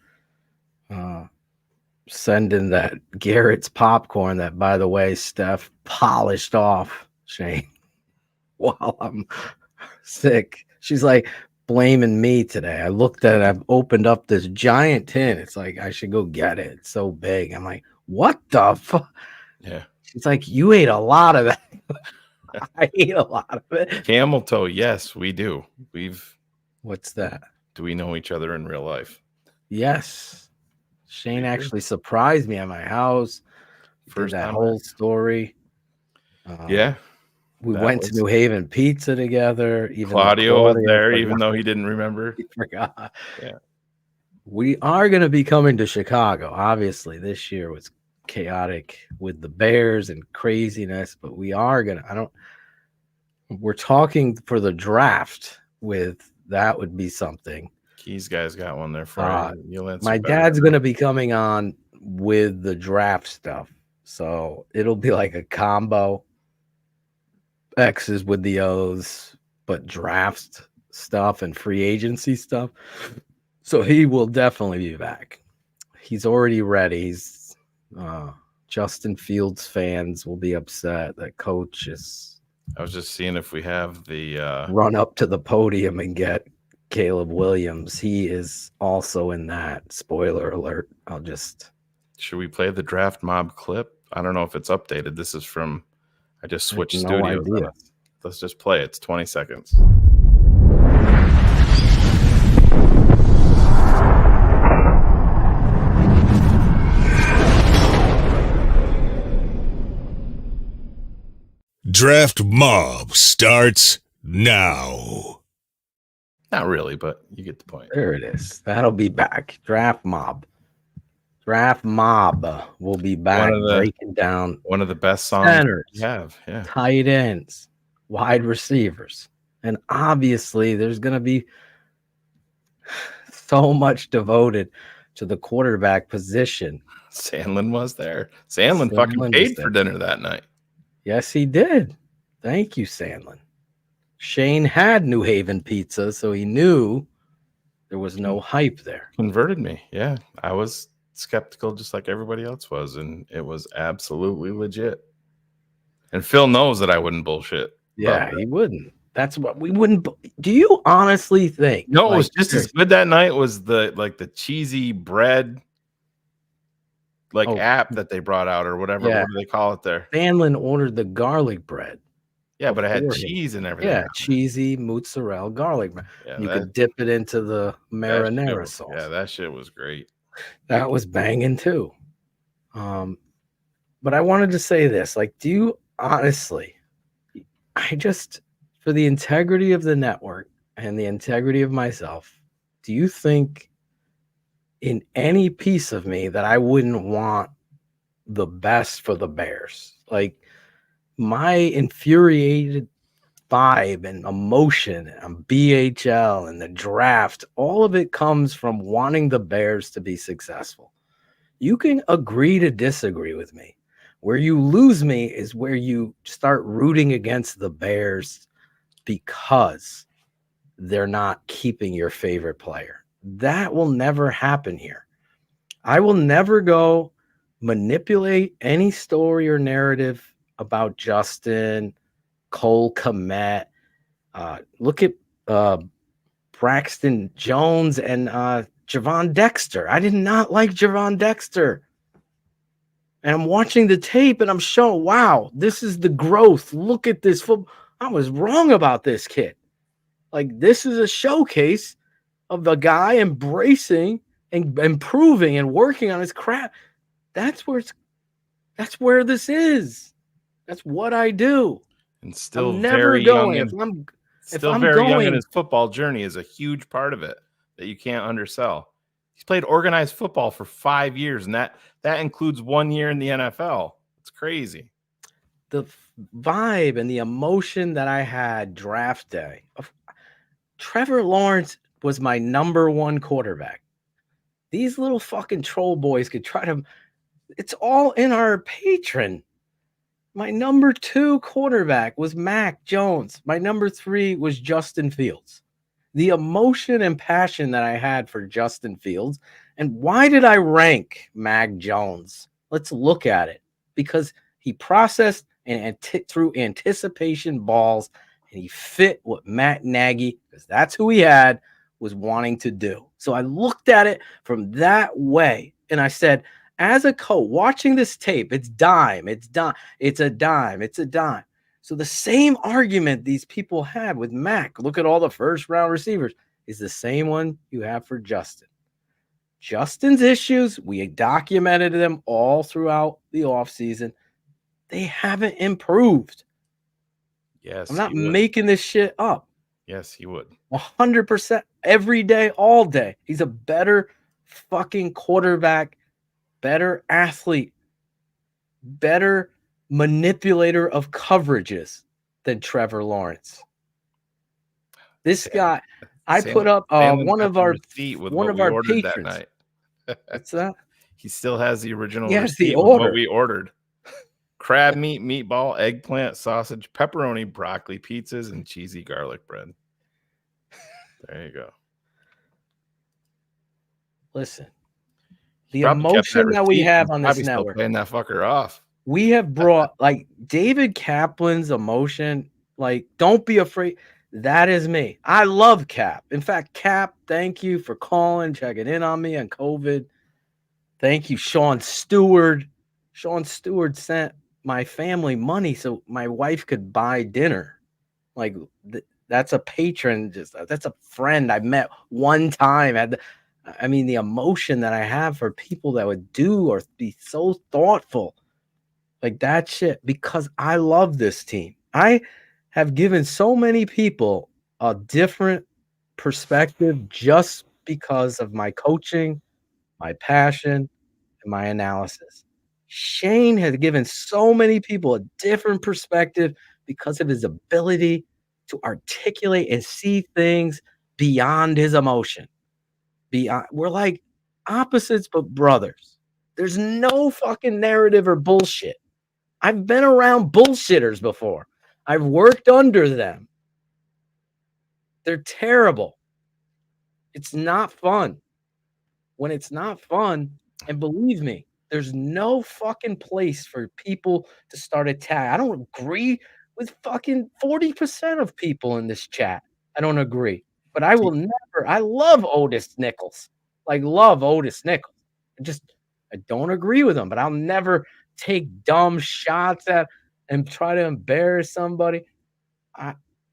sending that Garrett's popcorn that, by the way, Steph polished off, Shane, while I'm sick. She's like blaming me today. I looked at it. I've opened up this giant tin. It's like, I should go get it. It's so big. I'm like, what the fuck? Yeah. She's like, you ate a lot of that. I ate a lot of it. Camel toe. Yes, we do. What's that? Do we know each other in real life? Yes. Shane actually surprised me at my house. First did that time whole story. Yeah. We went to New Haven Pizza together. Even Claudio was there, forgot. even though he didn't remember. He forgot. Yeah. We are going to be coming to Chicago. Obviously, this year was chaotic with the Bears and craziness, but we are going to, we're talking for the draft that would be something. Keys guys got one there Friday. My dad's going to be coming on with the draft stuff. So it'll be like a combo. X's with the O's, but draft stuff and free agency stuff. So he will definitely be back. He's already ready. He's Justin Fields fans will be upset that coach is. I was just seeing if we have the run up to the podium and get Caleb Williams. He is also in that. Spoiler alert. Should we play the Draft Mob clip? I don't know if it's updated. This is from. I just switched studios. Let's just play it. It's 20 seconds. Draft Mob starts now. Not really, but you get the point. There it is. That'll be back. Draft Mob. Draft Mob will be back breaking down one of the best songs centers, we have. Yeah. Tight ends, wide receivers. And obviously there's going to be so much devoted to the quarterback position. Sandlin was there. Sandlin fucking paid for dinner that night. Yes, he did. Thank you, Sandlin. Shane had New Haven Pizza, so he knew there was no hype there. Converted me. Yeah. I was skeptical just like everybody else was, and it was absolutely legit. And Phil knows that I wouldn't bullshit. Yeah, he wouldn't. That's what we wouldn't. Do you honestly think? No, it was just as good that night. Was the cheesy bread app that they brought out or whatever. Yeah. What do they call it there? Sandlin ordered the garlic bread. Yeah, but it had cheese and everything. Yeah, cheesy mozzarella garlic bread. Yeah, you could dip it into the marinara sauce. Yeah, that shit was great. That was banging too. But I wanted to say this. Do you honestly, for the integrity of the network and the integrity of myself, do you think in any piece of me that I wouldn't want the best for the Bears? My infuriated vibe and emotion on BHL and the draft, all of it comes from wanting the Bears to be successful. You can agree to disagree with me. Where you lose me is where you start rooting against the Bears because they're not keeping your favorite player. That will never happen here. I will never go manipulate any story or narrative about Justin, Cole Kmet. Look at Braxton Jones and Javon Dexter. I did not like Javon Dexter. And I'm watching the tape and I'm showing, wow, this is the growth. Look at this football. I was wrong about this kid. This is a showcase of the guy embracing and improving and working on his craft. That's where this is. That's what I do. And still I'm never very going. young. Young in his football journey is a huge part of it that you can't undersell. He's played organized football for 5 years, and that includes 1 year in the NFL. It's crazy. The vibe and the emotion that I had draft day. Trevor Lawrence was my number one quarterback. These little fucking troll boys could try to. It's all in our patron. My number 2 quarterback was Mac Jones. My number 3 was Justin Fields. The emotion and passion that I had for Justin Fields. And why did I rank Mac Jones? Let's look at it. Because he processed and through anticipation balls, and he fit what Matt Nagy, because that's who he had, was wanting to do. So I looked at it from that way, and I said, as a coach, watching this tape, it's a dime. So the same argument these people had with Mac, look at all the first-round receivers, is the same one you have for Justin. Justin's issues, we documented them all throughout the offseason. They haven't improved. Yes, I'm not making this shit up. Yes, he would. 100% every day, all day. He's a better fucking quarterback, better athlete, better manipulator of coverages than Trevor Lawrence. This guy, I put up one of our patrons. That night. What's that? He still has the original receipt receipt with what we ordered. Crab meat, meatball, eggplant, sausage, pepperoni, broccoli, pizzas, and cheesy garlic bread. There you go. Listen, the emotion that we have on this network, paying that fucker off. We have brought like David Kaplan's emotion. Like, don't be afraid. That is me. I love Cap. In fact, Cap, thank you for calling, checking in on me on COVID. Thank you, Sean Stewart. Sean Stewart sent my family money so my wife could buy dinner. Like, that's a patron. That's a friend I met one time. I mean, the emotion that I have for people that would do or be so thoughtful. Like that shit, because I love this team. I have given so many people a different perspective just because of my coaching, my passion, and my analysis. Shane has given so many people a different perspective because of his ability to articulate and see things beyond his emotion. We're like opposites but brothers. There's no fucking narrative or bullshit. I've been around bullshitters before. I've worked under them. They're terrible. It's not fun. When it's not fun, and believe me, there's no fucking place for people to start attack. I don't agree with fucking 40% of people in this chat. I don't agree. But I will never. I love Otis Nichols. Love Otis Nichols. I don't agree with him, but I'll never take dumb shots at and try to embarrass somebody.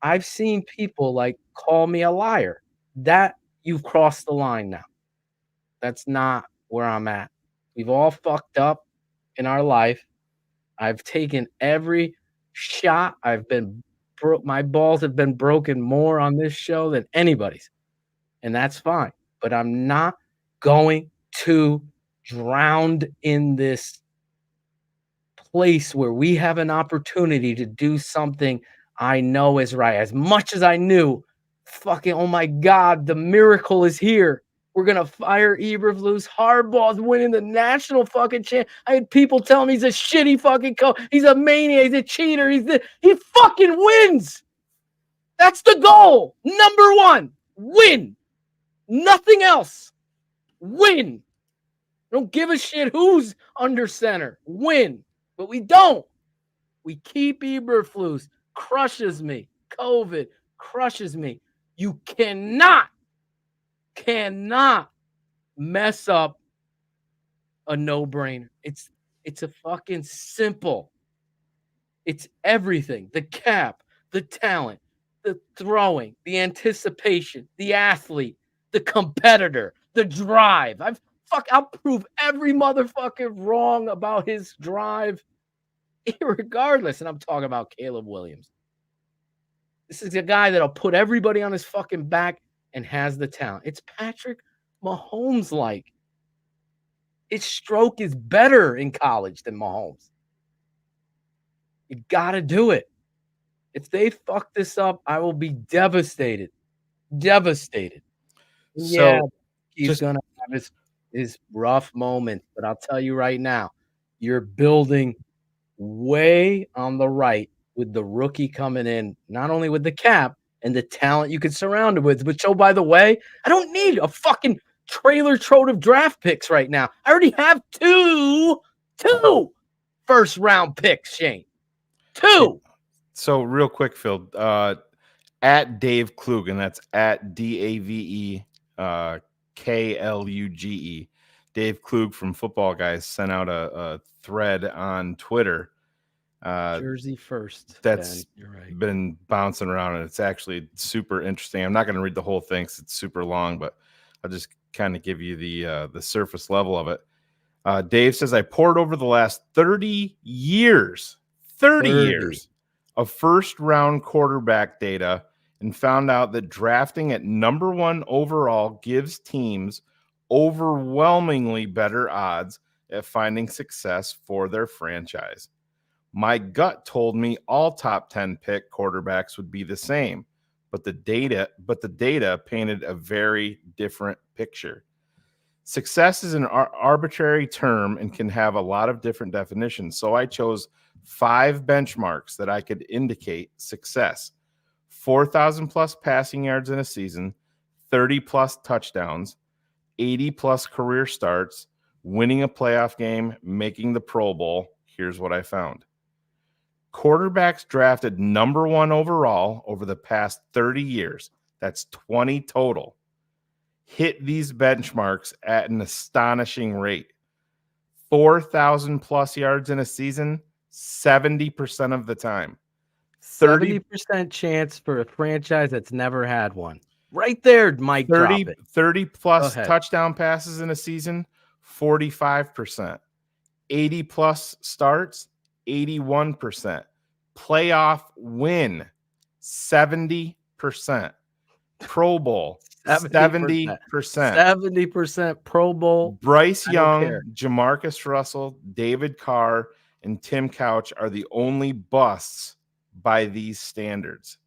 I've seen people call me a liar. That you've crossed the line now. That's not where I'm at. We've all fucked up in our life. I've taken every shot. My balls have been broken more on this show than anybody's. And that's fine. But I'm not going to drown in this place where we have an opportunity to do something I know is right. As much as I knew, fucking, oh my God, the miracle is here. We're going to fire Eberflus. Harbaugh's winning the national fucking champ. I had people telling me he's a shitty fucking coach. He's a maniac. He's a cheater. He fucking wins. That's the goal. Number one, win. Nothing else. Win. Don't give a shit who's under center. Win. But we don't. We keep Eberflus. Crushes me. COVID crushes me. You cannot mess up a no-brainer. It's a fucking simple. It's everything. The cap, the talent, the throwing, the anticipation, the athlete, the competitor, the drive. I'll prove every motherfucker wrong about his drive, irregardless. And I'm talking about Caleb Williams. This is a guy that'll put everybody on his fucking back and has the talent. It's Patrick Mahomes-like. His stroke is better in college than Mahomes. You got to do it. If they fuck this up, I will be devastated. Devastated. So, Yeah, he's just gonna have his rough moments, but I'll tell you right now, you're building way on the right with the rookie coming in, not only with the cap and the talent you could surround it with, but by the way, I don't need a fucking trailer trove of draft picks right now. I already have two first round picks, Shane. Two. So real quick, Phil, at Dave Kluge, and that's at DAVE KLUGE. Dave Kluge from Football Guys sent out a thread on Twitter. Jersey first. That's Ben, you're right. been bouncing around, and it's actually super interesting. I'm not going to read the whole thing because it's super long, but I'll just kind of give you the surface level of it. Dave says, I poured over the last 30 years of first round quarterback data and found out that drafting at number 1 overall gives teams overwhelmingly better odds at finding success for their franchise. My gut told me all top 10 pick quarterbacks would be the same, but the data painted a very different picture. Success is an arbitrary term and can have a lot of different definitions. So I chose 5 benchmarks that I could indicate success: 4,000 plus passing yards in a season, 30 plus touchdowns, 80 plus career starts, winning a playoff game, making the Pro Bowl. Here's what I found. Quarterbacks drafted number 1 overall over the past 30 years, that's 20 total, hit these benchmarks at an astonishing rate. 4,000 plus yards in a season, 70% of the time. 70% chance for a franchise that's never had one. Right there, Mike. 30 plus touchdown passes in a season, 45%. 80 plus starts, 81%. Playoff win, 70%. Pro Bowl, 70%. 70% Pro Bowl. Bryce Young, Jamarcus Russell, David Carr, and Tim Couch are the only busts by these standards.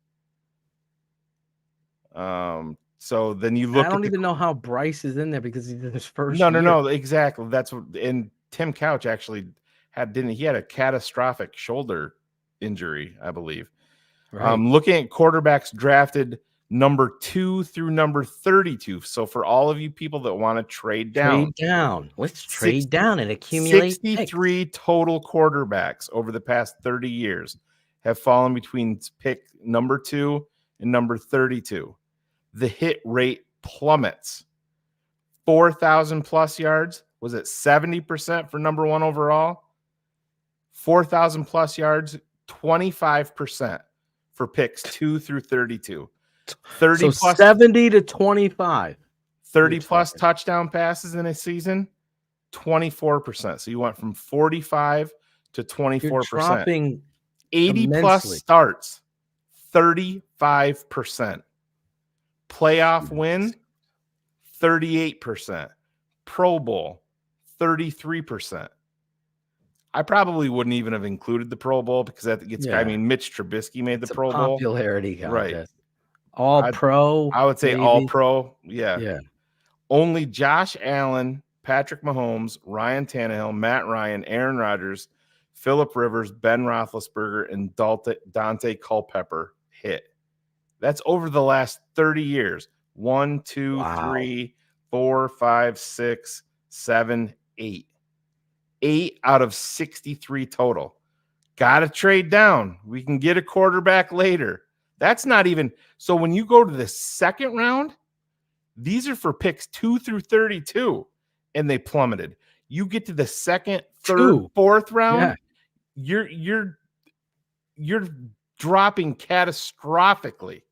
So then you look. I don't even know how Bryce is in there because he's in his first. No, exactly. That's what. And Tim Couch actually had a catastrophic shoulder injury, I believe. Right. Looking at quarterbacks drafted number 2 through number 32. So for all of you people that want to trade down, let's trade down and accumulate 63 picks. Total quarterbacks over the past 30 years have fallen between pick number 2 and number 32. The hit rate plummets. 4,000 plus yards. Was it 70% for number 1 overall? 4,000 plus yards, 25% for picks 2 through 32. 30 so plus 70 to 25. 30 plus touchdown passes in a season, 24%. So you went from 45 to 24%. You're dropping 80 immensely. plus starts, 35%. Playoff win, 38%. Pro Bowl, 33%. I probably wouldn't even have included the Pro Bowl because that gets. I mean, Mitch Trubisky made the Pro Bowl. Popularity contest. Right? All pro. I would say maybe. all pro. Yeah. Yeah. Only Josh Allen, Patrick Mahomes, Ryan Tannehill, Matt Ryan, Aaron Rodgers, Phillip Rivers, Ben Roethlisberger, and Dante Culpepper hit. That's over the last 30 years. 1, 2, 3, 4, 5, 6, 7, 8. 8 out of 63 total. Got to trade down. We can get a quarterback later. That's not even. So when you go to the second round, these are for picks 2 through 32, and they plummeted. You get to the second, third, fourth round, you're dropping catastrophically.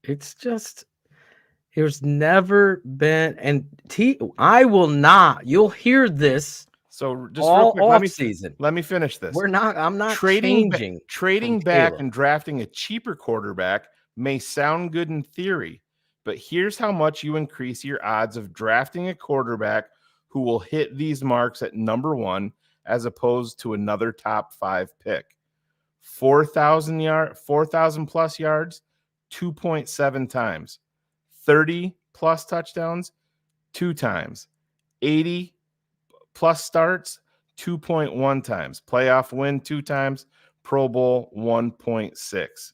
It's just. There's never been, and I will not. You'll hear this. So just all real quick, off season. Let me finish this. I'm not trading back Taylor. and drafting a cheaper quarterback may sound good in theory, but here's how much you increase your odds of drafting a quarterback who will hit these marks at number 1 as opposed to another top 5 pick. 4,000 plus yards, 2.7 times. 30 plus touchdowns, 2 times. 80 plus starts, 2.1 times. Playoff win, 2 times. Pro Bowl, 1.6.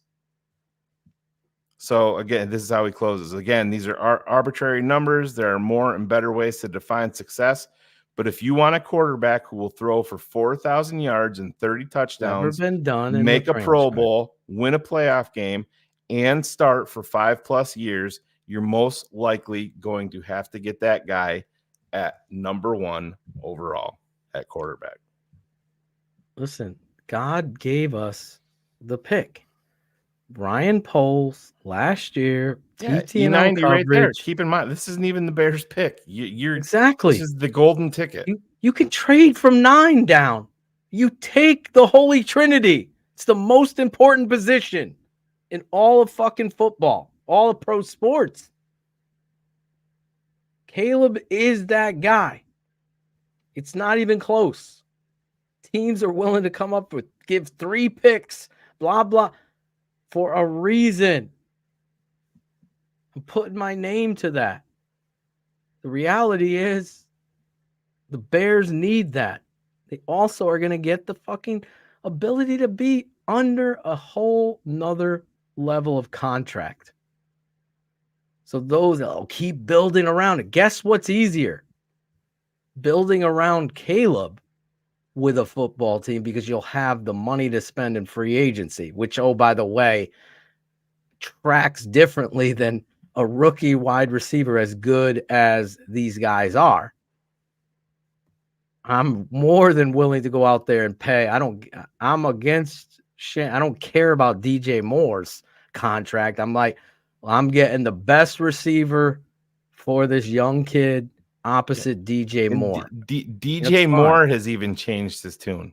So, again, this is how he closes. Again, these are arbitrary numbers. There are more and better ways to define success. But if you want a quarterback who will throw for 4,000 yards and 30 touchdowns, Never been done. make a Pro Bowl, win a playoff game, and start for 5+ years, you're most likely going to have to get that guy at number 1 overall at quarterback. Listen, God gave us the pick. Ryan Poles last year, TTNL E90 coverage. right there. Keep in mind, this isn't even the Bears pick. You're exactly. This is the golden ticket. You can trade from 9 down. You take the Holy Trinity. It's the most important position in all of fucking football, all of pro sports. Caleb is that guy. It's not even close. Teams are willing to come up with, give 3 picks, blah, blah, for a reason. I'm putting my name to that. The reality is the Bears need that. They also are going to get the fucking ability to be under a whole nother level of contract. So those that'll keep building around it. Guess what's easier? Building around Caleb with a football team, because you'll have the money to spend in free agency, which, oh, by the way, tracks differently than a rookie wide receiver as good as these guys are. I'm more than willing to go out there and pay. I'm against shit. I don't care about DJ Moore's contract. I'm like, well, I'm getting the best receiver for this young kid opposite DJ Moore. DJ Moore has even changed his tune.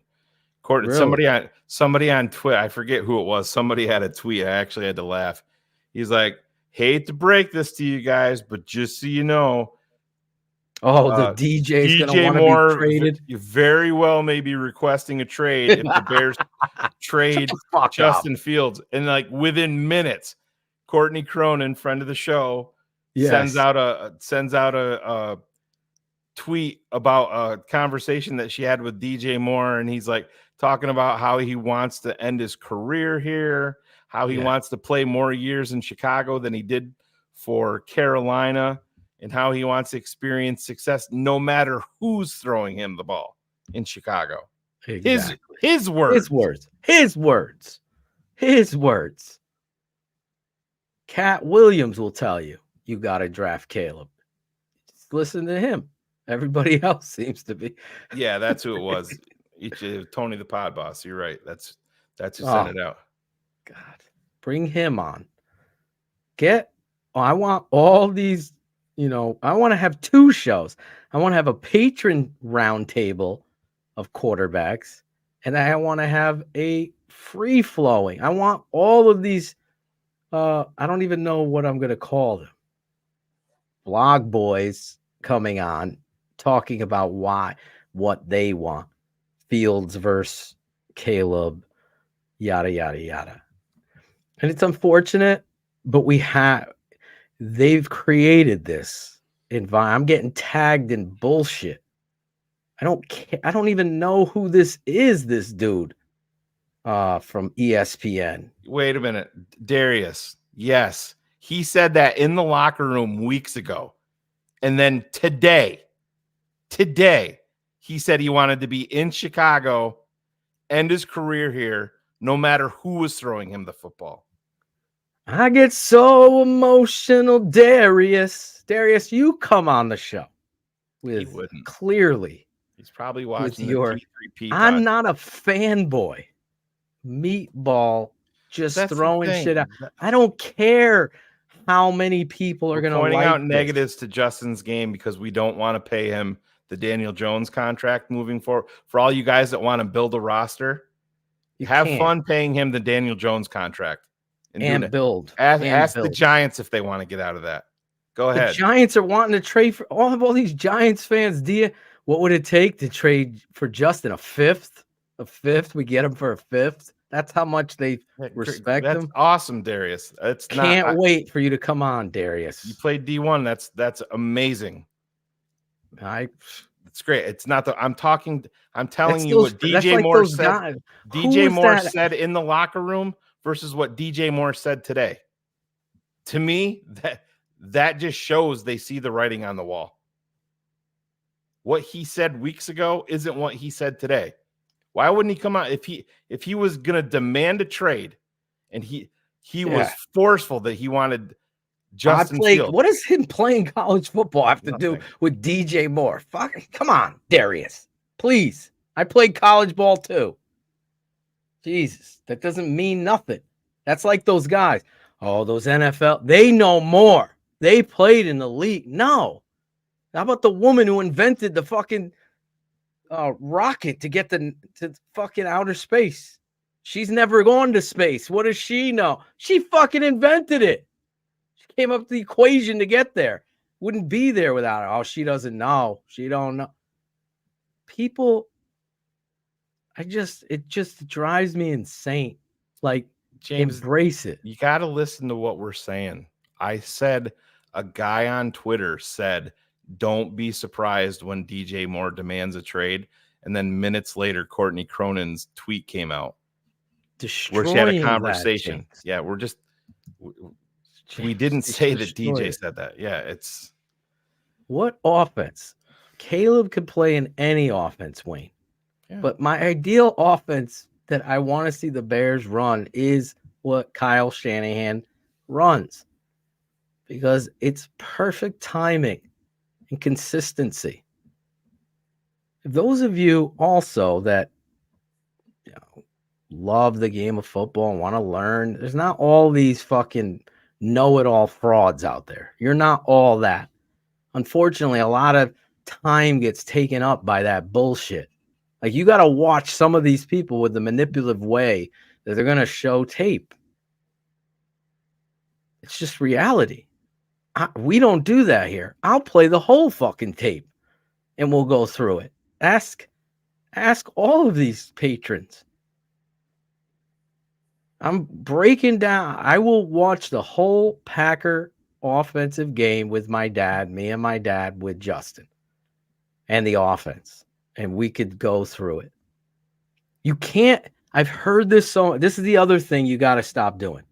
Really? Somebody on Twitter, I forget who it was. Somebody had a tweet. I actually had to laugh. He's like, hate to break this to you guys, but just so you know, the DJ's going to want to be traded. You very well may be requesting a trade if the Bears trade Justin Fields. And like within minutes, Courtney Cronin, friend of the show, sends out a tweet about a conversation that she had with DJ Moore, and he's like talking about how he wants to end his career here, how he wants to play more years in Chicago than he did for Carolina, and how he wants to experience success no matter who's throwing him the ball in Chicago. Exactly. His words. Cat Williams will tell you, you got to draft Caleb. Just listen to him. Everybody else seems to be. Yeah, that's who it was. Tony the Pod Boss. You're right. That's who sent it out. God, bring him on. I want all these, I want to have 2 shows. I want to have a patron roundtable of quarterbacks, and I want to have a free flowing. I want all of these. I don't even know what I'm going to call them. Blog boys coming on, talking about what they want. Fields versus Caleb, yada, yada, yada. And it's unfortunate, but they've created this environment. I'm getting tagged in bullshit. I don't care. I don't even know who this dude from ESPN. Wait a minute. Darius. Yes. He said that in the locker room weeks ago. And then today, he said he wanted to be in Chicago, end his career here, no matter who was throwing him the football. I get so emotional, Darius. Darius, you come on the show with clearly. He's probably watching the T3P. I'm not a fanboy. Meatball just throwing shit out. I don't care how many people are going to pointing out negatives to Justin's game because we don't want to pay him the Daniel Jones contract moving forward. For all you guys that want to build a roster, have fun paying him the Daniel Jones contract and build. Ask the Giants if they want to get out of that. Go ahead. The Giants are wanting to trade for all these Giants fans. What would it take to trade for Justin? A fifth? We get him for a fifth? That's how much they respect That's him. awesome, Darius. It's Can't wait for you to come on, Darius. You played D1. That's amazing. It's great. It's not that I'm talking. I'm telling you what DJ Moore said. DJ Moore said in the locker room versus what DJ Moore said today. To me, that just shows they see the writing on the wall. What he said weeks ago isn't what he said today. Why wouldn't he come out if he was going to demand a trade, and he was forceful that he wanted Justin Fields? What does him playing college football have to do with DJ Moore? Fuck, come on, Darius, please. I played college ball too. Jesus, that doesn't mean nothing. That's like those guys. Oh, those NFL, they know more. They played in the league. No. How about the woman who invented the fucking rocket to get to fucking outer space? She's never gone to space. What does she know? She fucking invented it. She came up with the equation to get there. Wouldn't be there without her. Oh, she doesn't know. She don't know. People, it just drives me insane. Like, James, embrace it. You got to listen to what we're saying. I said, a guy on Twitter said, don't be surprised when DJ Moore demands a trade. And then minutes later, Courtney Cronin's tweet came out. Where she had a conversation. We didn't say that DJ said that. Yeah, it's. What offense? Caleb could play in any offense, Wayne. Yeah. But my ideal offense that I want to see the Bears run is what Kyle Shanahan runs, because it's perfect timing and consistency. Those of you also that love the game of football and want to learn, there's not all these fucking know-it-all frauds out there. You're not all that. Unfortunately, a lot of time gets taken up by that bullshit. Like, you got to watch some of these people with the manipulative way that they're going to show tape. It's just reality. We don't do that here. I'll play the whole fucking tape and we'll go through it. Ask all of these patrons. I'm breaking down. I will watch the whole Packer offensive game with my dad, me and my dad with Justin, and the offense. And we could go through it. You can't. I've heard this so. This is the other thing you got to stop doing.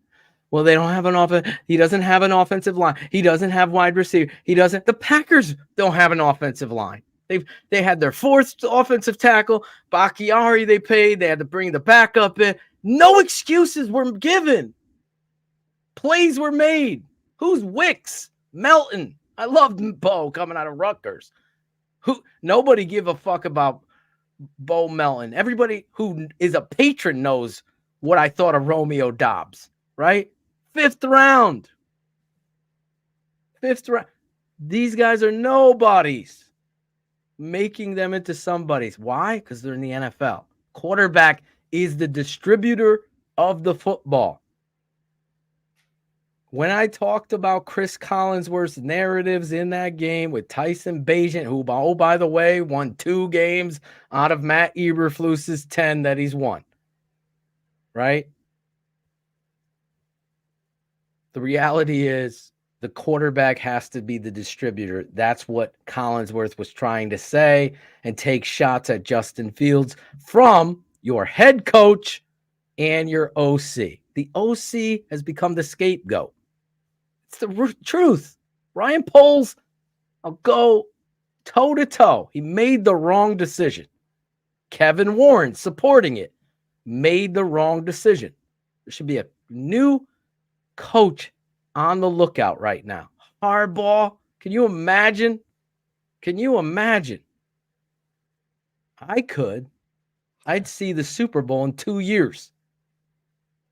Well, they don't have an offense. He doesn't have an offensive line. He doesn't have wide receiver. He doesn't. The Packers don't have an offensive line. They had their fourth offensive tackle, Bakhtiari. They paid. They had to bring the backup in. No excuses were given. Plays were made. Who's Wicks? Melton. I loved Bo coming out of Rutgers. Nobody give a fuck about Bo Melton. Everybody who is a patron knows what I thought of Romeo Dobbs, right? Fifth round. These guys are nobodies. Making them into somebodies. Why? Because they're in the NFL. Quarterback is the distributor of the football. When I talked about Chris Collinsworth's narratives in that game with Tyson Bagent, who, oh, by the way, won 2 games out of Matt Eberflus's 10 that he's won, right? The reality is the quarterback has to be the distributor. That's what Collinsworth was trying to say, and take shots at Justin Fields from your head coach and your OC. The OC has become the scapegoat. It's the truth. Ryan Poles, I'll go toe-to-toe. He made the wrong decision. Kevin Warren, supporting it, made the wrong decision. There should be a new coach on the lookout right now. Harbaugh, can you imagine? Can you imagine? I could. I'd see the Super Bowl in 2 years.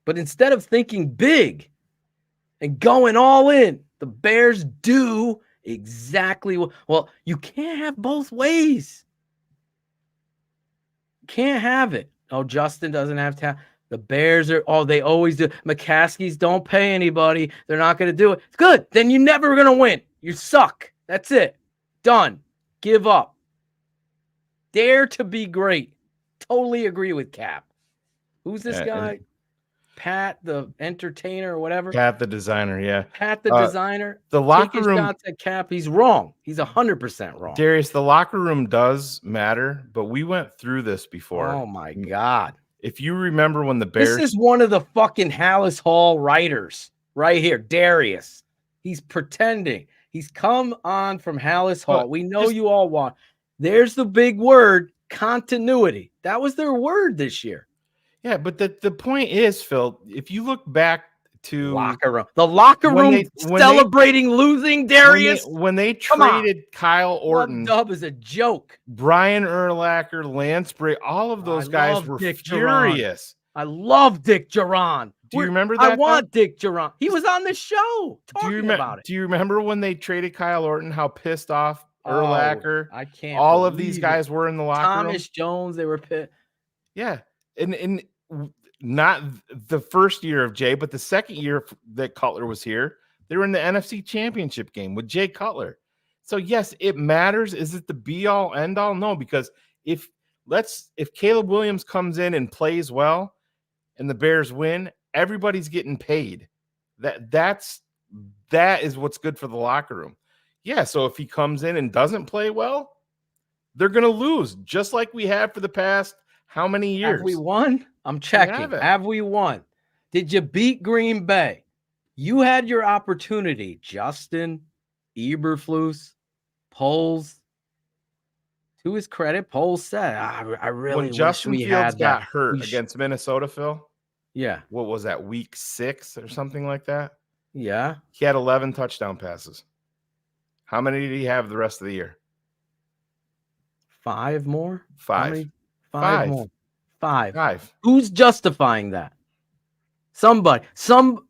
But instead of thinking big and going all in, the Bears do exactly what. Well, you can't have both ways. Can't have it. Oh, Justin doesn't have talent. The Bears are, they always do. McCaskey's don't pay anybody. They're not going to do it. Good. Then you're never going to win. You suck. That's it. Done. Give up. Dare to be great. Totally agree with Cap. Who's this guy? Pat the entertainer or whatever. Pat the designer, yeah. Pat the designer. The locker Taking room shots at Cap. He's wrong. He's 100% wrong. Darius, the locker room does matter, but we went through this before. Oh my God. If you remember when the Bears, this is one of the fucking Hallis Hall writers right here, Darius. He's pretending. He's come on from Hallis Hall. We know you all want. There's the big word, continuity. That was their word this year. Yeah, but the point is, Phil, if you look back to the locker room celebrating losing, Darius. When they traded Kyle Orton, Dub is a joke. Brian Urlacher, Lance Bray, all of those guys were furious. I love Dick Duran. Do you remember that? I want Dick Duran. He was on the show talking about it. Do you remember when they traded Kyle Orton? How pissed off Urlacher? I can't. All of these guys were in the locker room. Thomas Jones, they were pissed. Yeah, and not the first year of Jay, but the second year that Cutler was here, they were in the NFC Championship game with Jay Cutler. So yes, it matters. Is it the be all end all? No, because if Caleb Williams comes in and plays well, and the Bears win, everybody's getting paid. That is what's good for the locker room. Yeah. So if he comes in and doesn't play well, they're going to lose, just like we have for the past. How many years? Have we won? I'm checking. Have we won? Did you beat Green Bay? You had your opportunity. Justin, Eberflus, Poles. To his credit, Poles said, I really when Justin wish we Fields had got that. hurt against Minnesota, Phil. Yeah. What was that, week 6 or something like that? Yeah. He had 11 touchdown passes. How many did he have the rest of the year? 5 more? 5. 5 more. 5. Who's justifying that? Somebody.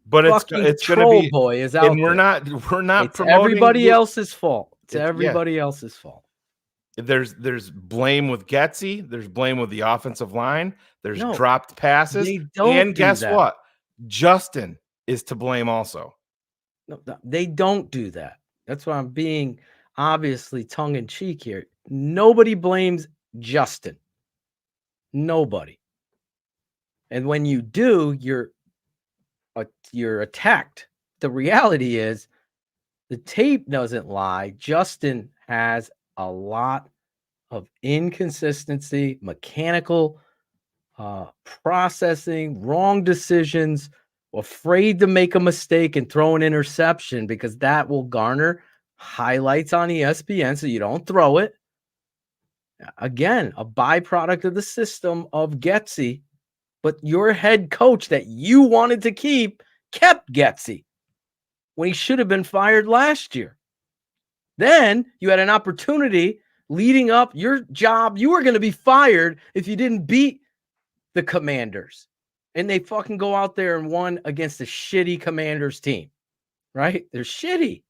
But it's going to be boy is out. And we're not it's promoting everybody else's fault. It's everybody else's fault. There's blame with Getsy. There's blame with the offensive line. There's dropped passes. And guess what? Justin is to blame also. No, they don't do that. That's why I'm being obviously tongue in cheek here. Nobody blames Justin. Nobody. And when you do, you're attacked. The reality is the tape doesn't lie. Justin has a lot of inconsistency, mechanical processing, wrong decisions, afraid to make a mistake and throw an interception because that will garner highlights on ESPN, so you don't throw it. Again, a byproduct of the system of Getsy, but your head coach that you wanted to keep kept Getsy when he should have been fired last year. Then you had an opportunity leading up your job. You were going to be fired if you didn't beat the Commanders. And they fucking go out there and won against a shitty Commanders team, right? They're shitty.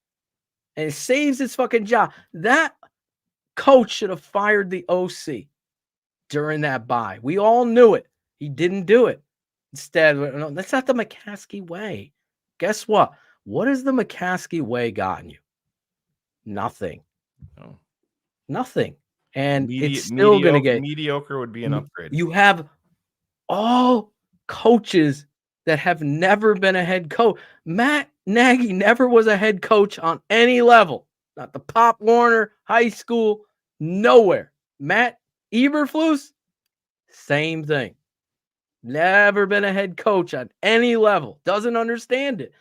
And it saves his fucking job. That coach should have fired the OC during that bye. We all knew it. He didn't do it. Instead, no, that's not the McCaskey way. Guess what? What has the McCaskey way gotten you? Nothing. Oh. Nothing. And it's still going to get mediocre would be an upgrade. You have all coaches that have never been a head coach. Matt Nagy never was a head coach on any level. Not the Pop Warner, high school, nowhere. Matt Eberflus, same thing. Never been a head coach on any level. Doesn't understand it.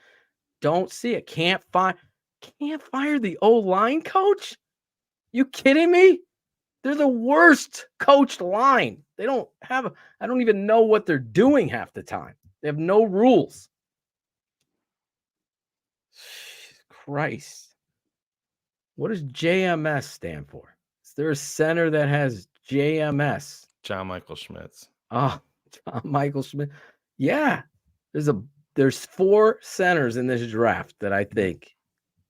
Don't see it. Can't fire the O-line coach? You kidding me? They're the worst coached line. I don't even know what they're doing half the time. They have no rules. Christ. What does JMS stand for? Is there a center that has JMS? John Michael Schmitz. Oh, John Michael Schmitz. Yeah. There's 4 centers in this draft that I think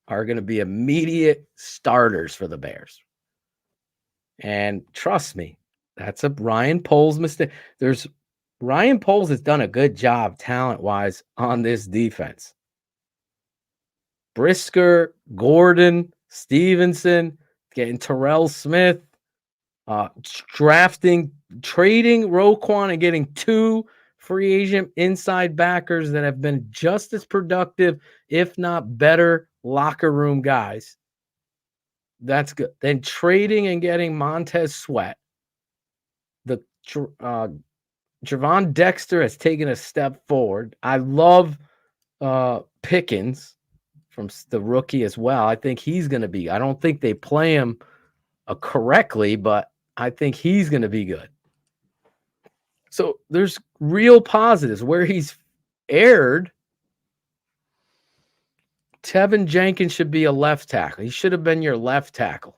are going to be immediate starters for the Bears. And trust me, that's a Ryan Poles mistake. Ryan Poles has done a good job talent-wise on this defense. Brisker, Gordon, Stevenson, getting Terrell Smith, trading Roquan and getting 2 free agent inside backers that have been just as productive, if not better, locker room guys. That's good. Then trading and getting Montez Sweat. The Javon Dexter has taken a step forward. I love Pickens from the rookie as well. I think he's going to be. I don't think they play him correctly, but I think he's going to be good. So there's real positives. Where he's erred, Tevin Jenkins should be a left tackle. He should have been your left tackle.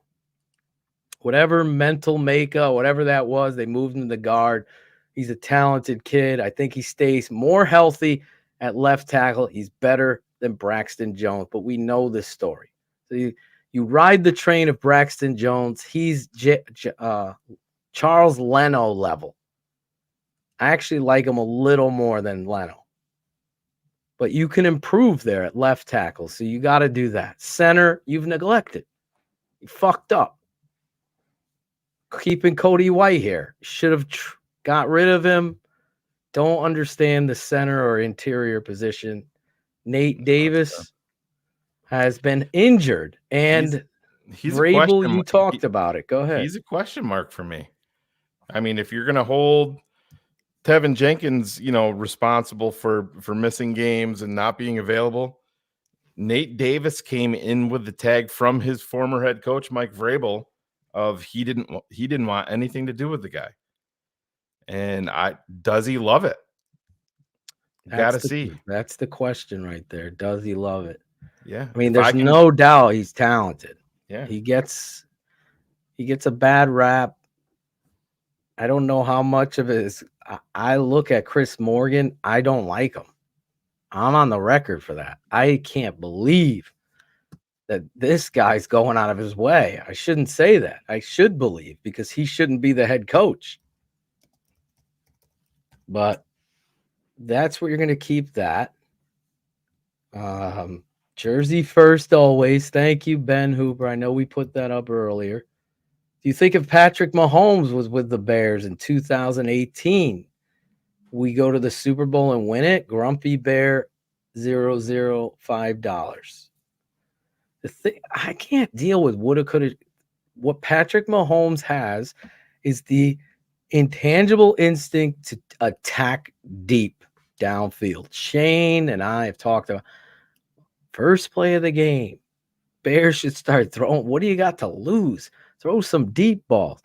Whatever mental makeup, whatever that was, they moved him to guard. He's a talented kid. I think he stays more healthy at left tackle. He's better than Braxton Jones, but we know this story. So you ride the train of Braxton Jones. He's Charles Leno level. I actually like him a little more than Leno. But you can improve there at left tackle, so you got to do that. Center, you've neglected. You fucked up. Keeping Cody White here. Should have got rid of him. Don't understand the center or interior position. Nate Davis has been injured. And he's Vrabel, you talked about it. Go ahead. He's a question mark for me. I mean, if you're going to hold Tevin Jenkins, responsible for missing games and not being available, Nate Davis came in with the tag from his former head coach, Mike Vrabel, of he didn't want anything to do with the guy. And does he love it? Gotta see. That's the question right there. Does he love it? Yeah. I mean, there's no doubt he's talented. Yeah. He gets a bad rap. I don't know how much of it is. I look at Chris Morgan. I don't like him. I'm on the record for that. I can't believe that this guy's going out of his way. I shouldn't say that. I should believe, because he shouldn't be the head coach. But that's where you're going to keep that. Jersey first always. Thank you, Ben Hooper. I know we put that up earlier. Do you think if Patrick Mahomes was with the Bears in 2018, we go to the Super Bowl and win it? Grumpy Bear, $005. The thing I can't deal with woulda, coulda. What Patrick Mahomes has is the intangible instinct to attack deep downfield. Shane and I have talked about first play of the game. Bears should start throwing. What do you got to lose? Throw some deep balls.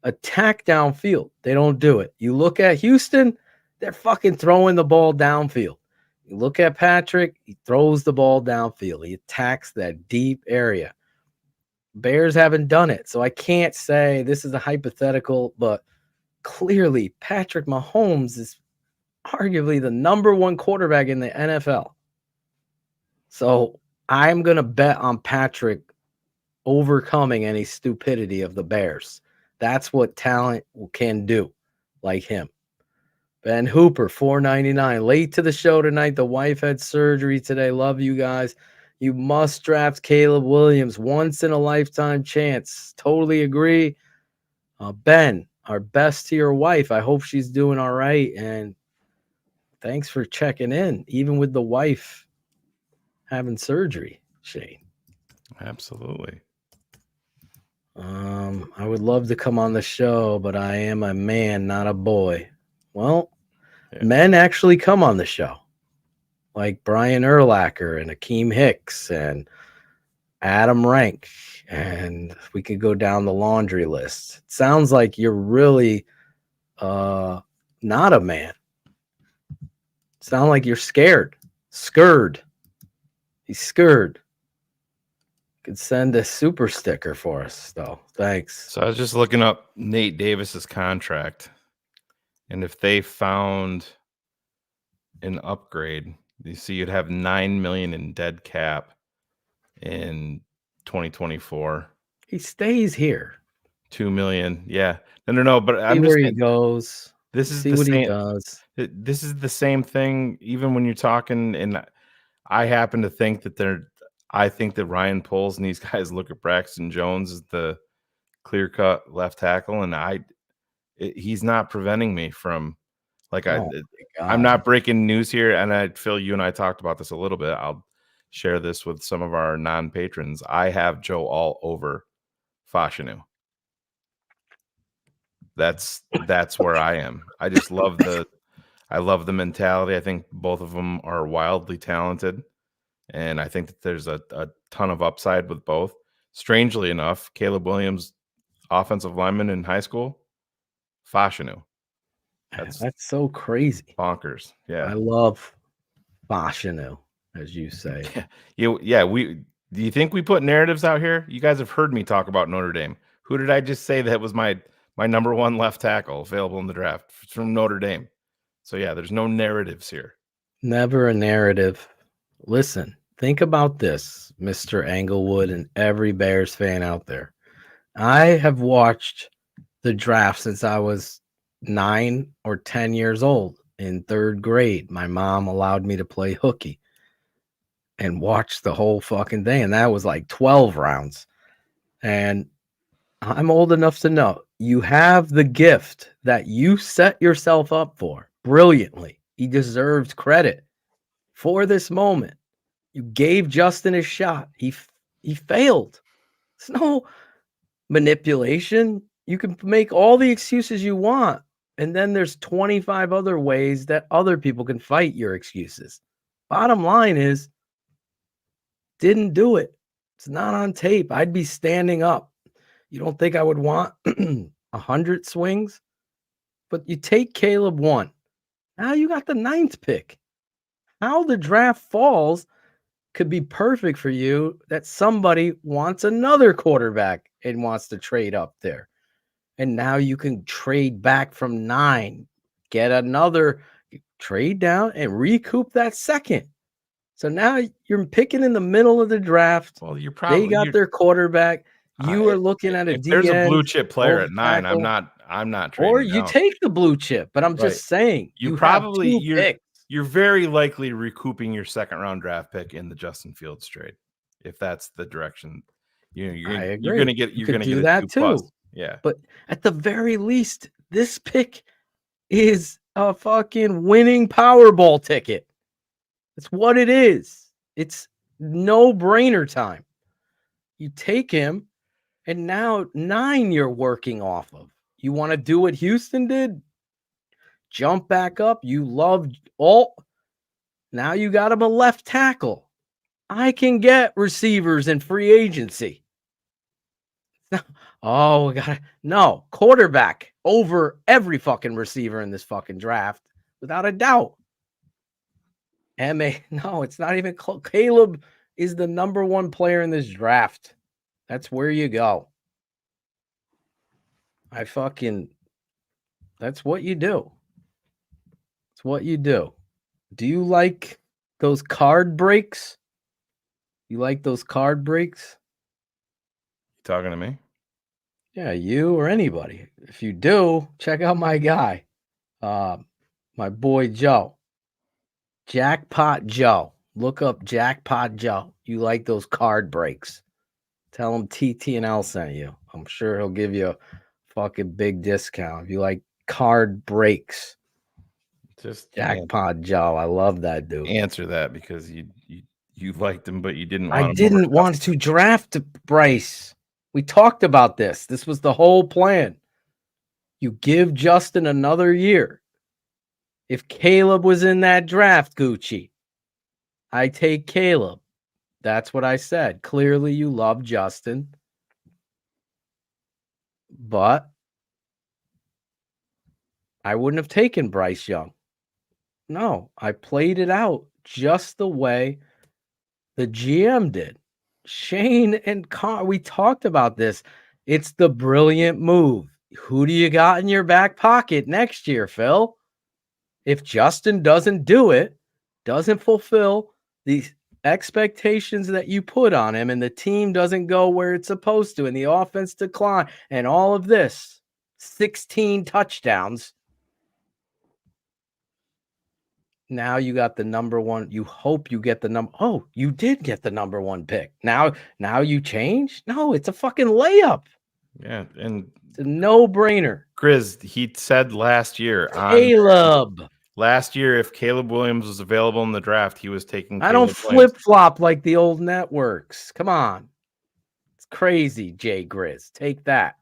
Attack downfield. They don't do it. You look at Houston, they're fucking throwing the ball downfield. You look at Patrick, he throws the ball downfield. He attacks that deep area. Bears haven't done it. So I can't say this is a hypothetical, but clearly Patrick Mahomes is arguably the number one quarterback in the NFL. So I'm going to bet on Patrick overcoming any stupidity of the Bears. That's what talent can do, like him. Ben Hooper, $4.99. Late to the show tonight. The wife had surgery today. Love you guys. You must draft Caleb Williams. Once in a lifetime chance. Totally agree. Ben, our best to your wife. I hope she's doing all right. And thanks for checking in, even with the wife having surgery, Shane. Absolutely. I would love to come on the show, but I am a man, not a boy. Well, men actually come on the show, like Brian Urlacher and Akeem Hicks and Adam Rank, and we could go down the laundry list. It sounds like you're really not a man. Sound like you're scared. He's scared. Could send a super sticker for us, though. Thanks. So I was just looking up Nate Davis's contract, and if they found an upgrade, you see you'd have $9 million in dead cap in 2024. He stays here. $2 million, yeah. No. But I'm just where he goes. This is see the what same. He does. This is the same thing. Even when you're talking, and I happen to think that I think that Ryan Poles and these guys look at Braxton Jones as the clear-cut left tackle, and he's not preventing me from Like Oh I'm not breaking news here, and Phil, you and I talked about this a little bit. I'll share this with some of our non-patrons. I have Joe all over Fashanu. That's where I am. I just love the mentality. I think both of them are wildly talented, and I think that there's a ton of upside with both. Strangely enough, Caleb Williams, offensive lineman in high school, Fashanu. That's so crazy. Bonkers. Yeah. I love Fashanu, as you say. Do you think we put narratives out here? You guys have heard me talk about Notre Dame. Who did I just say that was my number one left tackle available in the draft from Notre Dame? So yeah, there's no narratives here. Never a narrative. Listen, think about this, Mr. Englewood and every Bears fan out there. I have watched the draft since I was 9 or 10 years old. In 3rd grade, my mom allowed me to play hooky and watch the whole fucking thing. And that was like 12 rounds. And I'm old enough to know you have the gift that you set yourself up for brilliantly. He deserves credit for this moment. You gave Justin a shot. He failed. There's no manipulation. You can make all the excuses you want. And then there's 25 other ways that other people can fight your excuses. Bottom line is, didn't do it. It's not on tape. I'd be standing up. You don't think I would want 100 swings? But you take Caleb 1. Now you got the 9th pick. How the draft falls could be perfect for you that somebody wants another quarterback and wants to trade up there. And now you can trade back from 9, get another, trade down and recoup that 2nd. So now you're picking in the middle of the draft. Well, you're probably they got their quarterback. You are looking at a if there's a blue DN, chip player at 9, tackle, I'm not trading. or you down. take the blue chip, but I'm just saying you probably have 2 picks. You're very likely recouping your 2nd round draft pick in the Justin Fields trade, if that's the direction. You're going to get. You're going to get that too. Plus. Yeah, but at the very least, this pick is a fucking winning Powerball ticket. It's what it is. It's no brainer time. You take him, and now 9 you're working off of. You want to do what Houston did? Jump back up. You loved all. Now you got him a left tackle. I can get receivers in free agency. Oh, we got no quarterback over every fucking receiver in this fucking draft, without a doubt. No, it's not even close. Caleb is the number 1 player in this draft. That's where you go. That's what you do. It's what you do. Do you like those card breaks? You like those card breaks? You talking to me? Yeah, you or anybody. If you do, check out my guy, my boy Joe. Jackpot Joe. Look up Jackpot Joe. You like those card breaks. Tell him TTNL sent you. I'm sure he'll give you a fucking big discount if you like card breaks. Just Jackpot Joe. I love that dude. Answer that because you liked him, but you didn't want I didn't want to draft Bryce. We talked about this. This was the whole plan. You give Justin another year. If Caleb was in that draft, Gucci, I take Caleb. That's what I said. Clearly, you love Justin. But I wouldn't have taken Bryce Young. No, I played it out just the way the GM did. Shane and we talked about this. It's the brilliant move. Who do you got in your back pocket next year, Phil? If Justin doesn't do it, doesn't fulfill the expectations that you put on him, and the team doesn't go where it's supposed to, and the offense decline, and all of this, 16 touchdowns. Now you got the number 1. You hope you get the number. Oh, you did get the number 1 pick. Now you change? No, it's a fucking layup. Yeah, and it's a no-brainer. Grizz, he said last year last year, if Caleb Williams was available in the draft, he was taking I Caleb don't Williams. flip-flop like the old networks. Come on. It's crazy, Jay Grizz. Take that.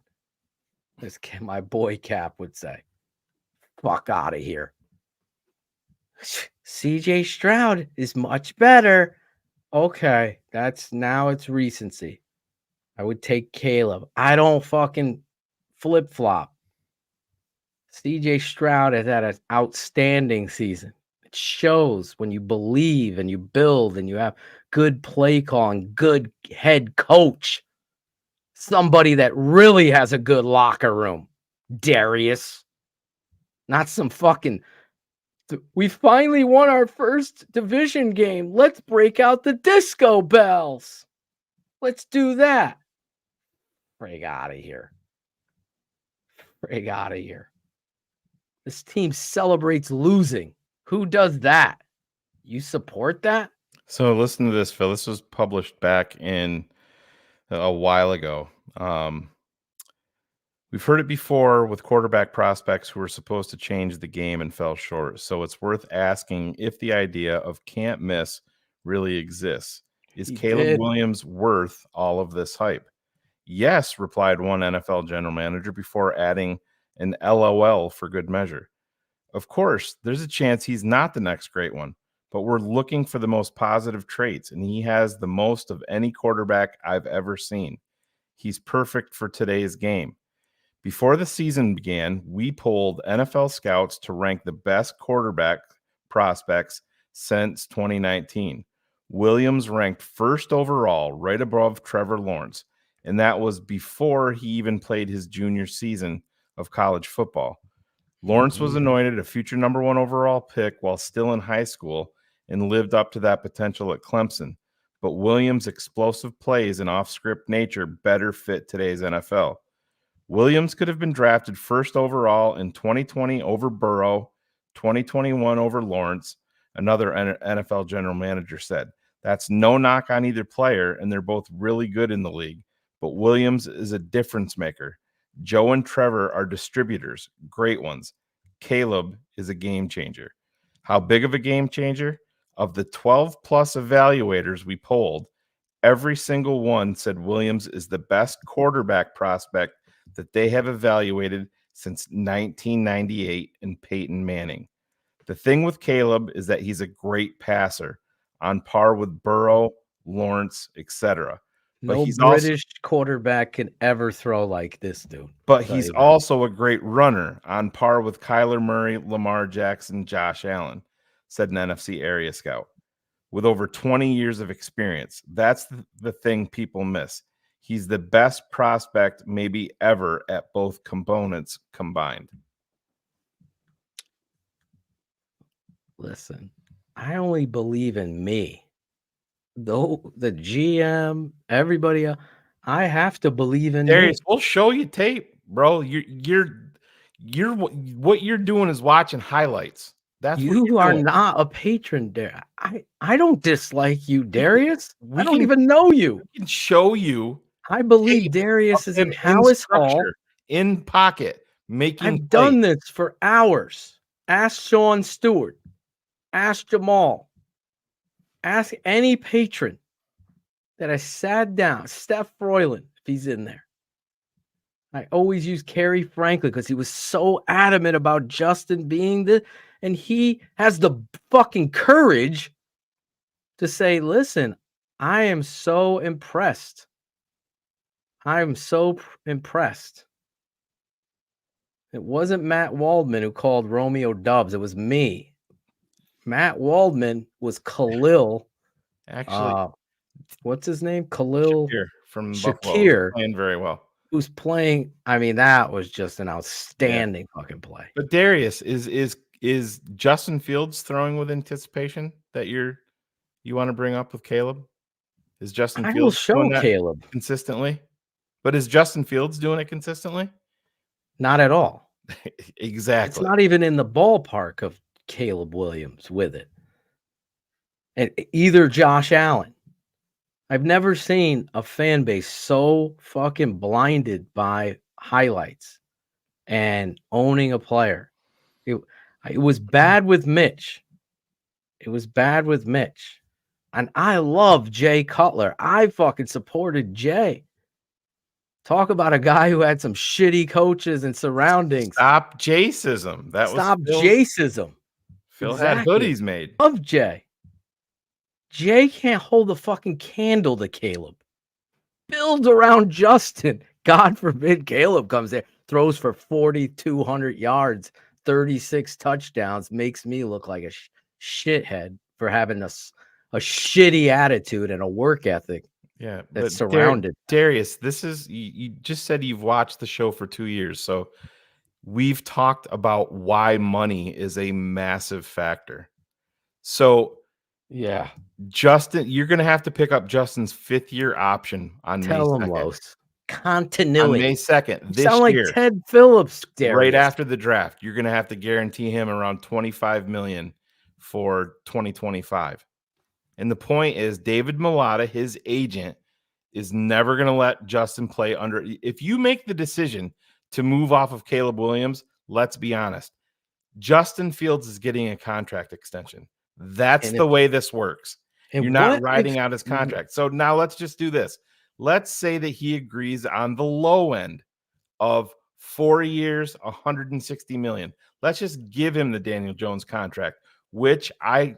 As my boy Cap would say. Fuck out of here. CJ Stroud is much better. Okay, it's recency. I would take Caleb. I don't fucking flip-flop. CJ Stroud has had an outstanding season. It shows when you believe and you build and you have good play calling, good head coach, somebody that really has a good locker room. Darius, not some fucking. We finally won our first division game. Let's break out the disco bells. Let's do that. Frig out of here. Frig out of here. This team celebrates losing. Who does that? You support that? So listen to this, Phil. This was published back in a while ago. We've heard it before with quarterback prospects who were supposed to change the game and fell short. So it's worth asking if the idea of can't miss really exists. Is Caleb Williams worth all of this hype? Yes, replied one NFL general manager before adding an LOL for good measure. Of course, there's a chance he's not the next great one, but we're looking for the most positive traits, and he has the most of any quarterback I've ever seen. He's perfect for today's game. Before the season began, we polled NFL scouts to rank the best quarterback prospects since 2019. Williams ranked first overall, right above Trevor Lawrence, and that was before he even played his junior season of college football. Lawrence was anointed a future number 1 overall pick while still in high school and lived up to that potential at Clemson. But Williams' explosive plays and off-script nature better fit today's NFL. Williams could have been drafted first overall in 2020 over Burrow, 2021 over Lawrence, another NFL general manager said. That's no knock on either player, and they're both really good in the league, but Williams is a difference maker. Joe and Trevor are distributors, great ones. Caleb is a game changer. How big of a game changer? Of the 12-plus evaluators we polled, every single one said Williams is the best quarterback prospect that they have evaluated since 1998 and Peyton Manning. The thing with Caleb is that he's a great passer, on par with Burrow, Lawrence, etc. No British quarterback can ever throw like this dude. But he's also a great runner, on par with Kyler Murray, Lamar Jackson, Josh Allen, said an NFC area scout. With over 20 years of experience, that's the thing people miss. He's the best prospect maybe ever at both components combined. Listen, I only believe in me. Though the GM, everybody else, I have to believe in Darius, me. we'll show you tape, bro. You're what you're doing is watching highlights. That's You what are doing. not a patron, Darius. I don't dislike you, Darius. I don't even know you. We can show you. I believe Darius is in Hallis Hall in pocket making. I've done this for hours. Ask Sean Stewart. Ask Jamal. Ask any patron that I sat down. Steph Froyland, if he's in there. I always use Kerry Franklin because he was so adamant about Justin being and he has the fucking courage to say, listen, I am so impressed. I'm so impressed. It wasn't Matt Waldman who called Romeo Dubs. It was me. Matt Waldman was Khalil. Actually, what's his name? Khalil Shakir from Shakir, Buffalo, playing very well. Who's playing? I mean, that was just an outstanding fucking play. But Darius, is Justin Fields throwing with anticipation that you want to bring up with Caleb? Is Justin Fields will show doing that Caleb consistently? But is Justin Fields doing it consistently? Not at all. Exactly. It's not even in the ballpark of Caleb Williams with it. And either Josh Allen. I've never seen a fan base so fucking blinded by highlights and owning a player. It was bad with Mitch. It was bad with Mitch. And I love Jay Cutler. I fucking supported Jay. Talk about a guy who had some shitty coaches and surroundings. Stop Jaysism. That Stop was Jaysism. Phil had hoodies made. Love Jay. Jay can't hold a fucking candle to Caleb. Build around Justin. God forbid Caleb comes there, throws for 4,200 yards, 36 touchdowns, makes me look like a shithead for having a shitty attitude and a work ethic. Yeah, that's surrounded. Darius, this is you just said you've watched the show for 2 years, so we've talked about why money is a massive factor. So yeah, Justin, you're going to have to pick up Justin's 5th-year option on May 2nd. Los. Continuity. On May 2nd, You this sound like year, Ted Phillips, Darius. right after the draft, you're going to have to guarantee him around $25 million for 2025. And the point is, David Mulata, his agent, is never going to let Justin play under. If you make the decision to move off of Caleb Williams, let's be honest, Justin Fields is getting a contract extension. That's the way this works. You're not riding out his contract. So now let's just do this. Let's say that he agrees on the low end of 4 years, $160 million. Let's just give him the Daniel Jones contract, which I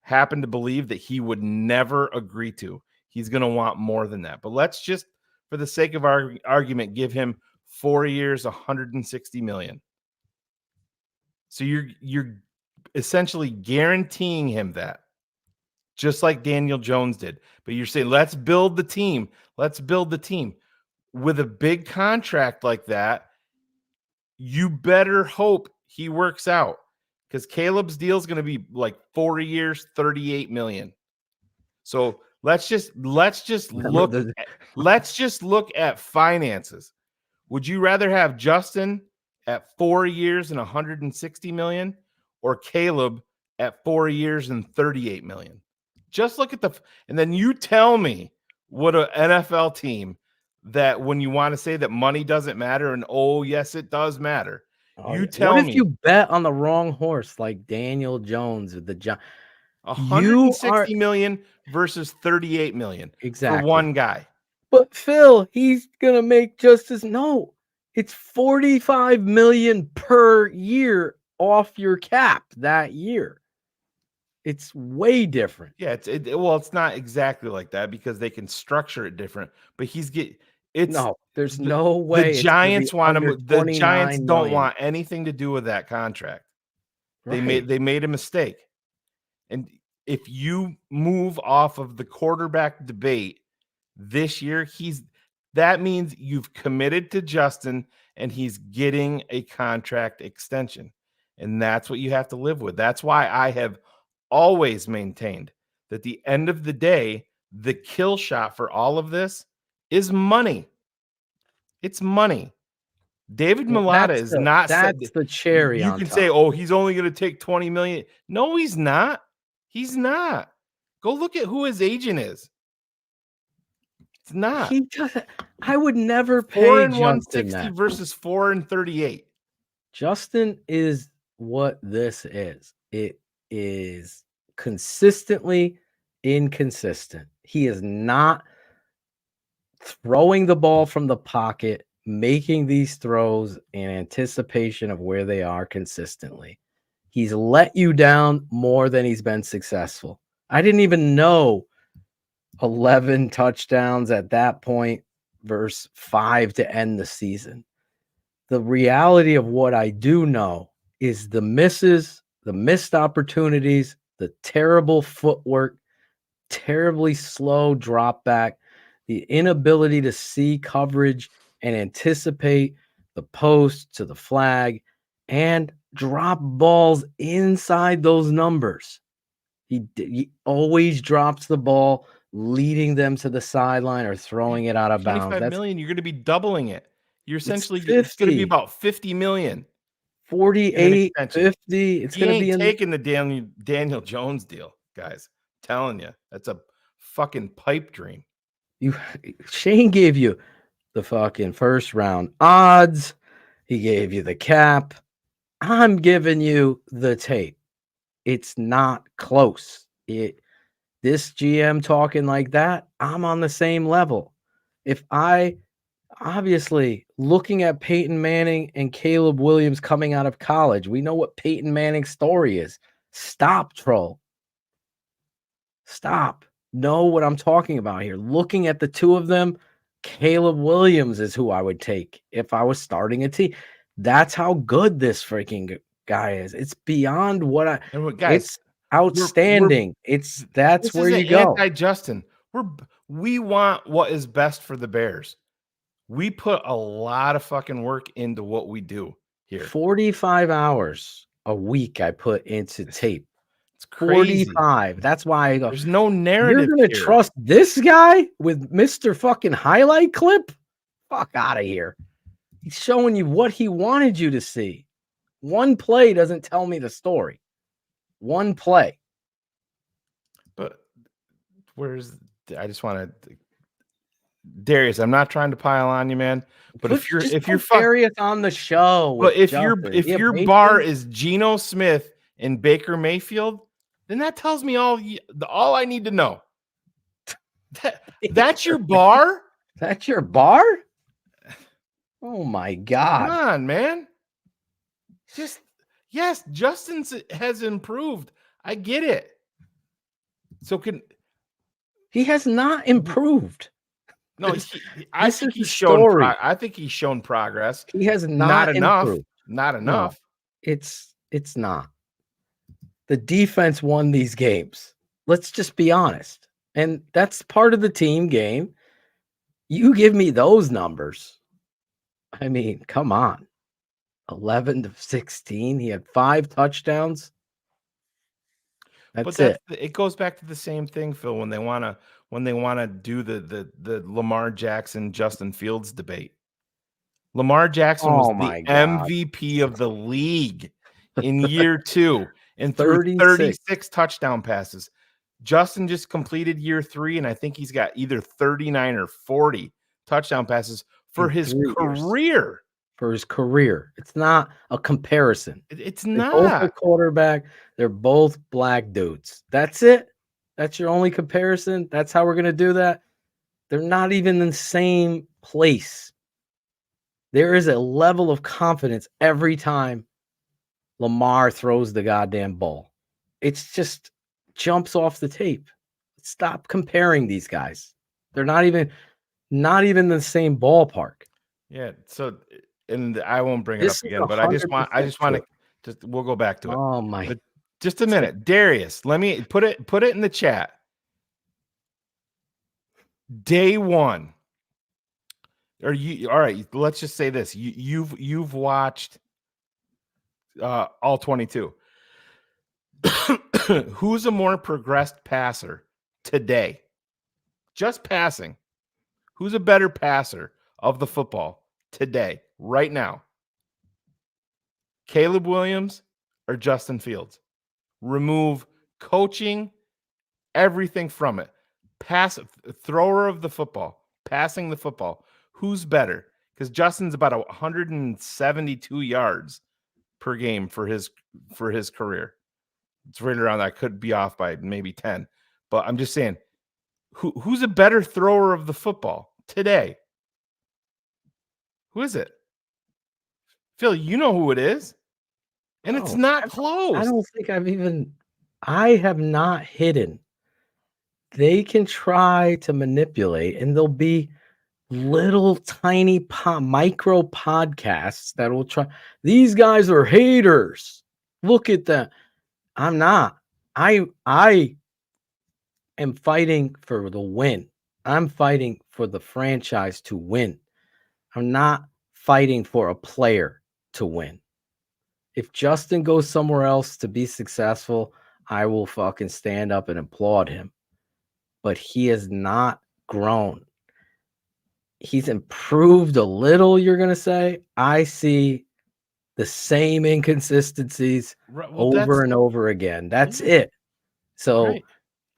happen to believe that he would never agree to. He's going to want more than that. But let's just, for the sake of our argument, give him 4 years, $160 million. So you're essentially guaranteeing him that, just like Daniel Jones did. But you're saying, let's build the team. Let's build the team. With a big contract like that, you better hope he works out, because Caleb's deal is going to be like 4 years, $38 million. So let's just look at finances. Would you rather have Justin at 4 years and $160 million, or Caleb at 4 years and $38 million? Just look at and then you tell me what an NFL team that, when you want to say that money doesn't matter, and oh yes, it does matter. What if you bet on the wrong horse, like Daniel Jones with the $160 million versus $38 million for one guy? But Phil, he's gonna make just as it's $45 million per year off your cap that year. It's way different. Yeah, it's not exactly like that, because they can structure it different. But there's no way. The Giants want him. The Giants don't want anything to do with that contract. Right. They made a mistake. And if you move off of the quarterback debate this year, that means you've committed to Justin and he's getting a contract extension. And that's what you have to live with. That's why I have always maintained that the end of the day, the kill shot for all of this is money. It's money. David Mulata is not. That's the cherry. You can say, "Oh, he's only going to take $20 million." No, he's not. He's not. Go look at who his agent is. It's not. He doesn't. I would never pay 4 and Justin 160 versus 4 and 38. Justin is what this is. It is consistently inconsistent. He is not throwing the ball from the pocket, making these throws in anticipation of where they are consistently. He's let you down more than he's been successful. I didn't even know 11 touchdowns at that point versus 5 to end the season. The reality of what I do know is the misses, the missed opportunities, the terrible footwork, terribly slow drop back, the inability to see coverage and anticipate the post to the flag, and drop balls inside those numbers. He always drops the ball, leading them to the sideline or throwing it out of bounds. $25 million, you're going to be doubling it. You're essentially, it's going to be about $50 million. 48, 50. It's going to be taking the Daniel Jones deal, guys. I'm telling you, that's a fucking pipe dream. Shane gave you the fucking first round odds. He gave you the cap. I'm giving you the tape. It's not close. This GM talking like that, I'm on the same level. If I obviously looking at Peyton Manning and Caleb Williams coming out of college, we know what Peyton Manning's story is. Stop, troll. Stop. Know what I'm talking about here. Looking at the two of them, Caleb Williams is who I would take if I was starting a team. That's how good this freaking guy is. It's beyond what I. Guys, it's outstanding. That's where you go. Anti-Justin. We want what is best for the Bears. We put a lot of fucking work into what we do here. 45 hours a week I put into tape. It's crazy. 45. That's why I go. There's no narrative. You're gonna trust this guy with Mr. fucking highlight clip? Fuck out of here. He's showing you what he wanted you to see. One play doesn't tell me the story. One play. But I just want to, Darius, I'm not trying to pile on you, man. But if you're Darius on the show, but if your bar is Geno Smith and Baker Mayfield, then that tells me all I need to know. That's your bar? That's your bar? Oh my God. Come on, man. Yes, Justin has improved. I get it. So he has not improved. No, I think he's shown progress. He has not enough. Improved. Not enough. No, it's not. The defense won these games. Let's just be honest. And that's part of the team game. You give me those numbers. I mean, come on. 11-16. He had 5 touchdowns. That's it. It goes back to the same thing, Phil, when they want to do the Lamar Jackson Justin Fields debate. Lamar Jackson was the MVP of the league in year 2 and threw 36 touchdown passes. Justin just completed year 3, and I think he's got either 39 or 40 touchdown passes for his career. For his career. It's not a comparison. It's They're not. both a quarterback. They're both black dudes. That's it. That's your only comparison. That's how we're going to do that. They're not even in the same place. There is a level of confidence every time Lamar throws the goddamn ball. It's just jumps off the tape. Stop comparing these guys. They're not even the same ballpark. Yeah. So, and I won't bring it up again, but I just want to we'll go back to it. Oh my! But just a minute, Darius. Let me put it in the chat. Day 1. Are you all right? Let's just say this: you've watched all 22. Who's a more progressed passer today? Just passing. Who's a better passer of the football today, right now? Caleb Williams or Justin Fields? Remove coaching, everything from it. Thrower of the football, passing the football. Who's better? Because Justin's about 172 yards per game for his career. It's right around that. Could be off by maybe 10. But I'm just saying, who's a better thrower of the football today? Who is it? Phil, you know who it is. And it's not close. I don't think I have not hidden. They can try to manipulate, and there'll be little tiny micro podcasts that will try. These guys are haters. Look at that. I'm not. I am fighting for the win. I'm fighting for the franchise to win. I'm not fighting for a player to win. If Justin goes somewhere else to be successful, I will fucking stand up and applaud him. But he has not grown. He's improved a little, you're going to say. I see the same inconsistencies over and over again. That's it. So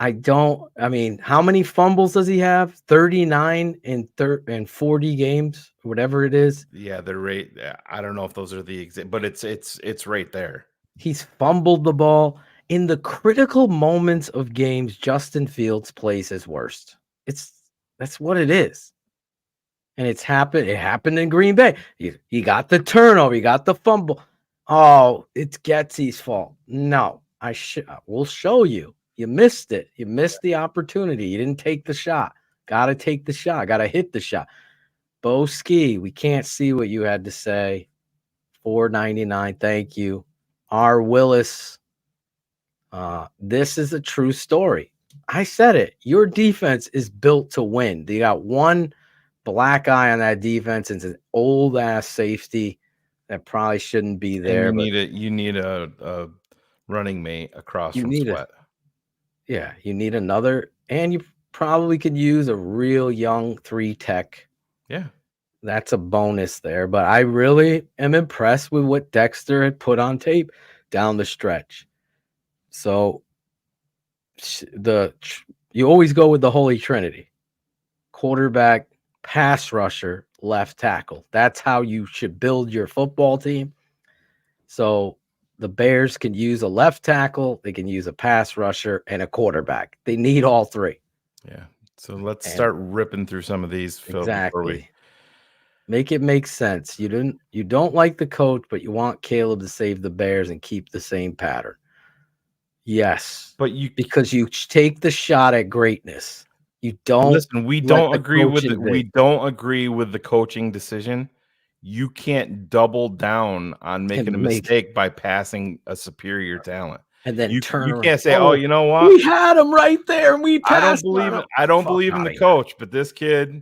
I mean, how many fumbles does he have? 39 in 40 games, whatever it is. Yeah, they're right. I don't know if those are the exact, but it's right there. He's fumbled the ball in the critical moments of games. Justin Fields plays his worst. That's what it is. And it happened in Green Bay. He got the turnover, he got the fumble. Oh, it's Getsy's fault. No, we'll show you. You missed it. You missed the opportunity. You didn't take the shot. Got to take the shot. Got to hit the shot. Bo Ski, we can't see what you had to say. $4.99. Thank you. R. Willis. This is a true story. I said it. Your defense is built to win. You got one black eye on that defense. It's an old ass safety that probably shouldn't be there. And you need a running mate across from Sweat. You need another, and you probably could use a real young 3-tech. Yeah. That's a bonus there. But I really am impressed with what Dexter had put on tape down the stretch. So you always go with the Holy Trinity: quarterback, pass rusher, left tackle. That's how you should build your football team. So the Bears can use a left tackle, they can use a pass rusher, and a quarterback. They need all three. Yeah. So let's start ripping through some of these. Phil, exactly. Make it make sense. You don't like the coach, but you want Caleb to save the Bears and keep the same pattern. Yes, because you take the shot at greatness. You don't listen. We don't agree with it. We don't agree with the coaching decision. You can't double down on making a mistake by passing a superior talent, and then you turn. Can't say, "Oh, you know what? We had him right there, and we passed." I don't believe in the coach, but this kid,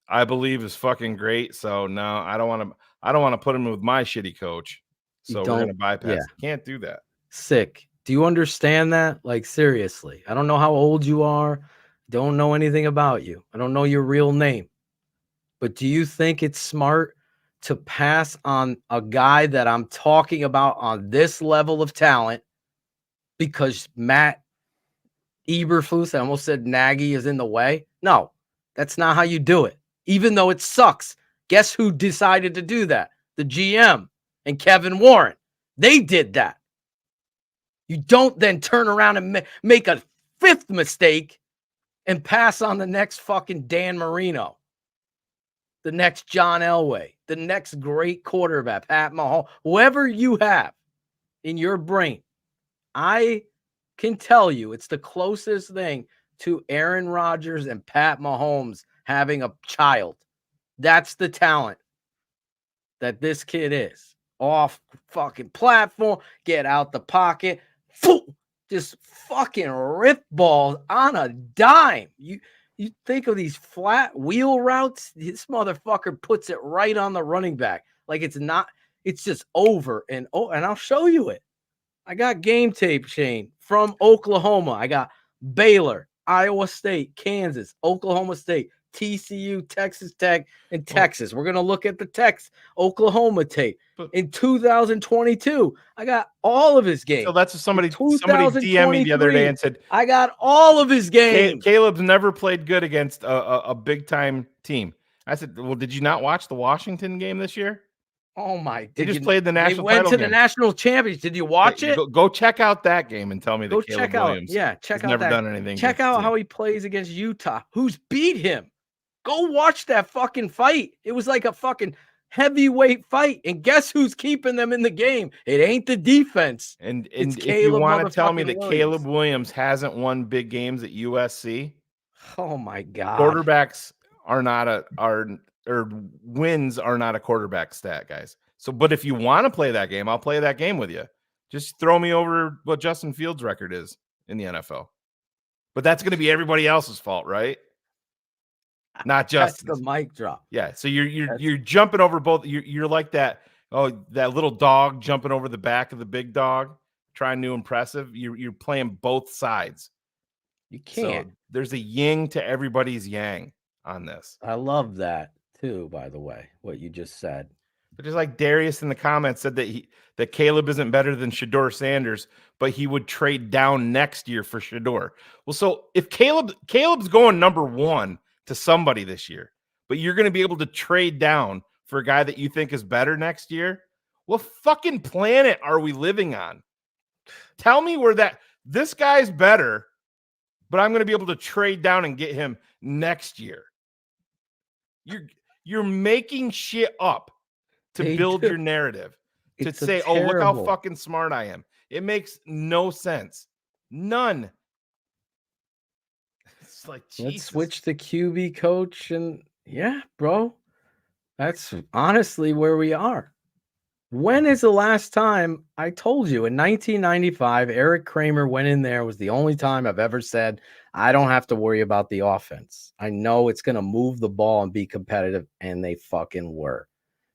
I believe, is fucking great. So no, I don't want to put him with my shitty coach. So we're gonna bypass. Can't do that. Sick. Do you understand that? Like, seriously, I don't know how old you are. Don't know anything about you. I don't know your real name. But do you think it's smart to pass on a guy that I'm talking about on this level of talent because Matt Eberflus, I almost said Nagy, is in the way? No, that's not how you do it. Even though it sucks. Guess who decided to do that? The GM and Kevin Warren. They did that. You don't then turn around and make a fifth mistake and pass on the next fucking Dan Marino, the next John Elway, the next great quarterback, Pat Mahomes, whoever you have in your brain. I can tell you it's the closest thing to Aaron Rodgers and Pat Mahomes having a child. That's the talent that this kid is. Off fucking platform, get out the pocket, just fucking rip balls on a dime. You think of these flat wheel routes, this motherfucker puts it right on the running back. Like it's just over and I'll show you it. I got game tape, Shane, from Oklahoma. I got Baylor, Iowa State, Kansas, Oklahoma State, TCU, Texas Tech, and Texas. We're going to look at the Oklahoma tape. In 2022, I got all of his games. So that's what somebody DM'd me the other day and said, I got all of his games. Caleb's never played good against a big-time team. I said, well, did you not watch the Washington game this year? Oh, my. They just played the national title game. They went to the national championship. Did you watch it? Go check out that game and tell me that Caleb Williams check out never that. done anything. Check out how he plays against Utah. Who's beat him? Go watch that fucking fight. It was like a fucking heavyweight fight. And guess who's keeping them in the game? It ain't the defense. And if you want to tell me that Caleb Williams hasn't won big games at USC, oh my God. Quarterbacks are not wins are not a quarterback stat, guys. So, but if you want to play that game, I'll play that game with you. Just throw me over what Justin Fields' record is in the NFL. But that's going to be everybody else's fault, right? Not just the mic drop. Yeah. So you're jumping over both. You're like that little dog jumping over the back of the big dog, trying to impressive. You're playing both sides. You can't. So there's a yin to everybody's yang on this. I love that too, by the way, what you just said. But just like Darius in the comments said that Caleb isn't better than Shador Sanders, but he would trade down next year for Shador. Well, so if Caleb's going number 1 to somebody this year, but you're going to be able to trade down for a guy that you think is better next year, what fucking planet are we living on? Tell me where this guy's better, but I'm going to be able to trade down and get him next year. You're making shit up to build your narrative, to say, oh, look how fucking smart I am. It makes no sense. None. It's like, Jesus. Let's switch the QB coach. And yeah, bro, that's honestly where we are. When is the last time I told you? In 1995, Eric Kramer went in there. Was the only time I've ever said, I don't have to worry about the offense. I know it's going to move the ball and be competitive. And they fucking were.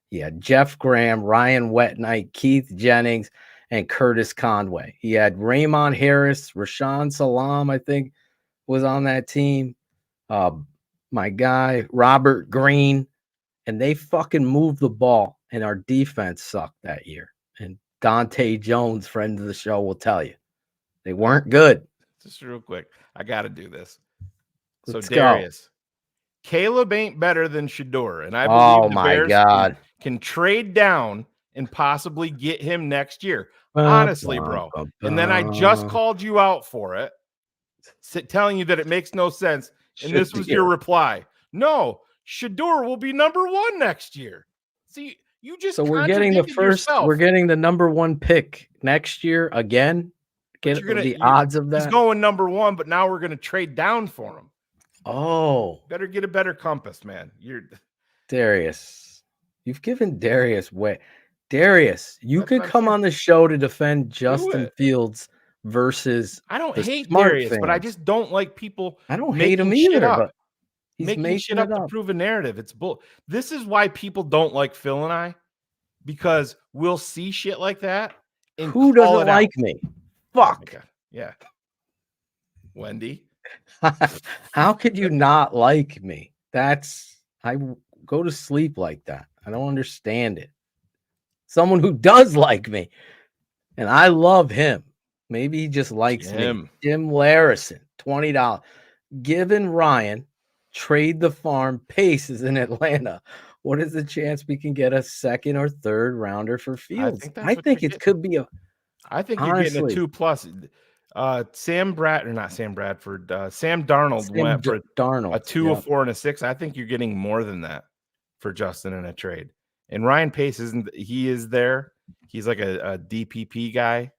He had Jeff Graham, Ryan Wetnight, Keith Jennings, and Curtis Conway. He had Raymond Harris, Rashawn Salam, I think, was on that team. My guy, Robert Green. And they fucking moved the ball, and our defense sucked that year. And Dante Jones, friend of the show, will tell you. They weren't good. Just real quick. I got to do this. Let's so, Darius, Caleb ain't better than Shador. And I believe the Bears can trade down and possibly get him next year. Honestly, bro. And then I just called you out for it, telling you that it makes no sense. And this was your reply. No. Shador will be number 1 next year. See, you just we're getting the first. Yourself. We're getting the number 1 pick next year again. Get the odds of that. He's going number 1, but now we're going to trade down for him. Oh, better get a better compass, man. You're Darius. You've given Darius way. Darius, you could come on the show to defend Justin Fields versus. I don't hate Darius, but I just don't like people. I don't hate him either, but. He's making shit up to prove a narrative. It's bull. This is why people don't like Phil and I, because we'll see shit like that. And who doesn't like me? Fuck. Oh, yeah. Wendy. How could you not like me? I go to sleep like that. I don't understand it. Someone who does like me, and I love him. Maybe he just likes me. Jim Larison, $20. Given Ryan. Trade the farm. Pace is in Atlanta. What is the chance we can get a 2nd or 3rd rounder for Fields? I think it could be I think you're getting a 2+. Sam Darnold went for a 2, a 4, and a 6. I think you're getting more than that for Justin in a trade. And Ryan Pace he is there. He's like a DPP guy,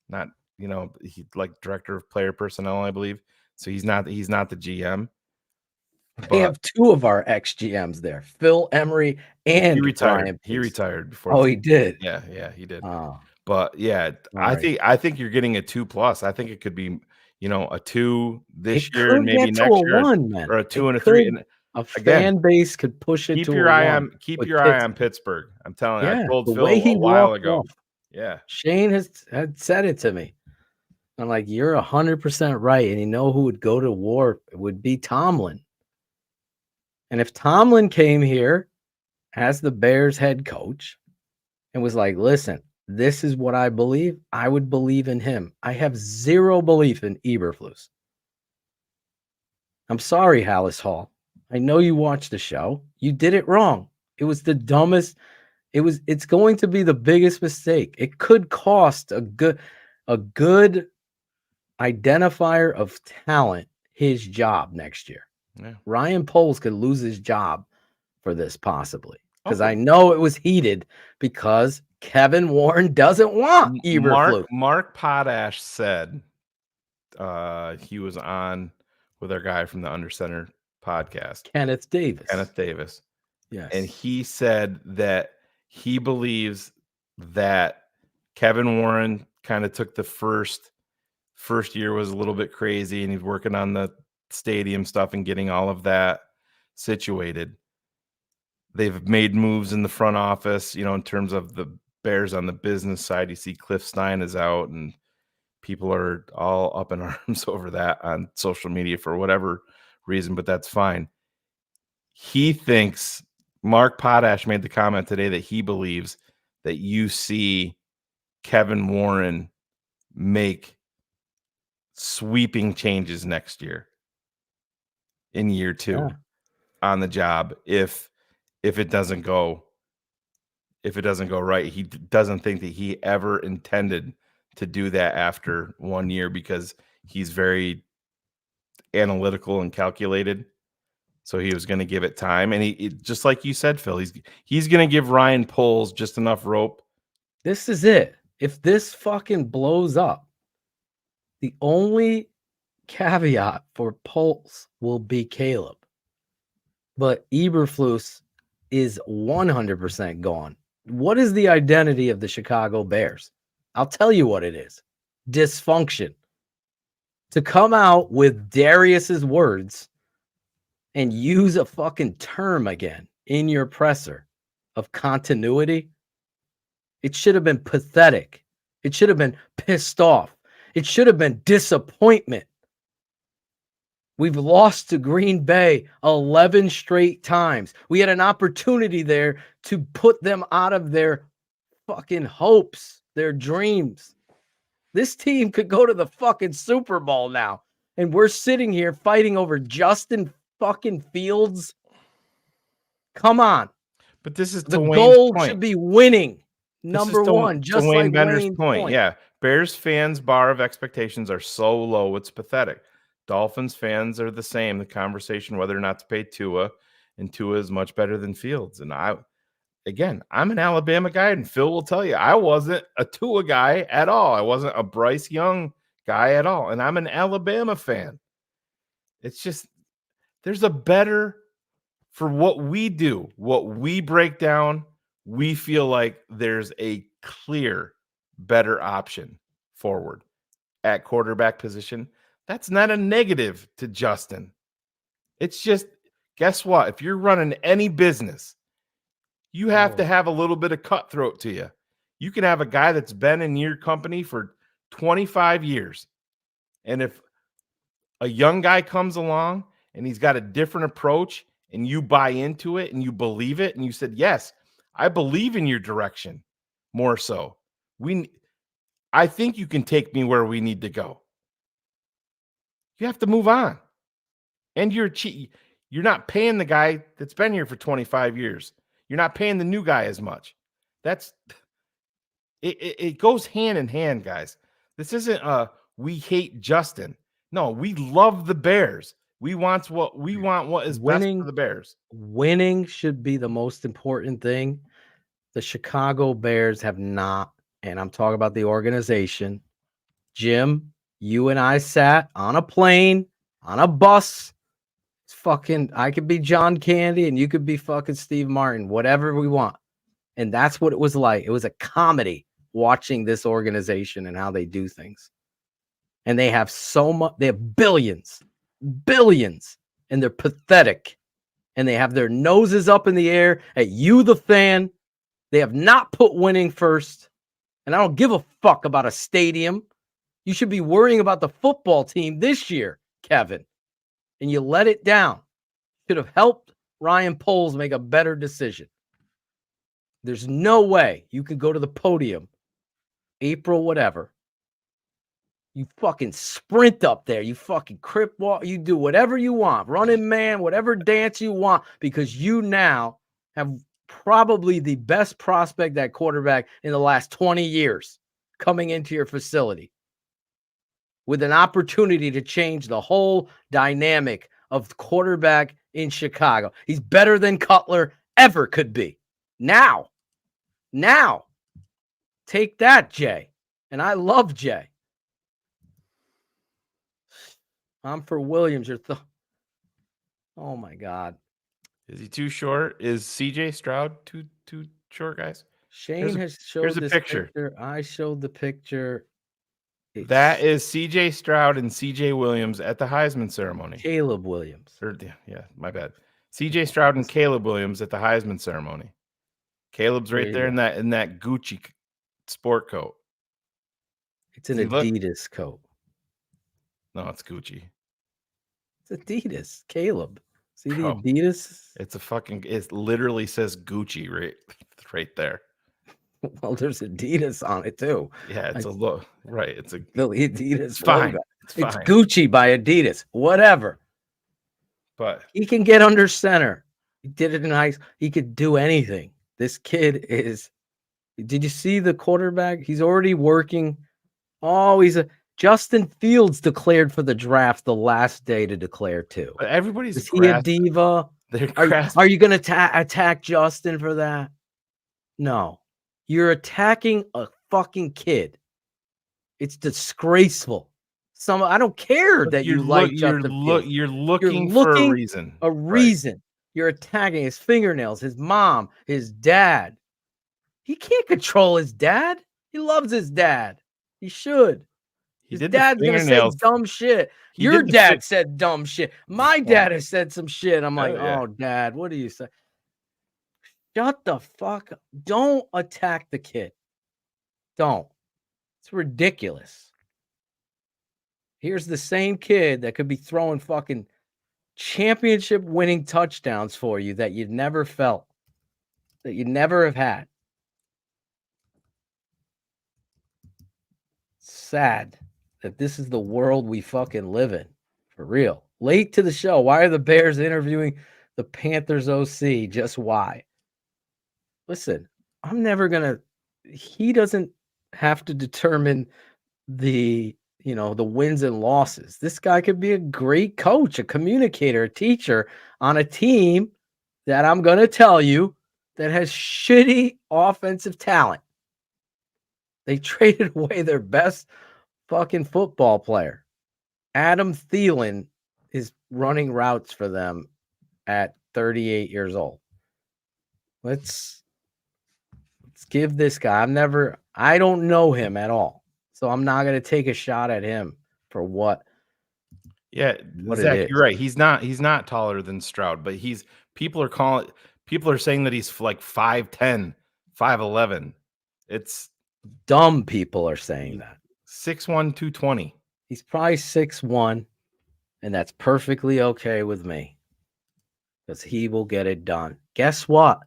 not he's like director of player personnel, I believe. So he's not the GM. They have 2 of our ex-GMs there, Phil Emery and he retired. Ryan He retired before. Oh, he did. Yeah, he did. Oh. But yeah, I think you're getting a 2+. I think it could be, a 2 this year and maybe next year, 1, man. Or a 2 and a 3. And a fan base could push it. Keep to your eye on. Keep your eye on Pittsburgh. I'm telling you. I told Phil a while ago. Yeah, Shane had said it to me. I'm like, you're 100% right, and who would go to war? It would be Tomlin. And if Tomlin came here as the Bears head coach and was like, listen, this is what I believe, I would believe in him. I have zero belief in Eberflus. I'm sorry, Hallis Hall. I know you watched the show. You did it wrong. It was the dumbest. It's going to be the biggest mistake. It could cost a good identifier of talent his job next year. Yeah. Ryan Poles could lose his job for this possibly, because I know it was heated because Kevin Warren doesn't want Eberflus. Mark Potash said he was on with our guy from the Under Center podcast, Kenneth Davis. Yes. And he said that he believes that Kevin Warren kind of took the first year was a little bit crazy, and he's working on the stadium stuff and getting all of that situated. They've made moves in the front office, in terms of the Bears on the business side. You see Cliff Stein is out, and people are all up in arms over that on social media for whatever reason, but that's fine. He thinks Mark Potash made the comment today that he believes that you see Kevin Warren make sweeping changes next year in year 2 on the job if it doesn't go right. He doesn't think that he ever intended to do that after 1 year because he's very analytical and calculated. So he was going to give it time, and he just like you said, Phil, he's going to give Ryan Poles just enough rope. This is it. If this fucking blows up, the only caveat for Poles will be Caleb. But Eberflus is 100% gone. What is the identity of the Chicago Bears? I'll tell you what it is. Dysfunction. To come out with Darius's words and use a fucking term again in your presser of continuity, it should have been pathetic. It should have been pissed off. It should have been disappointment. We've lost to Green Bay 11 straight times. We had an opportunity there to put them out of their fucking hopes, their dreams. This team could go to the fucking Super Bowl now. And we're sitting here fighting over Justin fucking Fields. Come on. But this is the to goal Wayne's should point. be winning. This Number is to, one, to just Wayne like Bender's Wayne's point. Yeah. Bears fans' bar of expectations are so low, it's pathetic. Dolphins fans are the same. The conversation whether or not to pay Tua, and Tua is much better than Fields. And I'm an Alabama guy, and Phil will tell you, I wasn't a Tua guy at all. I wasn't a Bryce Young guy at all. And I'm an Alabama fan. It's just, there's a better, for what we do, what we break down, we feel like there's a clear, better option forward at quarterback position. That's not a negative to Justin. It's just, guess what? If you're running any business, you have to have a little bit of cutthroat to you. You can have a guy that's been in your company for 25 years. And if a young guy comes along and he's got a different approach and you buy into it and you believe it and you said, yes, I believe in your direction more so. I think you can take me where we need to go. You have to move on. And you're not paying the guy that's been here for 25 years. You're not paying the new guy as much. It goes hand in hand, guys. This isn't we hate Justin. No, we love the Bears. We want what is best for the Bears. Winning should be the most important thing. The Chicago Bears have not, and I'm talking about the organization. Jim, you and I sat on a plane, on a bus. It's fucking, I could be John Candy and you could be fucking Steve Martin, whatever we want. And that's what it was like. It was a comedy watching this organization and how they do things. And they have so much, they have billions, and they're pathetic. And they have their noses up in the air at you, the fan. They have not put winning first. And I don't give a fuck about a stadium. You should be worrying about the football team this year, Kevin. And you let it down. Should have helped Ryan Poles make a better decision. There's no way you can go to the podium, April, whatever. You fucking sprint up there. You fucking crip walk. You do whatever you want. Running man, whatever dance you want, because you now have probably the best prospect at quarterback in the last 20 years coming into your facility with an opportunity to change the whole dynamic of quarterback in Chicago. He's better than Cutler ever could be. Now, take that, Jay. And I love Jay. I'm for Williams. Oh my God. Is he too short? Is CJ Stroud too short, guys? Shane has showed this picture. I showed the picture. That is CJ Stroud and CJ Williams at the Heisman ceremony. Caleb Williams. Yeah, my bad. CJ Stroud and Caleb Williams at the Heisman ceremony. Caleb's right there in that Gucci sport coat. It's an Adidas coat. No, it's Gucci. It's Adidas. Caleb. See the Bro, Adidas? It literally says Gucci right there. Well, there's Adidas on it too. Yeah, it's a look. Right. It's a the Adidas it's fine. logo. It's It's fine. Gucci by Adidas. Whatever. But He can get under center. He did it in high school. He could do anything. This kid is. Did you see the quarterback? He's already working. Oh, Justin Fields declared for the draft the last day to declare too. But everybody's Is he a diva? Are you going to attack Justin for that? No. You're attacking a fucking kid. It's disgraceful. I don't care that you like Justin Fields. You're looking for a reason. A reason. You're attacking his fingernails, his mom, his dad. He can't control his dad. He loves his dad. He should. His dad's gonna say dumb shit. Your dad said dumb shit. My dad has said some shit. I'm like, oh, Dad, what do you say? Shut the fuck up. Don't attack the kid. Don't. It's ridiculous. Here's the same kid that could be throwing fucking championship winning touchdowns for you that you'd never felt, that you never have had. Sad that this is the world we fucking live in. For real. Late to the show. Why are the Bears interviewing the Panthers OC? Just why? Listen, I'm never gonna. He doesn't have to determine the wins and losses. This guy could be a great coach, a communicator, a teacher on a team that I'm gonna tell you that has shitty offensive talent. They traded away their best fucking football player. Adam Thielen is running routes for them at 38 years old. Let's give this guy. I don't know him at all. So I'm not going to take a shot at him for what. Yeah, Zach, you're right. He's not taller than Stroud, but people are saying that he's like 5'10", 5'11". It's dumb people are saying that. 6'1", 220. He's probably 6'1", and that's perfectly okay with me. Because he will get it done. Guess what?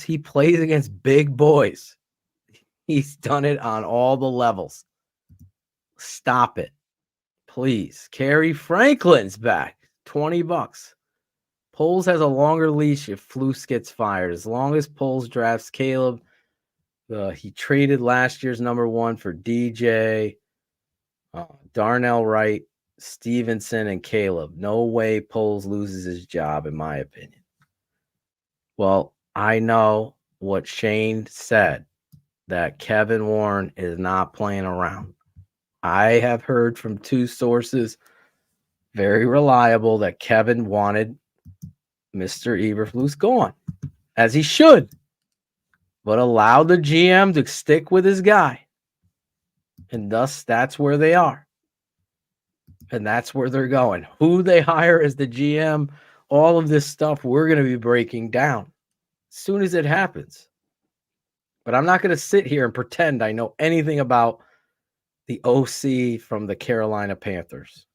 He plays against big boys. He's done it on all the levels. Stop it. Please. Kerry Franklin's back. $20. Poles has a longer leash if Flus gets fired. As long as Poles drafts Caleb, he traded last year's number 1 for DJ, Darnell Wright, Stevenson, and Caleb. No way Poles loses his job, in my opinion. Well, I know what Shane said, that Kevin Warren is not playing around. I have heard from 2 sources, very reliable, that Kevin wanted Mr. Eberflus gone, as he should, but allow the GM to stick with his guy. And thus, that's where they are. And that's where they're going. Who they hire as the GM, all of this stuff we're going to be breaking down as soon as it happens. But I'm not going to sit here and pretend I know anything about the OC from the Carolina Panthers.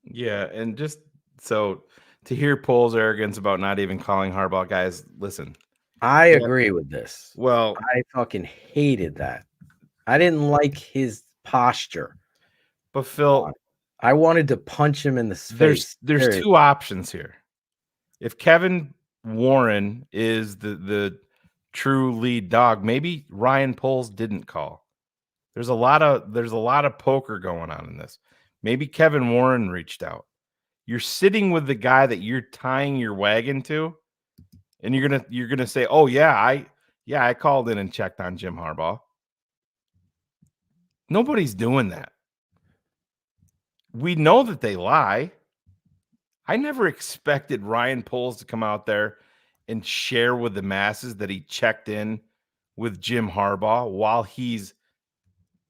Yeah, and just so to hear Poles' arrogance about not even calling Harbaugh, guys, listen. I agree with this. Well, I fucking hated that. I didn't like his posture. But Phil, I wanted to punch him in the face. There's 2 options here. If Kevin Warren is the true lead dog, maybe Ryan Poles didn't call. There's a lot of poker going on in this. Maybe Kevin Warren reached out. You're sitting with the guy that you're tying your wagon to, and you're gonna say, "Oh yeah, I called in and checked on Jim Harbaugh." Nobody's doing that. We know that they lie. I never expected Ryan Poles to come out there and share with the masses that he checked in with Jim Harbaugh while he's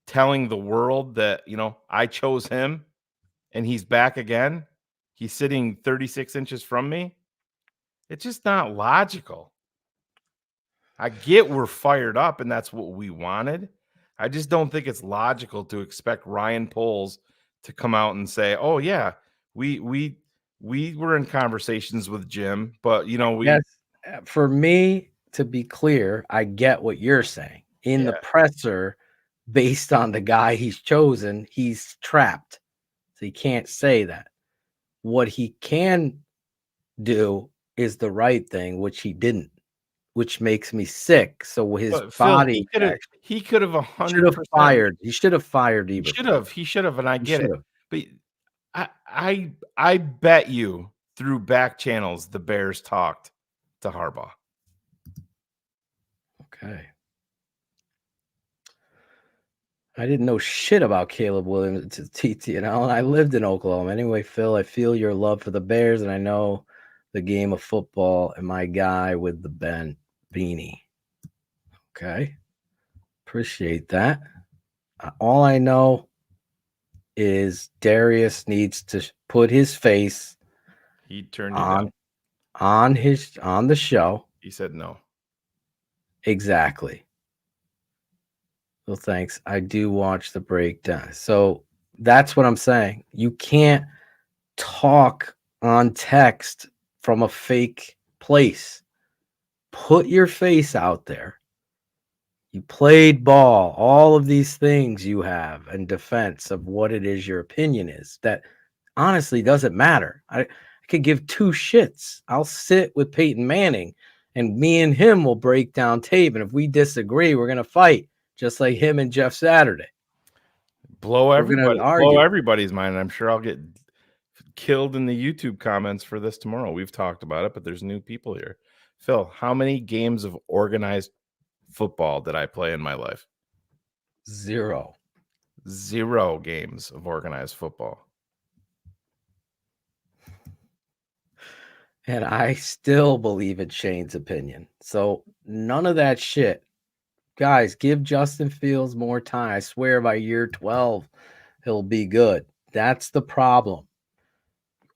telling the world that, I chose him and he's back again. He's sitting 36 inches from me. It's just not logical. I get we're fired up and that's what we wanted. I just don't think it's logical to expect Ryan Poles to come out and say, "Oh yeah, we we were in conversations with Jim, but Yes, for me, to be clear, I get what you're saying. In the presser, based on the guy he's chosen, he's trapped. So he can't say that. What he can do is the right thing, which he didn't, which makes me sick. So his But Phil, body he could have should have 100% fired. He should have fired Eberflus. He should have, and I He get it. should've. But I bet you through back channels the Bears talked to Harbaugh. Okay. I didn't know shit about Caleb Williams to TTNL, and I lived in Oklahoma. Anyway, Phil, I feel your love for the Bears, and I know the game of football and my guy with the Ben beanie. Okay. Appreciate that. All I know is Darius needs to put his face He turned you down. on the show. He said no. Exactly. Well, thanks. I do watch the breakdown. So that's what I'm saying. You can't talk on text from a fake place. Put your face out there. You played ball, all of these things you have in defense of what it is your opinion is. That honestly doesn't matter. I could give two shits. I'll sit with Peyton Manning and me and him will break down tape. And if we disagree, we're going to fight. Just like him and Jeff Saturday. Blow everybody's mind. I'm sure I'll get killed in the YouTube comments for this tomorrow. We've talked about it, but there's new people here. Phil, how many games of organized football did I play in my life? 0. 0 games of organized football. And I still believe in Shane's opinion. So none of that shit. Guys, give Justin Fields more time. I swear by year 12, he'll be good. That's the problem.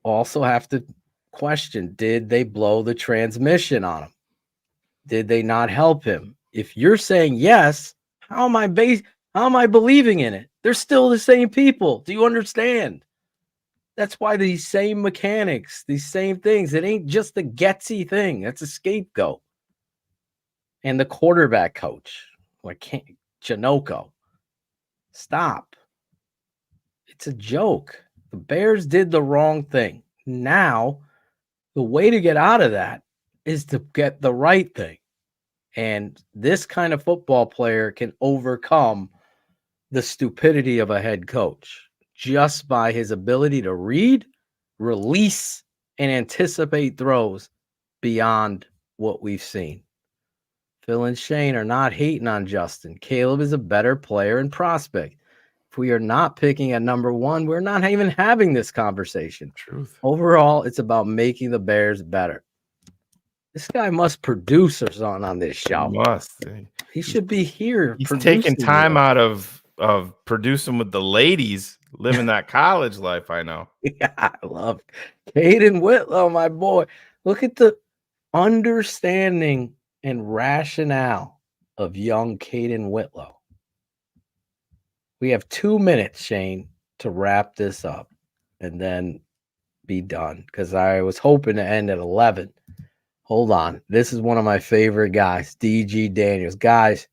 Also have to question, did they blow the transmission on him? Did they not help him? If you're saying yes, how am I believing in it? They're still the same people. Do you understand? That's why these same mechanics, these same things, it ain't just a Getsy thing. That's a scapegoat. And the quarterback coach, Janoko. Stop. It's a joke. The Bears did the wrong thing. Now, the way to get out of that is to get the right thing. And this kind of football player can overcome the stupidity of a head coach just by his ability to read, release, and anticipate throws beyond what we've seen. Phil and Shane are not hating on Justin. Caleb is a better player and prospect. If we are not picking at number 1, we're not even having this conversation. Truth. Overall, it's about making the Bears better. This guy must produce or something on this show. He should be here. He's taking time out of producing with the ladies, living that college life. I know. Yeah, I love Caden Whitlow, my boy. Look at the understanding and rationale of young Caden Whitlow. We have 2 minutes, Shane, to wrap this up and then be done because I was hoping to end at 11. Hold on. This is one of my favorite guys, DG Daniels. Guys,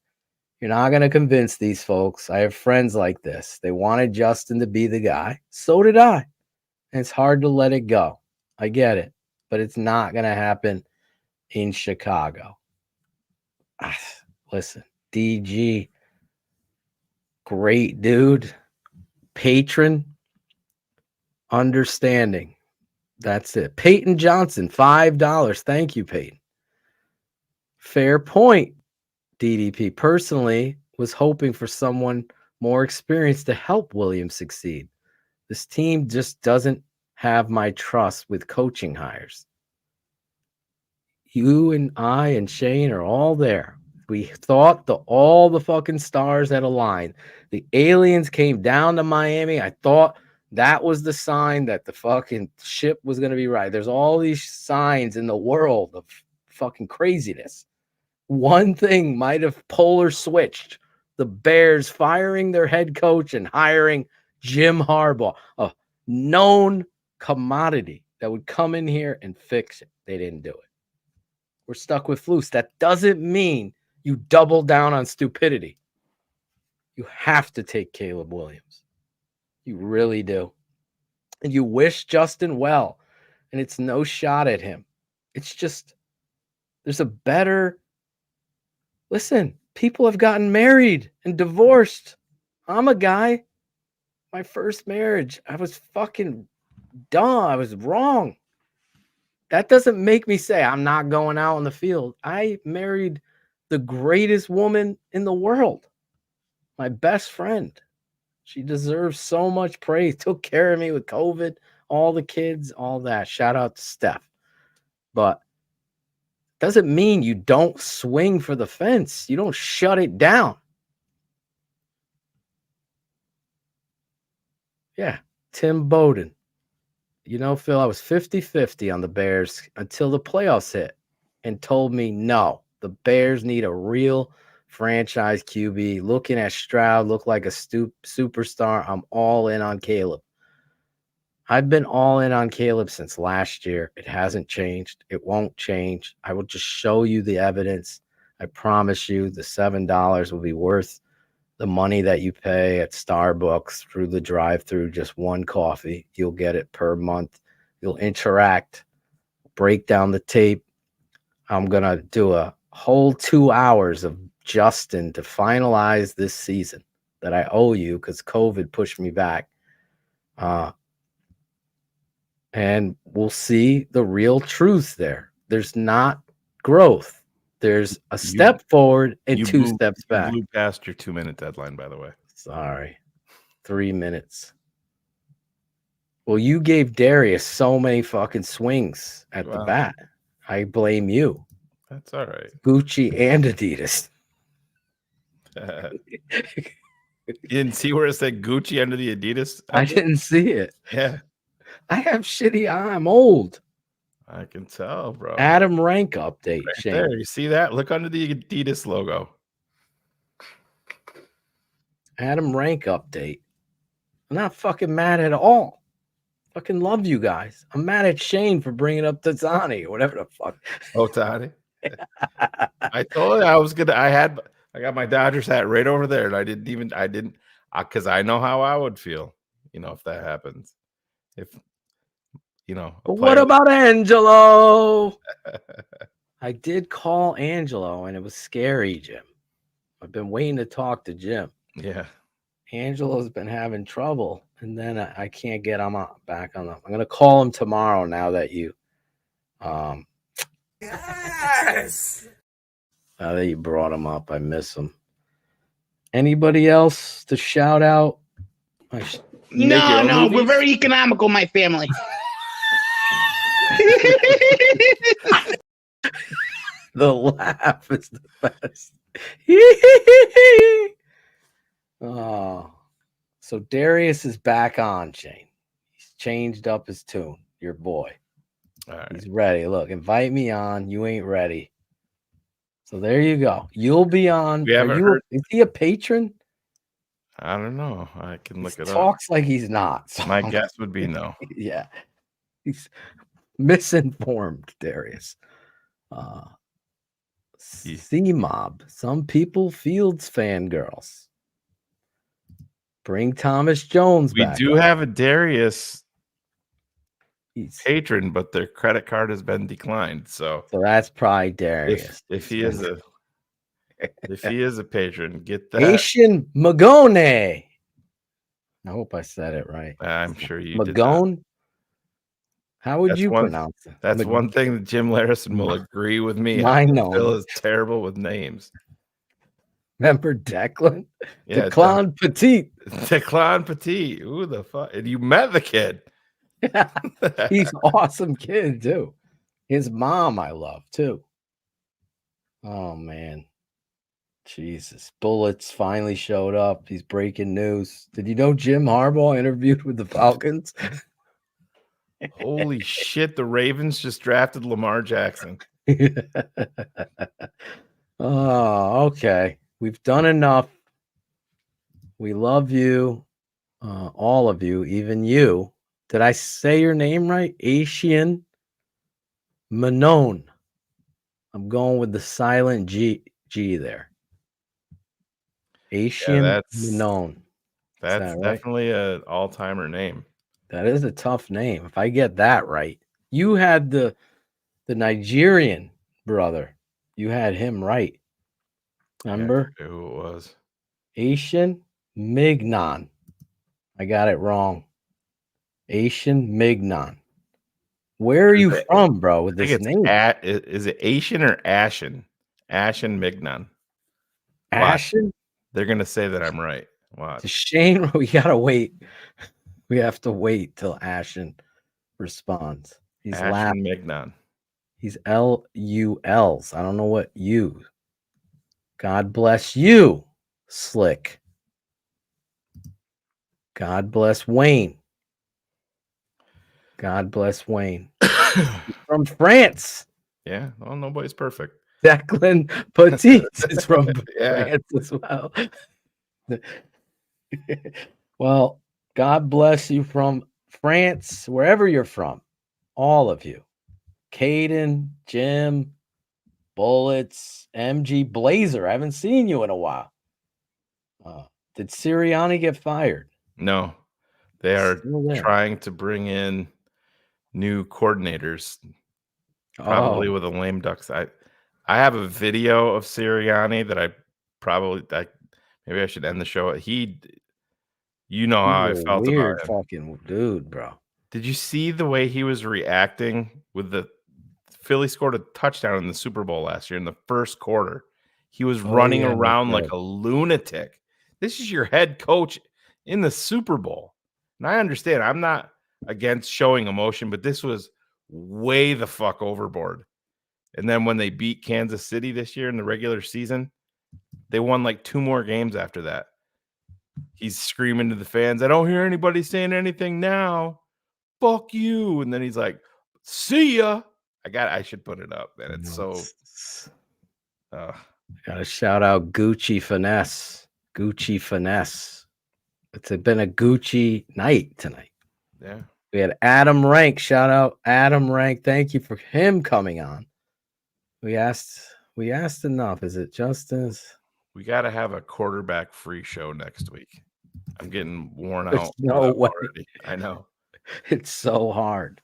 you're not going to convince these folks. I have friends like this. They wanted Justin to be the guy. So did I. And it's hard to let it go. I get it. But it's not going to happen in Chicago. Listen, DG, great dude, patron, understanding. That's it. Peyton Johnson, $5. Thank you, Peyton. Fair point, DDP. Personally, was hoping for someone more experienced to help Williams succeed. This team just doesn't have my trust with coaching hires. You and I and Shane are all there. We thought all the fucking stars had aligned. The aliens came down to Miami. I thought that was the sign that the fucking ship was going to be right. There's all these signs in the world of fucking craziness. One thing might have polar switched. The Bears firing their head coach and hiring Jim Harbaugh, a known commodity that would come in here and fix it. They didn't do it. We're stuck with Flus. That doesn't mean you double down on stupidity. You have to take Caleb Williams. You really do. And you wish Justin well. And it's no shot at him. It's just, there's a better. Listen, people have gotten married and divorced. I'm a guy. My first marriage, I was fucking dumb. I was wrong. That doesn't make me say I'm not going out in the field. I married the greatest woman in the world, my best friend. She deserves so much praise. Took care of me with COVID, all the kids, all that. Shout out to Steph. But doesn't mean you don't swing for the fence. You don't shut it down. Yeah, Tim Bowden. You know, Phil, I was 50-50 on the Bears until the playoffs hit and told me, no, the Bears need a real franchise QB. Looking at Stroud, look like a superstar. I'm all in on Caleb. I've been all in on Caleb since last year. It hasn't changed. It won't change. I will just show you the evidence. I promise you the $7 will be worth the money that you pay at Starbucks through the drive-through, just one coffee. You'll get it per month. You'll interact, break down the tape. I'm going to do a whole 2 hours of Justin to finalize this season that I owe you because COVID pushed me back. And we'll see the real truth there. There's not growth. There's a step forward and two steps back. You blew past your 2-minute deadline, by the way. Sorry. 3 minutes. Well, you gave Darius so many fucking swings at the bat. I blame you. That's all right. Gucci and Adidas. You didn't see where it said Gucci under the Adidas? I didn't see it. Yeah. I have shitty eye. I'm old. I can tell, bro. Adam Rank update. Right Shane. there. You see that? Look under the Adidas logo. Adam Rank update. I'm not fucking mad at all. Fucking love you guys. I'm mad at Shane for bringing up Tazani or whatever the fuck. Oh, Tani. I told you I got my Dodgers hat right over there, and because I know how I would feel, if that happens. If But what about Angelo? I did call Angelo and it was scary, Jim. I've been waiting to talk to Jim. Yeah. Angelo's been having trouble, and then I can't get him back on. I'm going to call him tomorrow now that you Yes. now that you brought him up. I miss him. Anybody else to shout out? No, we're very economical, my family. The laugh is the best. Oh, so Darius is back on, Shane. He's changed up his tune. Your boy. All right. He's ready. Look, invite me on. You ain't ready. So there you go. You'll be on. Is he a patron? I don't know. I can look it up. Talks like he's not. So. My guess would be no. Yeah. He's misinformed, Darius. C-Mob. Some people Fields fangirls. Bring Thomas Jones back. We do have a Darius patron, but their credit card has been declined. So that's probably Darius. If he is a patron, get that. Asian Magone. I hope I said it right. I'm sure you Magone. did. How would you pronounce it? That's one thing that Jim Larison will agree with me. I know. Phil is terrible with names. Remember Declan? Yeah, Declan Petit. Declan Petit. Who the fuck? And you met the kid. He's awesome kid, too. His mom I love, too. Oh, man. Jesus. Bullets finally showed up. He's breaking news. Did you know Jim Harbaugh interviewed with the Falcons? Holy shit. The Ravens just drafted Lamar Jackson. Oh, okay. We've done enough. We love you. All of you, even you, Did I say your name right? Asian Manon. I'm going with the silent G there. Asian Manon. That's that right? definitely an all-timer name. That is a tough name. If I get that right, you had the Nigerian brother. You had him right. Remember? Yeah, who it was? Asian Mignon. I got it wrong. Asian Mignon. Where are you from, bro, with this name? Is it Asian or Ashen? Ashen Mignon. Ashen? They're going to say that I'm right. Watch. Shane, we got to wait. We have to wait till Ashen responds. He's Ashen laughing. Mignon. He's LULs. I don't know what you. God bless you, Slick. God bless Wayne. God bless Wayne. He's from France. Yeah, well, nobody's perfect. Declan Petit is from France as well. Well, God bless you from France, wherever you're from. All of you. Caden, Jim, Bullets, MG, Blazer. I haven't seen you in a while. Did Sirianni get fired? No, they are trying to bring in new coordinators, probably with a lame duck. I have a video of Sirianni that maybe I should end the show. You know how I felt weird about him. Fucking dude, bro. Did you see the way he was reacting with the Philly scored a touchdown in the Super Bowl last year in the first quarter? He was running around like a lunatic. This is your head coach in the Super Bowl. And I understand, I'm not against showing emotion, but this was way the fuck overboard. And then when they beat Kansas City this year in the regular season, they won like 2 more games after that. He's screaming to the fans, I don't hear anybody saying anything now. Fuck you. And then he's like, see ya. I should put it up, man. It's so gotta shout out Gucci Finesse. Gucci Finesse. It's been a Gucci night tonight. Yeah. We had Adam Rank. Shout out Adam Rank. Thank you for him coming on. We asked enough. Is it Justin's? We got to have a quarterback free show next week. I'm getting worn out. No way. Already. I know. It's so hard.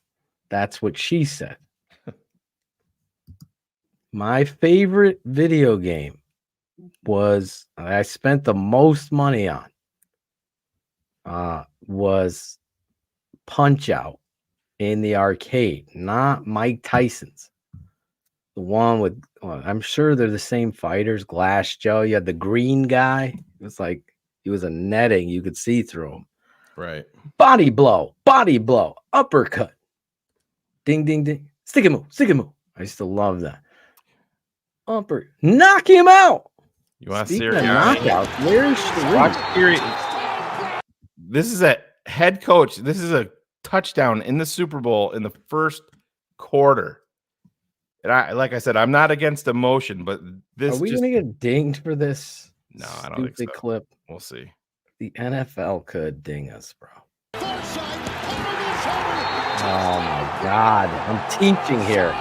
That's what she said. My favorite video game was I spent the most money on was Punch Out in the arcade, not Mike Tyson's. The one with, I'm sure they're the same fighters. Glass Joe. You had the green guy. It was like he was a netting. You could see through him. Right. Body blow, uppercut. Ding, ding, ding. Stick him move. I used to love that. Knock him out. You want Speaking Sirianni? of knockouts, where's Sirianni? This is a head coach. This is a touchdown in the Super Bowl in the first quarter. And like I said, I'm not against emotion, but this. Are we gonna get dinged for this? No, I don't think so. Clip. We'll see. The NFL could ding us, bro. Oh my God! I'm teaching here.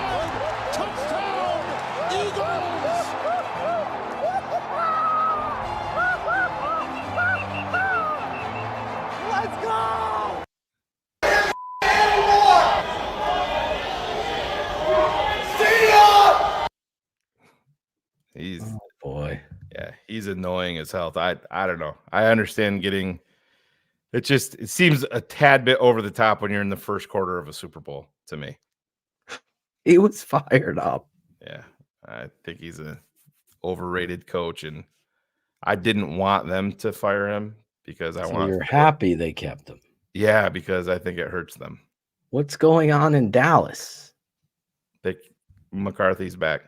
He's annoying as hell. I don't know. I understand getting it seems a tad bit over the top when you're in the first quarter of a Super Bowl to me. He was fired up. Yeah. I think he's an overrated coach, and I didn't want them to fire him because you're happy they kept him. Yeah, because I think it hurts them. What's going on in Dallas? McCarthy's back.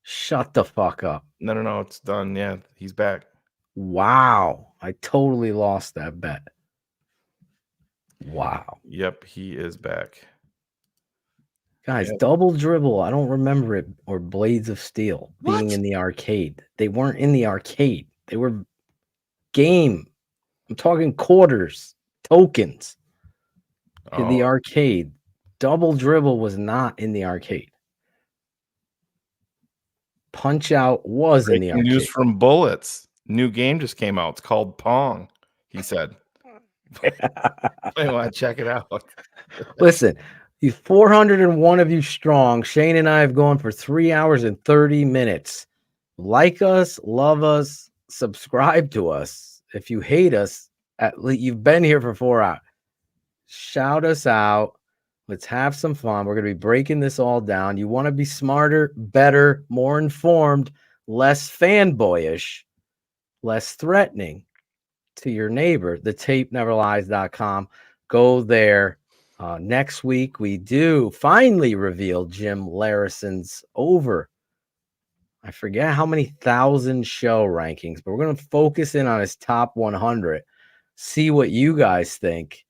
Shut the fuck up. No, it's done. Yeah, he's back. Wow. I totally lost that bet. Wow. Yep, he is back. Guys, Double Dribble, I don't remember it, or Blades of Steel being in the arcade. They weren't in the arcade. They were game. I'm talking quarters, tokens. In the arcade. Double Dribble was not in the arcade. Punch Out was in the Breaking arcade. news from Bullets. New game just came out. It's called Pong, he said. I want to check it out. Listen, you 401 of you strong. Shane and I have gone for 3 hours and 30 minutes. Like us, love us, subscribe to us. If you hate us, at least you've been here for 4 hours. Shout us out. Let's have some fun. We're going to be breaking this all down. You want to be smarter, better, more informed, less fanboyish, less threatening to your neighbor. TheTapeNeverLies.com. Go there. Next week, we do finally reveal Jim Larison's over. I forget how many thousand show rankings, but we're going to focus in on his top 100. See what you guys think.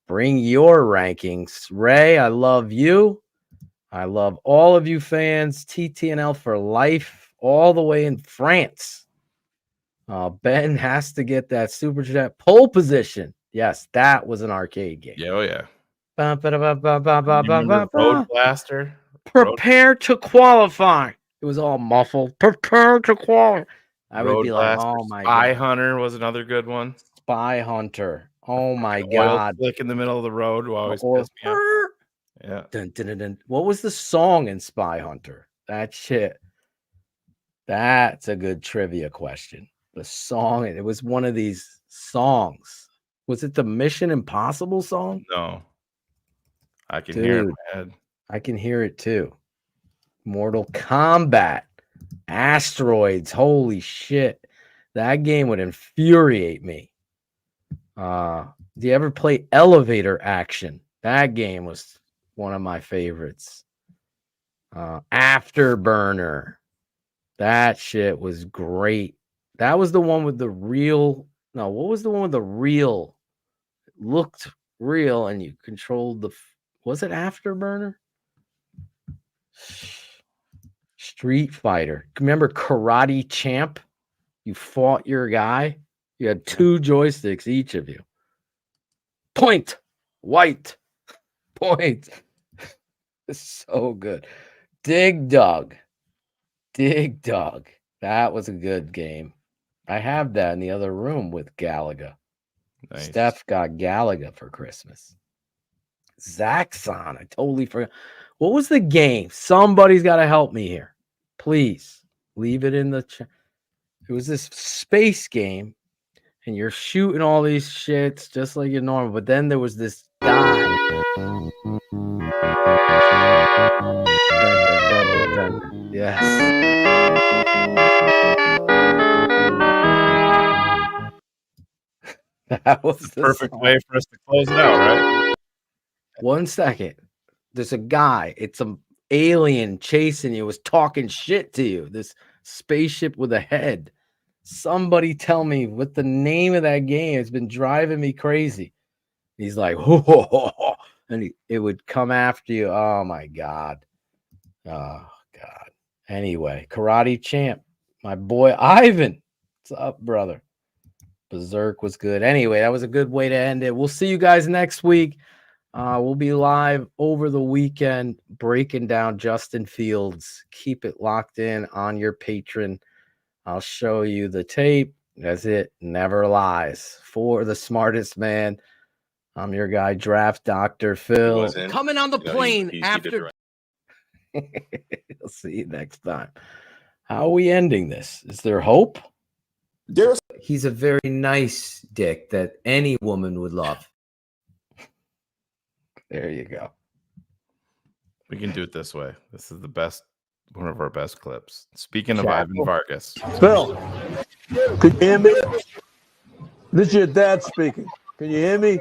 Bring your rankings. Ray, I love you. I love all of you fans. TTNL for life, all the way in France. Ben has to get that super chat pole position. Yes, that was an arcade game. Yeah, oh yeah. Road Blaster. Prepare to qualify. It was all muffled. Prepare to qualify. I would be like, oh my Spy God. Hunter was another good one. Spy Hunter. Oh my Oil God. slick in the middle of the road will always piss me off. Yeah. Dun, dun, dun, dun. What was the song in Spy Hunter? That shit. That's a good trivia question. The song, it was one of these songs. Was it the Mission Impossible song? No. I can hear it in my head. I can hear it too. Mortal Kombat. Asteroids. Holy shit. That game would infuriate me. Do you ever play Elevator Action? That game was one of my favorites. Afterburner. That shit was great. That was the one with the real. No, what was the one with the real? It looked real and you controlled the. Was it Afterburner? Street Fighter. Remember Karate Champ? You fought your guy. You had 2 joysticks, each of you. Point. White. Point. It's so good. Dig Dug. Dig Dug. That was a good game. I have that in the other room with Galaga. Nice. Steph got Galaga for Christmas. Zaxxon. I totally forgot. What was the game? Somebody's got to help me here. Please leave it in the chat. It was this space game, and you're shooting all these shits just like you're normal. But then there was this guy. Yes. That was the perfect song. way for us to close it out, right? 1 second. There's a guy. It's an alien chasing you. Was talking shit to you. This spaceship with a head. Somebody tell me what the name of that game. It's been driving me crazy. He's like, ho, ho, ho, ho, and it would come after you. Oh my God. Oh God. Anyway, Karate Champ. My boy Ivan. What's up, brother? Berserk was good. Anyway, that was a good way to end it. We'll see you guys next week. We'll be live over the weekend breaking down Justin Fields. Keep it locked in on your Patreon. I'll show you the tape. That's it. Never lies. For the smartest man, I'm your guy, Draft Dr. Phil. Coming on the plane after. I'll see you next time. How are we ending this? Is there hope? He's a very nice dick that any woman would love. There you go. We can do it this way. This is the best, one of our best clips. Speaking of Ivan Vargas. Phil, can you hear me? This is your dad speaking. Can you hear me?